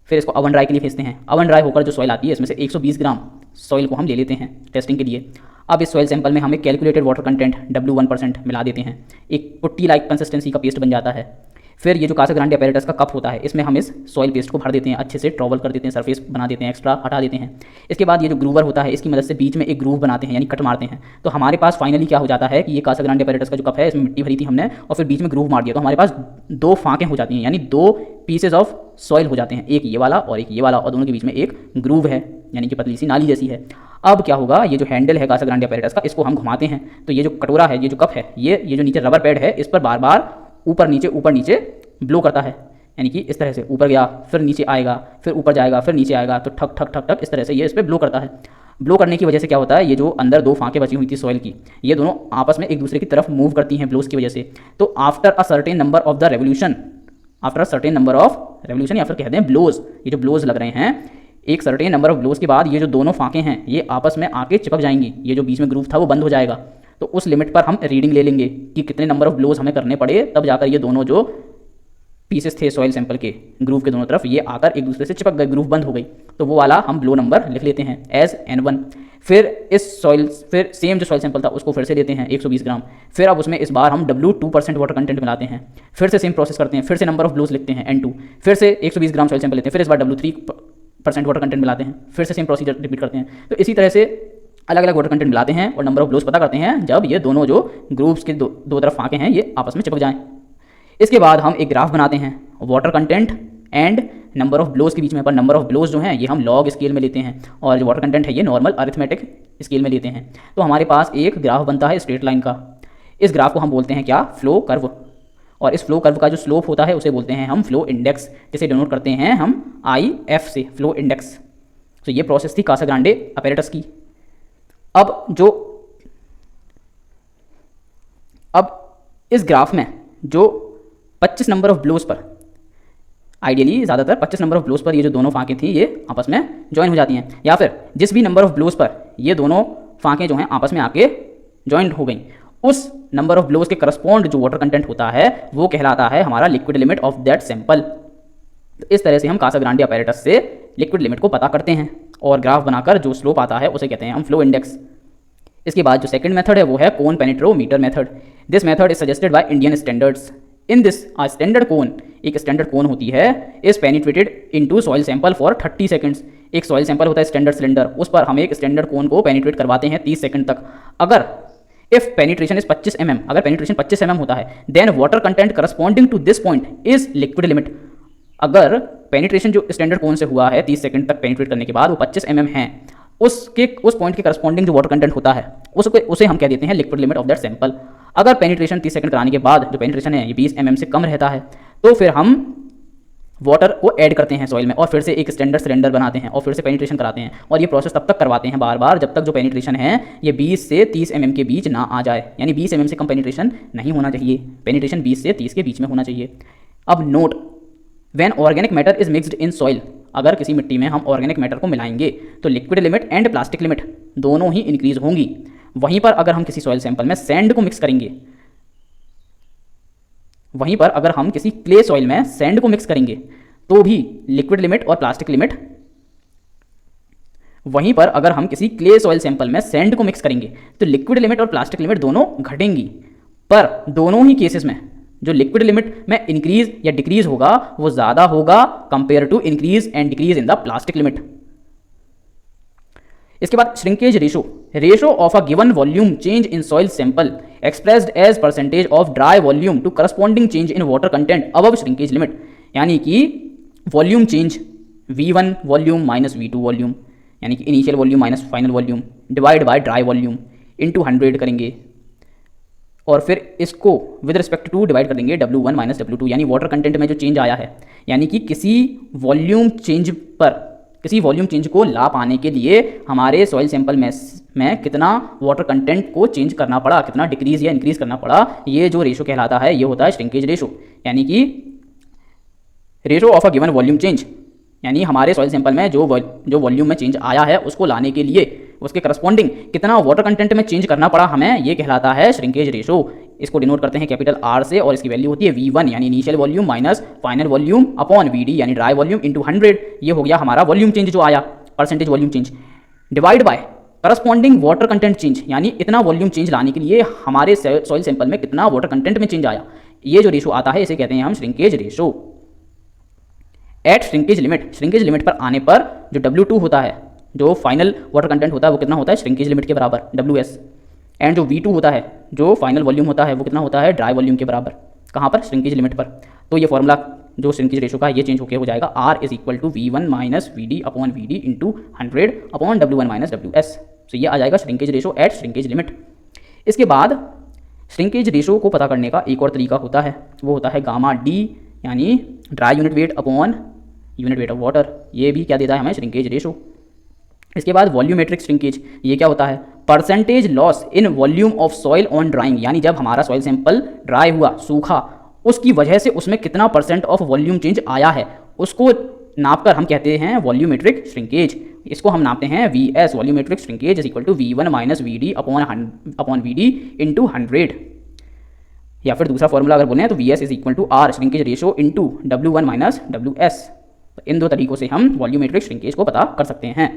फिर इसको ओवन ड्राई के लिए भेजते हैं। ओवन ड्राई होकर जो सॉइल आती है इसमें से 120 ग्राम सॉइल को हम ले लेते हैं टेस्टिंग के लिए। अब इस सॉइल सैंपल में हम एक कैलकुलेटेड वाटर कंटेंट W1% मिला देते हैं, एक पुट्टी लाइक कंसिस्टेंसी का पेस्ट बन जाता है। फिर ये जो कासा ग्रांडे अपैरेटस का कप होता है इसमें हम इस सॉइल पेस्ट को भर देते हैं, अच्छे से ट्रॉवल कर देते हैं, सरफेस बना देते हैं, एक्स्ट्रा हटा देते हैं। इसके बाद ये जो ग्रूवर होता है इसकी मदद से बीच में एक ग्रूव बनाते हैं, यानी कट मारते हैं। तो हमारे पास फाइनली क्या हो जाता है कि ये कासा ग्रांडे अपैरेटस का जो कप है इसमें मिट्टी भरी थी हमने और फिर बीच में ग्रूव मार दिया, तो हमारे पास दो फाँकें हो जाती हैं, यानी दो पीसेज ऑफ सॉइल हो जाते हैं, एक ये वाला और एक ये वाला, और दोनों के बीच में एक ग्रूव है, यानी कि पतली सी नाली जैसी है। अब क्या होगा, ये जो हैंडल है कासा ग्रांडे अपैरेटस का इसको हम घुमाते हैं तो ये जो कटोरा है, ये जो कप है, ये जो नीचे रबर पैड है इस पर बार बार ऊपर नीचे ब्लो करता है, यानी कि इस तरह से ऊपर गया फिर नीचे आएगा फिर ऊपर जाएगा फिर नीचे आएगा, तो ठक ठक ठक ठक इस तरह से ये इस पर ब्लो करता है। ब्लो करने की वजह से क्या होता है, ये जो अंदर दो फाँकें बची हुई थी सॉइल की ये दोनों आपस में एक दूसरे की तरफ मूव करती हैं ब्लोस की वजह से। तो after a certain number of revolution या फिर कहते हैं ब्लोज, ये जो ब्लोज लग रहे हैं एक सर्टेन नंबर ऑफ ब्लोज के बाद ये जो दोनों फाँकें हैं ये आपस में आके चिपक जाएंगी, ये जो बीच में ग्रूव था वो बंद हो जाएगा। तो उस लिमिट पर हम रीडिंग ले लेंगे कि कितने नंबर ऑफ ब्लोज हमें करने पड़े, तब जाकर ये दोनों जो पीसेस थे सॉइल सैंपल के ग्रूव के दोनों तरफ ये आकर एक दूसरे से चिपक गए, ग्रूव बंद हो गई, तो वो वाला हम ब्लो नंबर लिख लेते हैं एज N1। फिर सेम जो सॉइल सैंपल था उसको फिर से लेते हैं 120 ग्राम, फिर अब उसमें इस बार हम W2% वाटर कंटेंट मिलाते हैं, फिर से सेम प्रोसेस करते हैं, फिर से नंबर ऑफ ब्लोज लिखते हैं N2, फिर से 120 ग्राम सॉइल सैंपल लेते हैं, फिर इस बार W3% वाटर कंटेंट मिलाते हैं, फिर से सेम प्रोसीजर रिपीट करते हैं। तो इसी तरह से अलग अलग वाटर कंटेंट मिलाते हैं और नंबर ऑफ ब्लोज पता करते हैं जब ये दोनों जो ग्रूव्स के दो तरफ फाँके हैं ये आपस में चिपक जाएं। इसके बाद हम एक ग्राफ बनाते हैं water content and number of blows के बीच में, पर नंबर ऑफ ब्लोज जो हैं ये हम लॉग स्केल में लेते हैं और जो वाटर कंटेंट है ये नॉर्मल अरिथमेटिक स्केल में लेते हैं। तो हमारे पास एक ग्राफ बनता है स्ट्रेट लाइन का, इस ग्राफ को हम बोलते हैं क्या, फ्लो कर्व, और इस फ्लो कर्व का जो स्लोप होता है उसे बोलते हैं हम फ्लो इंडेक्स, जिसे डिनोट करते हैं हम IF से, फ्लो इंडेक्स। तो ये प्रोसेस थी कासा ग्रांडे अपैरेटस की। अब इस ग्राफ में जो 25 नंबर ऑफ ब्लोज पर, आइडियली ज़्यादातर 25 नंबर ऑफ ब्लोज पर ये जो दोनों फाँकें थी ये आपस में ज्वाइन हो जाती हैं, या फिर जिस भी नंबर ऑफ ब्लोज पर ये दोनों फाँकें जो हैं आपस में आके ज्वाइन हो गई, उस नंबर ऑफ ब्लोज के करस्पॉन्ड जो वाटर कंटेंट होता है वो कहलाता है हमारा liquid limit of that sample. तो इस तरह से हम कासा ग्रांडे अपैरेटस से लिक्विड लिमिट को पता करते हैं और ग्राफ बनाकर जो स्लोप आता है उसे कहते हैं हम फ्लो इंडेक्स। इसके बाद जो सेकंड मेथड है वो है cone penetrometer method. This method is suggested by Indian standards. In this standard cone, एक स्टैंडर्ड कोन होती है, is penetrated into soil sample for 30 seconds. एक सॉइल सैंपल होता है स्टैंडर्ड सिलेंडर, उस पर हम एक स्टैंडर्ड कोन को पेनिट्रेट करवाते हैं 30 सेकंड तक। अगर इफ पेनिट्रेशन इज 25 mm, अगर पेनिट्रेशन 25 mm होता है, then water content corresponding to this point is liquid limit. अगर पेनिट्रेशन जो स्टैंडर्ड कोन से हुआ है 30 सेकंड तक पेनिट्रेट करने के बाद वो 25 mm है, उस पॉइंट के करस्पॉन्डिंग जो वाटर कंटेंट होता है उसे हम कह देते हैं liquid limit of that sample. अगर पेनिट्रेशन 30 सेकंड कराने के बाद जो पेनिट्रेशन है ये 20 mm से कम रहता है तो फिर हम वाटर को ऐड करते हैं सॉइल में और फिर से एक स्टैंडर्ड सिलेंडर बनाते हैं और फिर से पेनिट्रेशन कराते हैं, और ये प्रोसेस तब तक करवाते हैं बार बार जब तक जो पेनिट्रेशन है ये 20 से 30 mm के बीच ना आ जाए, यानी 20 mm से कम पेनिट्रेशन नहीं होना चाहिए, पेनिट्रेशन 20 से 30 के बीच में होना चाहिए। अब note, when organic matter is mixed in soil, अगर किसी मिट्टी में हम ऑर्गेनिक मैटर को मिलाएंगे तो liquid limit and plastic limit दोनों ही इंक्रीज होंगी। वहीं पर अगर हम किसी सॉइल सैंपल में सैंड को मिक्स करेंगे, वहीं पर अगर हम किसी क्ले सॉइल में सैंड को मिक्स करेंगे तो भी लिक्विड लिमिट और प्लास्टिक लिमिट, वहीं पर अगर हम किसी क्ले सॉइल सैंपल में सैंड को मिक्स करेंगे तो लिक्विड लिमिट और प्लास्टिक लिमिट दोनों घटेंगी, पर दोनों ही केसेस में जो लिक्विड लिमिट में इंक्रीज या डिक्रीज होगा वो ज्यादा होगा compare to increase and decrease in the plastic limit. इसके बाद shrinkage ratio of a given volume change in soil sample expressed as percentage of dry volume to corresponding change in water content above shrinkage limit, यानी कि volume change V1 volume minus V2 volume, यानी कि initial volume minus final volume divide by dry volume into 100 करेंगे और फिर इसको विद रिस्पेक्ट टू डिवाइड कर देंगे W1 माइनस W2, यानी वाटर कंटेंट में जो चेंज आया है, यानी कि किसी वॉल्यूम चेंज को ला पाने के लिए हमारे सॉइल सैंपल में कितना वाटर कंटेंट को चेंज करना पड़ा, कितना डिक्रीज या इंक्रीज करना पड़ा, ये जो रेशो कहलाता है ये होता है श्रिंकेज रेशो, यानी कि ratio of a given volume change, यानी हमारे सॉइल सैंपल में जो वॉल्यूम में चेंज आया है उसको लाने के लिए उसके करस्पॉन्डिंग कितना वाटर कंटेंट में चेंज करना पड़ा हमें, ये कहलाता है श्रिंकेज रेशो। इसको डिनोट करते हैं कैपिटल R से और इसकी वैल्यू होती है V1 यानी initial volume minus final volume upon VD यानी ड्राई वॉल्यूम इंटू 100, ये हो गया हमारा वॉल्यूम चेंज जो आया, percentage volume change, divide by corresponding water content change, यानी इतना वॉल्यूम चेंज लाने के लिए हमारे सॉइल सैंपल में कितना वाटर कंटेंट में चेंज आया, ये जो रेशो आता है इसे कहते हैं हम shrinkage ratio. At shrinkage limit पर आने पर जो W2 होता है, जो फाइनल वाटर कंटेंट होता है वो कितना होता है श्रिंकेज लिमिट के बराबर WS, एंड जो V2 होता है जो फाइनल वॉल्यूम होता है वो कितना होता है ड्राई वॉल्यूम के बराबर, कहाँ पर श्रिंकेज लिमिट पर। तो ये फॉर्मूला जो श्रिंकेज रेशो का ये चेंज होकर हो जाएगा R is equal to V1 minus VD upon VD into 100 upon W1 minus WS, तो ये आ जाएगा shrinkage ratio at shrinkage limit. इसके बाद श्रिंकेज रेशो को पता करने का एक और तरीका होता है, वो होता है गामा D, यानी dry unit weight upon unit weight of water, ये भी क्या देता है हमें श्रिंकेज रेशो। इसके बाद वॉल्यूमेट्रिक श्रिंकेज, ये क्या होता है percentage loss in volume of soil on drawing, यानी जब हमारा सॉइल सैंपल ड्राई हुआ सूखा उसकी वजह से उसमें कितना परसेंट ऑफ वॉल्यूम चेंज आया है उसको नापकर हम कहते हैं वॉल्यूमेट्रिक श्रिंकेज। इसको हम नापते हैं VS volumetric shrinkage is equal to V1 minus VD upon VD into 100, या फिर दूसरा फॉर्मूला अगर बोले तो VS is equal to R shrinkage ratio into W1 minus WS। इन दो तरीकों से हम वॉल्यूमेट्रिक श्रिंकेज को पता कर सकते हैं।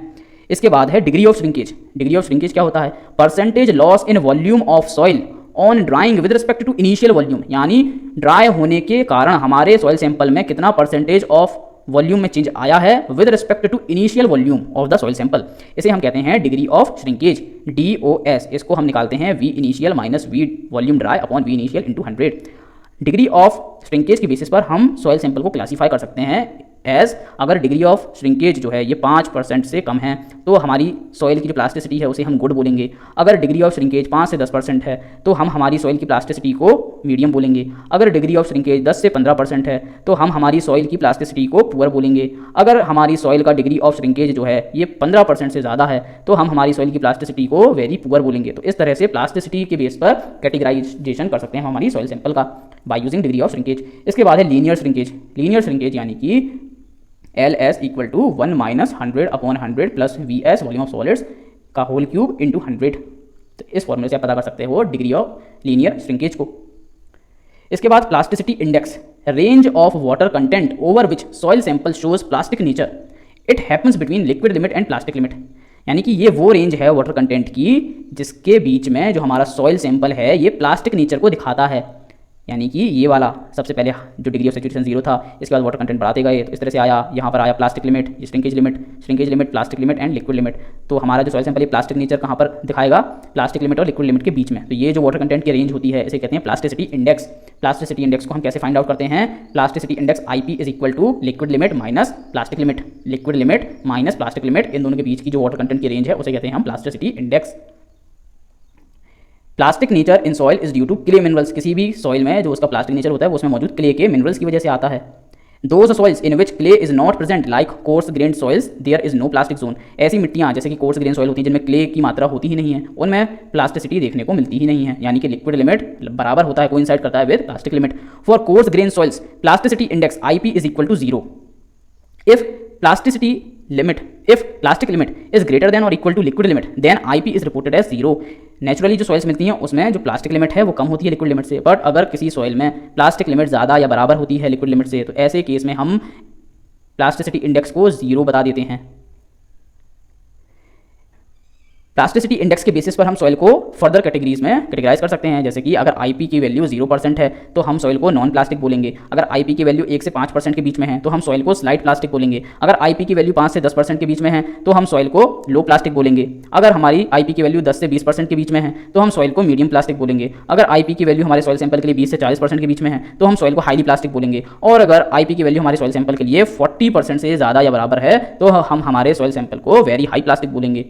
इसके बाद है degree of shrinkage. Degree of shrinkage क्या होता है percentage loss in volume of soil on drying with respect to initial volume, यानी ड्राई होने के कारण हमारे सॉइल सैंपल में कितना परसेंटेज ऑफ वॉल्यूम में चेंज आया है with respect to initial volume of the soil sample, इसे हम कहते हैं डिग्री ऑफ श्रिंकेज DOS। इसको हम निकालते हैं V initial minus V volume dry upon V initial into 100। Degree of shrinkage के बेसिस पर हम सॉइल सैंपल को क्लासीफाई कर सकते हैं एज, अगर डिग्री ऑफ श्रिंकेज जो है ये 5% से कम है तो हमारी सॉइल की जो प्लास्टिसिटी है उसे हम गुड बोलेंगे। अगर डिग्री ऑफ श्रिंकेज 5 से 10% है तो हम हमारी सॉइल की प्लास्टिसिटी को मीडियम बोलेंगे। अगर डिग्री ऑफ श्रिंकेज 10 से 15% है तो हम हमारी सॉइल की प्लास्टिसिटी को पुअर बोलेंगे। अगर हमारी सॉइल का डिग्री ऑफ श्रिंकेज जो है ये 15% से ज़्यादा है तो हम हमारी सॉइल की प्लास्टिसिटी को वेरी पुअर बोलेंगे। तो इस तरह से प्लास्टिसिटी के बेस पर कैटेगराइजेशन कर सकते हैं हमारी सॉइल सैंपल का by using degree of shrinkage. इसके बाद है लीनियर श्रिंकेज। लीनियर श्रिंकेज यानी कि LS equal to 1 minus 100 upon 100 plus VS volume of solids का होल क्यूब इंटू 100। तो इस फॉर्मूले से आप पता कर सकते हो डिग्री ऑफ लीनियर श्रिंकेज को। इसके बाद plasticity index, range of water content over which soil sample shows plastic nature, it happens between liquid limit and plastic limit, यानी कि ये वो रेंज है वाटर कंटेंट की जिसके बीच में जो हमारा सॉइल सैंपल है ये प्लास्टिक नेचर को दिखाता है। यानी कि ये वाला सबसे पहले जो डिग्री ऑफ सेचुरेशन 0 था, इसके बाद वाटर कंटेंट बढ़ाते गए, तो इस तरह से आया, यहाँ पर आया plastic limit, shrinkage limit, plastic limit and liquid limit. तो हमारा जो सॉइल सैंपल ये प्लास्टिक नेचर कहाँ पर दिखाएगा, प्लास्टिक लिमिट और लिक्विड लिमिट के बीच में। तो ये जो वाटर कंटेंट की रेंज होती है इसे कहते हैं प्लास्टिसिटी इंडेक्स। प्लास्टिसिटी इंडेक्स को हम कैसे फाइंड आउट करते हैं, plasticity index IP is equal to liquid limit minus plastic limit, liquid limit minus plastic limit, इन दोनों के बीच की जो वाटर कंटेंट की रेंज है उसे कहते हैं हम plasticity index. Plastic nature in soil is due to clay minerals, किसी भी सॉइल में जो उसका प्लास्टिक नेचर होता है वो उसमें मौजूद क्ले के मिनरल्स की वजह से आता है। Those soils in which clay is not present like coarse grained soils there is no plastic zone, ऐसी मिट्टियाँ जैसे कि कोर्स ग्रेन सॉइल होती हैं जिनमें क्ले की मात्रा होती ही नहीं है, उनमें प्लास्टिसिटी देखने को मिलती ही नहीं है, यानी कि लिक्विड लिमिट बराबर होता है, कोइंसाइड करता है with plastic limit. For coarse grain soils plasticity index IP is equal to 0 if plastic limit is greater than or equal to liquid limit then IP is reported as 0। Naturally जो सॉइल्स मिलती हैं उसमें जो प्लास्टिक लिमिट है वो कम होती है लिक्विड लिमिट से, बट अगर किसी सॉइल में प्लास्टिक लिमिट ज़्यादा या बराबर होती है लिक्विड लिमिट से तो ऐसे केस में हम प्लास्टिसिटी इंडेक्स को 0 बता देते हैं। प्लास्टिसिटी इंडेक्स के बेसिस पर हम सॉइल को फर्दर कैटेगरीज में कैटेगराइज कर सकते हैं, जैसे कि अगर IP की वैल्यू 0% है तो हम सॉइल को नॉन प्लास्टिक बोलेंगे, अगर IP की वैल्यू 1 से 5% के बीच में है तो हम सॉइल को स्लाइट प्लास्टिक बोलेंगे, अगर IP की वैल्यू 5 से 10% के बीच में है तो हम सॉइल को लो प्लास्टिक बोलेंगे, अगर हमारी IP की वैल्यू 10 से 20% के बीच में है तो हम सॉइल को मीडियम प्लास्टिक बोलेंगे, अगर IP की वैल्यू हमारे सॉइल सैंपल के लिए 20 से 40% के बीच में है तो हम सॉइल को हाईली प्लास्टिक बोलेंगे, और अगर IP की वैल्यू हमारे सॉइल सैंपल के लिए 40% से ज़्यादा या बराबर है तो हम हमारे सॉइल सैंपल को वेरी हाई प्लास्टिक बोलेंगे।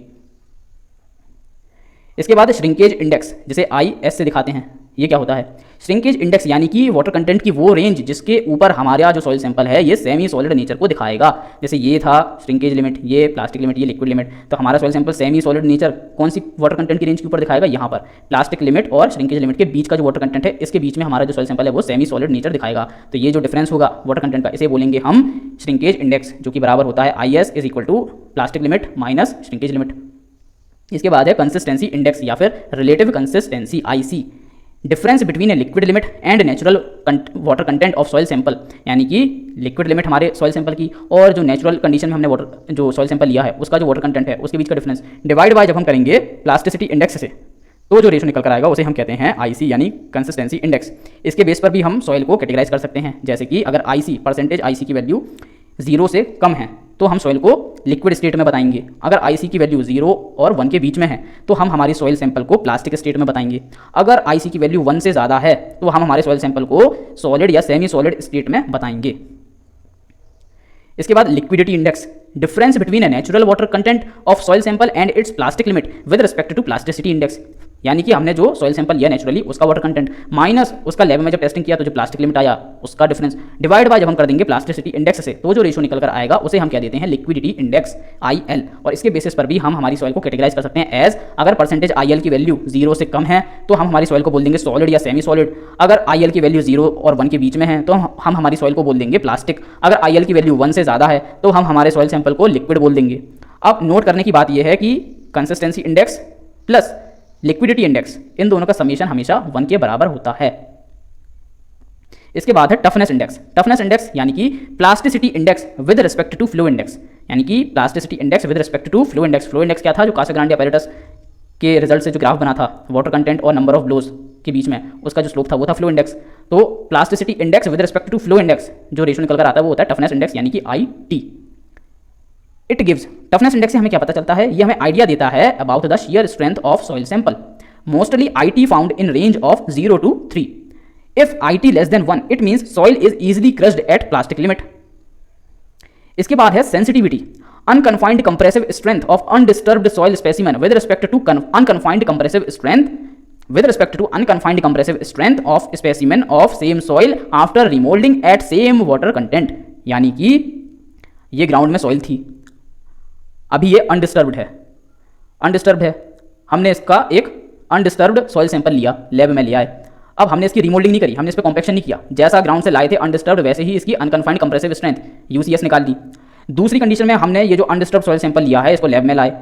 इसके बाद श्रिंकेज इंडेक्स जिसे IS से दिखाते हैं, ये क्या होता है, श्रिंकेज इंडेक्स यानी कि वाटर कंटेंट की वो रेंज जिसके ऊपर हमारा जो सॉइल सैंपल है ये सेमी सॉलिड नेचर को दिखाएगा। जैसे ये था श्रिंकेज लिमिट, ये प्लास्टिक लिमिट, ये लिक्विड लिमिट, तो हमारा soil sample semi solid nature कौन सी वाटर कंटेंट की रेंज के ऊपर दिखाएगा, यहाँ पर प्लास्टिक लिमिट और श्रिंकेज लिमिट के बीच का जो वाटर कंटेंट है इसके बीच में हमारा जो सॉइल सैंपल है वो सेमी सॉलिड नेचर दिखाएगा। तो ये जो डिफरेंस होगा वाटर कंटेंट का इसे बोलेंगे हम श्रिंकेज इंडेक्स, जो कि बराबर होता है IS is equal to plastic limit minus shrinkage limit. इसके बाद है कंसिस्टेंसी इंडेक्स या फिर relative consistency IC, difference between a liquid limit and natural water content of soil sample, यानी कि लिक्विड लिमिट हमारे सॉइल सैंपल की और जो नेचुरल कंडीशन में हमने वाटर जो सॉइल सैंपल लिया है उसका जो वाटर कंटेंट है उसके बीच का डिफरेंस डिवाइड बाय जब हम करेंगे प्लास्टिसिटी इंडेक्स से तो जो रेशो निकल कर आएगा उसे हम कहते हैं IC यानी कंसिस्टेंसी इंडेक्स। इसके बेस पर भी हम सॉइल को कैटेगराइज कर सकते हैं, जैसे कि अगर IC की वैल्यू 0 से कम है तो हम सॉइल को लिक्विड स्टेट में बताएंगे, अगर IC की वैल्यू 0 और 1 के बीच में है तो हम हमारी सॉइल सैंपल को प्लास्टिक स्टेट में बताएंगे, अगर IC की वैल्यू 1 से ज़्यादा है तो हम हमारे सॉइल सैंपल को सॉलिड या सेमी सॉलिड स्टेट में बताएंगे। इसके बाद liquidity index, difference between a natural water content of soil sample and its plastic limit with respect to plasticity index, यानी कि हमने जो सॉइल सैंपल लिया नेचुरली उसका वाटर कंटेंट माइनस उसका लैब में जब टेस्टिंग किया तो जो प्लास्टिक लिमिट आया उसका डिफरेंस डिवाइड बाय जब हम कर देंगे प्लास्टिसिटी इंडेक्स से तो जो रेशो निकल कर आएगा उसे हम क्या देते हैं लिक्विडिटी इंडेक्स IL। और इसके बेसिस पर भी हम हमारी सॉइल को कैटेगराइज कर सकते हैं एज, अगर परसेंटेज IL की वैल्यू 0 से कम है तो हम हमारी सॉइल को बोल देंगे सॉलिड या सेमी सॉलिड, अगर IL की वैल्यू 0 और 1 के बीच में है तो हम हमारी सॉइल को बोल देंगे प्लास्टिक, अगर IL की वैल्यू 1 से ज़्यादा है तो हम हमारे सॉइल सैंपल को लिक्विड बोल देंगे। अब नोट करने की बात यह है कि consistency index plus liquidity index इन दोनों का समीशन हमेशा 1 के बराबर होता है। इसके बाद है टफनेस इंडेक्स। टफनेस इंडेक्स यानी कि plasticity index with respect to flow index, यानी कि plasticity index with respect to flow index. Flow index क्या था, जो कासाग्रांडी अपैरेटस के रिजल्ट से जो ग्राफ बना था वाटर कंटेंट और नंबर ऑफ ब्लोज के बीच में उसका जो स्लोप था वो था फ्लो इंडेक्स। तो plasticity index with respect to flow index जो रेशो निकल कर आता है वो होता है टफनेस इंडेक्स यानी कि IT। It gives, toughness index से हमें क्या पता चलता है, ये हमें आइडिया देता है about the shear strength of soil sample, mostly IT found in range of 0 to 3। If IT less than 1 it means soil is easily crushed at plastic limit. इसके बाद है sensitivity, unconfined compressive strength of undisturbed soil specimen with respect to unconfined compressive strength with respect to unconfined compressive strength of specimen of same soil after remolding at same water content। यानी कि ये ग्राउंड में सॉइल थी, अभी ये अनडिस्टर्ब्ड है, हमने इसका एक अनडिस्टर्ब्ड सॉइल सैंपल लिया, लैब में लिया है, अब हमने इसकी रिमोल्डिंग नहीं करी, हमने इस पर कॉम्पैक्शन नहीं किया, जैसा ग्राउंड से लाए थे अनडिस्टर्ब्ड वैसे ही इसकी अनकन्फाइंड कंप्रेसिव स्ट्रेंथ UCS निकाल दी। दूसरी कंडीशन में हमने ये जो अनडिस्टर्ब्ड सॉइल सैंपल लिया है इसको लैब में लाए,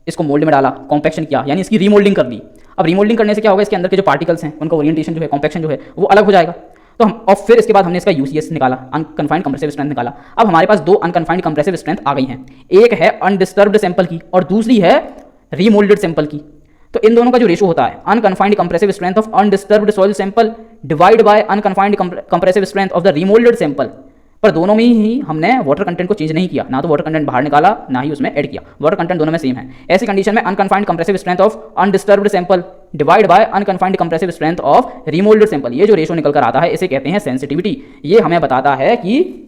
इसको मोल्ड में डाला, कॉम्पैक्शन किया, यानी इसकी रिमोल्डिंग कर दी। अब रिमोल्डिंग करने से क्या होगा, इसके अंदर के जो पार्टिकल्स हैं उनका ओरिएंटेशन जो है, कॉम्पैक्शन जो है वो अलग हो जाएगा। तो हम और फिर इसके बाद हमने इसका UCS निकाला, अनकन्फाइंड कंप्रेसिव स्ट्रेंथ निकाला। अब हमारे पास दो अनकन्फाइंड कंप्रेसिव स्ट्रेंथ आ गई हैं, एक है अनडिस्टर्ब्ड सैंपल की और दूसरी है रिमोल्डेड सैंपल की। तो इन दोनों का जो रेशो होता है unconfined compressive strength of undisturbed soil sample divide bye unconfined compressive strength of the remoulded sample, पर दोनों में ही हमने वाटर कंटेंट को चेंज नहीं किया, ना तो वाटर कंटेंट बाहर निकाला ना ही उसमें ऐड किया, वाटर कंटेंट दोनों में सेम है। ऐसी कंडीशन में unconfined compressive strength of undisturbed sample divide bye unconfined compressive strength of remoulded sample, ये जो रेशो निकल कर आता है इसे कहते हैं सेंसिटिविटी। ये हमें बताता है कि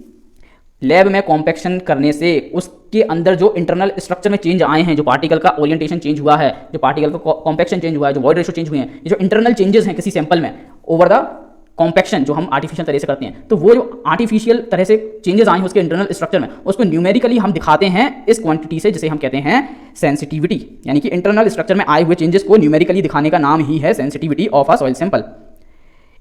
लैब में कॉम्पैक्शन करने से उसके अंदर जो इंटरनल स्ट्रक्चर में चेंज आए हैं, जो पार्टिकल का ओरिएंटेशन चेंज हुआ है, जो पार्टिकल का कॉम्पैक्शन चेंज हुआ है, जो वॉइड रेशो चेंज हुए हैं, ये जो इंटरनल चेंजेस हैं किसी सैंपल में ओवर द कॉम्पैक्शन जो हम आर्टिफिशियल तरह से करते हैं, तो वो जो आर्टिफिशियल तरह से चेंजेस आए हैं उसके इंटरनल स्ट्रक्चर में, उसको न्यूमेरिकली हम दिखाते हैं इस क्वांटिटी से, जिसे हम कहते हैं सेंसिटिविटी। यानी कि इंटरनल स्ट्रक्चर में आए हुए चेंजेस को न्यूमेरिकली दिखाने का नाम ही है sensitivity of a soil sample.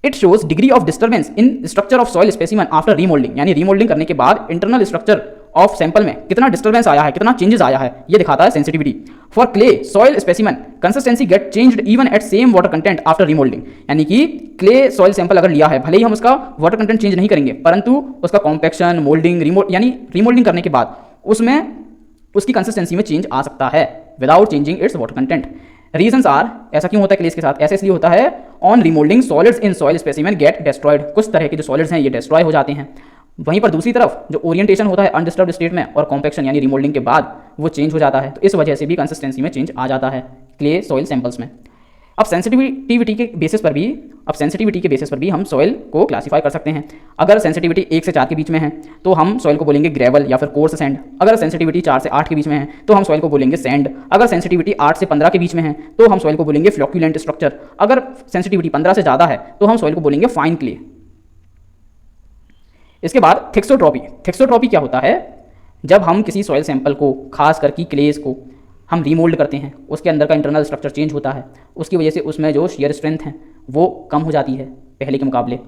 It shows degree of disturbance in structure of soil specimen after remoulding, यानी रीमोल्डिंग करने के बाद इंटरनल स्ट्रक्चर ऑफ सैंपल में कितना डिस्टर्बेंस आया है, कितना चेंजेस आया है, ये दिखाता है sensitivity. For clay soil specimen consistency get changed even at same water content after remoulding, यानी कि क्ले सॉइल सैंपल अगर लिया है, भले ही हम उसका वाटर कंटेंट चेंज नहीं करेंगे, परंतु उसका कॉम्पैक्शन, मोल्डिंग, यानी रीमोल्डिंग करने के बाद उसमें उसकी कंसिस्टेंसी में चेंज आ सकता है without changing its water content. Reasons are, ऐसा क्यों होता है क्लेस के साथ? ऐसा इसलिए होता है on remoulding solids in soil specimen get destroyed, कुछ तरह के जो सॉलिड्स हैं ये डिस्ट्रॉय हो जाते हैं। वहीं पर दूसरी तरफ जो ओरिएंटेशन होता है अनडिस्टर्ब्ड स्टेट में और कॉम्पैक्शन यानी रिमोल्डिंग के बाद वो चेंज हो जाता है, तो इस वजह से भी कंसिस्टेंसी में चेंज आ जाता है क्ले सॉइल सैंपल्स में। अब सेंसिटिविटी के बेसिस पर भी हम सॉइल को क्लासीफाई कर सकते हैं। अगर सेंसिटिविटी 1 से 4 के बीच में है तो हम सॉइल को बोलेंगे ग्रेवल या फिर कोर्स सैंड। अगर सेंसिटिविटी 4 से 8 के बीच में है तो हम सॉइल को बोलेंगे सैंड। अगर सेंसिटिविटी 8 से 15 के बीच में है तो हम सॉइल को बोलेंगे फ्लोक्यूलेंट स्ट्रक्चर। अगर सेंसिटिविटी 15 से ज़्यादा है तो हम सॉइल को बोलेंगे फाइन क्ले। इसके बाद थिक्सोट्रॉपी। थिक्सोट्रॉपी क्या होता है? जब हम किसी सॉइल सैंपल को, खास करके क्लेस को, हम रीमोल्ड करते हैं, उसके अंदर का इंटरनल स्ट्रक्चर चेंज होता है, उसकी वजह से उसमें जो शियर स्ट्रेंथ है वो कम हो जाती है पहले के मुकाबले।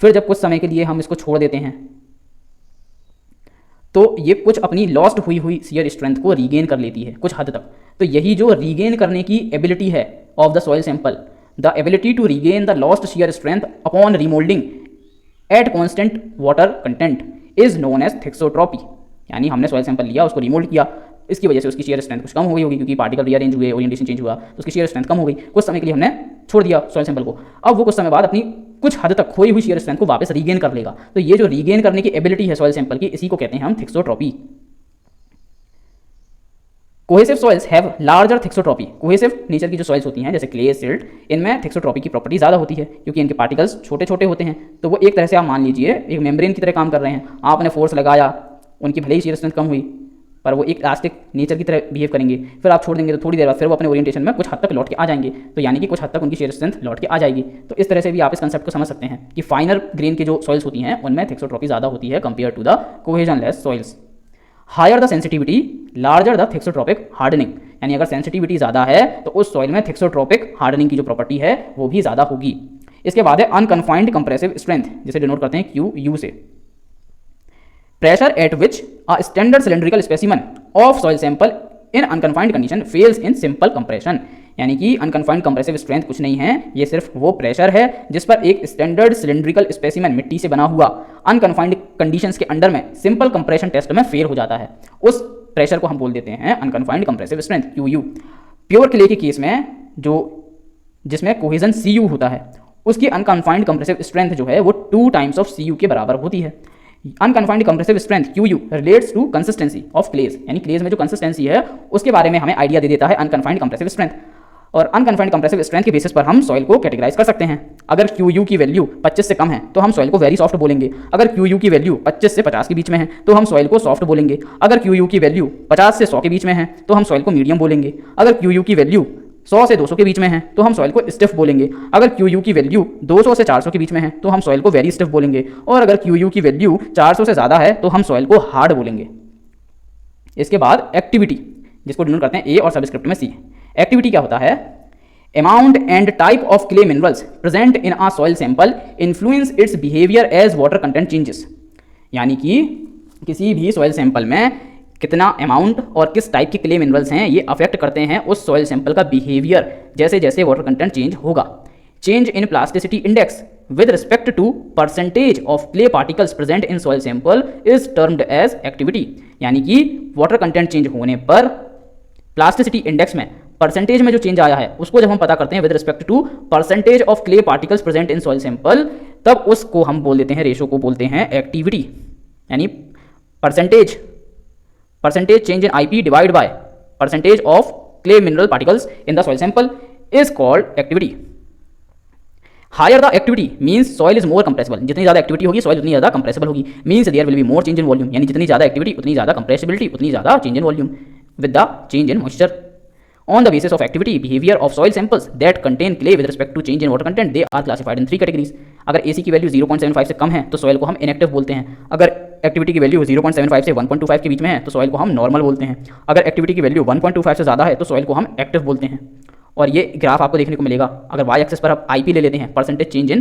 फिर जब कुछ समय के लिए हम इसको छोड़ देते हैं तो ये कुछ अपनी लॉस्ट हुई शियर स्ट्रेंथ को रीगेन कर लेती है कुछ हद तक। तो यही जो रीगेन करने की एबिलिटी है of the soil sample, the ability to regain the lost shear strength upon remoulding at constant water content is known as thixotropy. यानी हमने सॉइल सैंपल लिया, उसको रिमोल्ड किया, इसकी वजह से उसकी शेयर स्ट्रेंथ कुछ कम हो गई होगी क्योंकि पार्टिकल रीअरेंज हुए, ओरिएंटेशन चेंज हुआ, तो उसकी शेयर स्ट्रेंथ कम हो गई। कुछ समय के लिए हमने छोड़ दिया सॉइल सैंपल को, अब वो कुछ समय बाद अपनी कुछ हद तक खोई हुई शेयर स्ट्रेंथ को वापस रीगेन कर लेगा। तो ये जो रीगेन करने की एबिलिटी है सॉइल सैंपल की, इसी को कहते हैं हम thixotropy. Cohesive soils have larger thixotropy. Cohesive nature की जो सॉइल्स होती हैं जैसे क्ले, सिल्ट, इनमें थिक्सोट्रॉपी की प्रॉपर्टी ज़्यादा होती है क्योंकि इनके पार्टिकल्स छोटे छोटे होते हैं। तो वो एक तरह से आप मान लीजिए एक मेम्ब्रेन की तरह काम कर रहे हैं। आपने फोर्स लगाया, उनकी भले ही शेयर स्ट्रेंथ कम हुई पर वो एक इलास्टिक नेचर की तरह बिहेव करेंगे। फिर आप छोड़ देंगे तो थोड़ी देर बाद फिर वो अपने ओरिएंटेशन में कुछ हद तक लौट के आ जाएंगे, तो यानी कि कुछ हद तक उनकी शेयर स्ट्रेंथ लौट के आ जाएगी। तो इस तरह से भी आप इस कंसेप्ट को समझ सकते हैं कि फाइनर ग्रेन के जो सॉइल्स होती हैं उनमें थिक्सोट्रॉपी ज़्यादा होती है compare to the cohesionless soils. Higher the sensitivity larger the thixotropic hardening, यानी अगर सेंसिटिविटी ज़्यादा है तो उस सॉइल में थिक्सोट्रॉपिक हार्डनिंग की जो प्रॉपर्टी है वो भी ज़्यादा होगी। इसके बाद है अनकन्फाइंड कंप्रेसिव स्ट्रेंथ, जिसे डिनोट करते हैं QU से। Pressure at which a standard cylindrical specimen of soil sample in unconfined condition fails in simple compression, यानी कि अनकन्फाइंड कंप्रेसिव स्ट्रेंथ कुछ नहीं है, ये सिर्फ वो प्रेशर है जिस पर एक स्टैंडर्ड सिलेंड्रिकल स्पेसिमन मिट्टी से बना हुआ अनकन्फाइंड कंडीशंस के अंडर में सिंपल कंप्रेशन टेस्ट में फेल हो जाता है। उस प्रेशर को हम बोल देते हैं unconfined compressive strength QU। Pure clay के केस में जिसमें कोहेजन CU होता है, उसकी अनकन्फाइंड कंप्रेसिव स्ट्रेंथ जो है वो 2 टाइम्स ऑफ CU के बराबर होती है। Unconfined compressive strength QU relates to consistency of clays, यानी क्लेज में जो कंसिस्टेंसी है उसके बारे में हमें आइडिया दे देता है अनकन्फाइंड कंप्रेसिव स्ट्रेंथ। और अनकन्फाइंड कंप्रेसिव स्ट्रेंथ के बेसिस पर हम सॉइल को कैटेगराइज कर सकते हैं। अगर QU की वैल्यू 25 से कम है तो हम सॉइल को वेरी सॉफ्ट बोलेंगे। अगर QU की वैल्यू 25 से 50 के बीच में है तो हम सॉइल को सॉफ्ट बोलेंगे। अगर QU की वैल्यू 50 से 100 के बीच में है तो हम सॉइल को मीडियम बोलेंगे। अगर QU की वैल्यू 100 से 200 के बीच में है तो हम सॉइल को स्टिफ बोलेंगे। अगर QU की वैल्यू 200 से 400 के बीच में है तो हम सॉइल को वेरी स्टिफ बोलेंगे। और अगर QU की वैल्यू 400 से ज़्यादा है तो हम सॉइल को हार्ड बोलेंगे। इसके बाद एक्टिविटी, जिसको डिनोट करते हैं A और सबस्क्रिप्ट में C। एक्टिविटी क्या होता है? Amount and type of clay minerals present in a soil sample influence its behaviour as water content changes, यानी कि किसी भी सॉइल सैंपल में कितना अमाउंट और किस टाइप के क्ले मिनरल्स हैं ये अफेक्ट करते हैं उस सॉइल सैंपल का बिहेवियर जैसे जैसे वाटर कंटेंट चेंज होगा। Change in plasticity index with respect to percentage of clay particles present in soil sample is termed as activity, यानी कि वाटर कंटेंट चेंज होने पर प्लास्टिसिटी इंडेक्स में परसेंटेज में जो चेंज आया है उसको जब हम पता करते हैं with respect to percentage of clay particles present in soil sample, तब उसको हम बोल देते हैं, रेशो को बोलते हैं एक्टिविटी, यानी percentage change in IP divide by percentage of clay mineral particles in the soil sample is called activity. Higher the activity means soil is more compressible, जितनी ज़्यादा एक्टिविटी होगी सॉइल उतनी ज़्यादा कंप्रेसिबल होगी, means there will be more change in volume, यानी जितनी ज़्यादा एक्टिविटी उतनी ज़्यादा कंप्रेसिबिलिटी, उतनी ज़्यादा change in volume with the change in moisture. On the basis of activity behavior of soil samples that contain clay with respect to change in water content, they are classified in 3 categories. अगर AC की वैल्यू 0.75 से कम है तो सॉइल को हम इनएक्टिव बोलते हैं, अगर एक्टिविटी की वैल्यू 0.75 से 1.25 के बीच में है तो सॉइल को हम नॉर्मल बोलते हैं, अगर एक्टिविटी की वैल्यू 1.25 से ज़्यादा है तो सॉइल को हम एक्टिव बोलते हैं। और ये ग्राफ आपको देखने को मिलेगा, अगर वाई एक्सिस पर आप IP ले लेते हैं percentage change in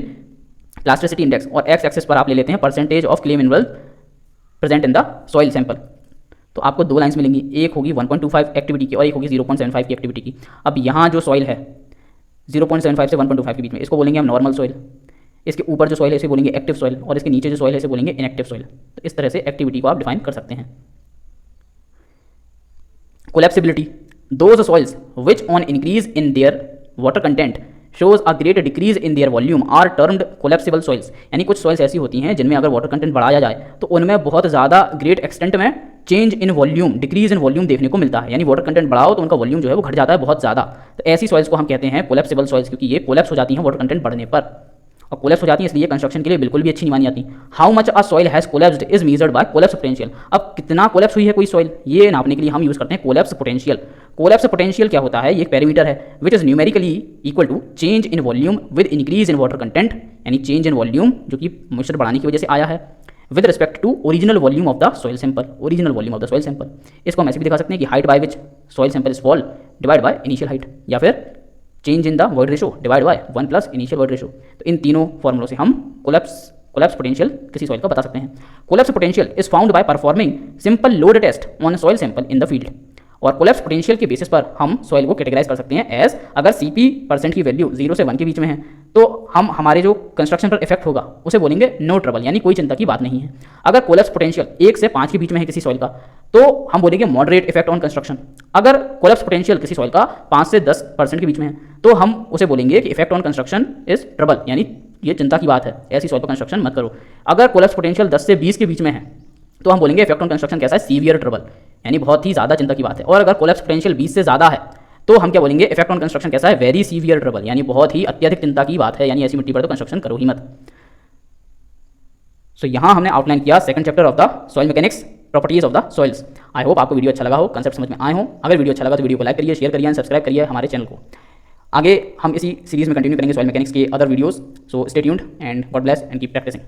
plasticity index, और एक्स एक्सिस पर आप ले लेते हैं percentage of clay mineral present in the soil sample, तो आपको 2 लाइन्स मिलेंगी, एक होगी 1.25 एक्टिविटी की और एक होगी 0.75 की एक्टिविटी की। अब यहाँ जो सॉइल है 0.75 से 1.25 के बीच में, इसको बोलेंगे हम नॉर्मल सॉइल, इसके ऊपर जो सॉइल है इसे बोलेंगे एक्टिव सॉइल, और इसके नीचे जो सॉइल है इसे बोलेंगे इनएक्टिव सॉइल। तो इस तरह से एक्टिविटी को आप डिफाइन कर सकते हैं। Collapsibility, those soils which on increase in their water content shows a great decrease in their volume are termed collapsible soils, यानी कुछ सॉइल्स ऐसी होती हैं जिनमें अगर वाटर कंटेंट बढ़ाया जाए तो उनमें बहुत ज़्यादा ग्रेट एक्सटेंट में change in volume, decrease in volume देखने को मिलता है, यानी वाटर कंटेंट बढ़ाओ तो उनका वॉल्यूम जो है वो घट जाता है बहुत ज़्यादा। तो ऐसी सॉइल्स को हम कहते हैं कोलैप्सिबल सॉइल्स, क्योंकि ये कोलैप्स हो जाती हैं वाटर कंटेंट बढ़ने पर, और कोलैप्स हो जाती है इसलिए कंस्ट्रक्शन के लिए बिल्कुल भी अच्छी नहीं मानी जाती। How much a soil has collapsed is measured by collapse potential, अब कितना कोलैप्स हुई है कोई सॉइल ये नापने के लिए हम यूज़ करते हैं कोलैप्स पोटेंशियल। कोलैप्स पोटेंशियल क्या होता है, ये एक पैरामीटर है which is numerically equal to change in volume with increase in water content, यानी चेंज इन वॉल्यूम जो कि मॉइस्चर बढ़ाने की वजह से आया है, with respect to original volume of the soil sample, original volume of the soil sample. इसको हम ऐसे भी दिखा सकते हैं कि height by which soil sample is fall divide by initial height, या फिर change in the void ratio divide by 1 plus initial void ratio. तो इन तीनों फॉर्मुलों से हम कोलैप्स पोटेंशियल किसी सॉइल का बता सकते हैं। Collapse potential is found by performing simple load test on soil sample in the field, और कोलैप्स पोटेंशियल के बेसिस पर हम सॉइल को कैटेगराइज कर सकते हैं एज, अगर CP% की वैल्यू 0 से 1 के बीच में है तो हम हमारे जो कंस्ट्रक्शन पर इफेक्ट होगा उसे बोलेंगे नो ट्रबल, यानी कोई चिंता की बात नहीं है। अगर कोलैप्स पोटेंशियल 1 से 5 के बीच में है किसी सॉइल का तो हम बोलेंगे मॉडरेट इफेक्ट ऑन कंस्ट्रक्शन। अगर कोलैप्स पोटेंशियल किसी सॉइल का 5 से 10% के बीच में है तो हम उसे बोलेंगे कि effect on construction is trouble, यानी ये चिंता की बात है, ऐसी सॉइल पर कंस्ट्रक्शन मत करो। अगर कोलैप्स पोटेंशियल 10 से 20 के बीच में है तो हम बोलेंगे इफेक्ट ऑन कंस्ट्रक्शन कैसा है, सीवियर ट्रबल, यानी बहुत ही ज़्यादा चिंता की बात है। और अगर कोलैप्स पोटेंशियल 20 से ज़्यादा है तो हम क्या बोलेंगे, इफेक्ट ऑन कंस्ट्रक्शन कैसा है, वेरी सीवियर ट्रबल, यानी बहुत ही अत्यधिक चिंता की बात है, यानी ऐसी मिट्टी पर तो कंस्ट्रक्शन करो ही मत। सो यहाँ हमने आउटलाइन किया second chapter of the soil mechanics, properties of the soils. I hope आपको वीडियो अच्छा लगा हो, कंसेप्ट समझ में आए हो। अगर वीडियो अच्छा लगा तो वीडियो को लाइक करिए, शेयर करिए एंड सब्सक्राइब करिए हमारे चैनल को। आगे हम इसी सीरीज में कंटिन्यू करेंगे सॉइल मैकेनिक्स के other videos, so stay tuned and God bless and keep practising.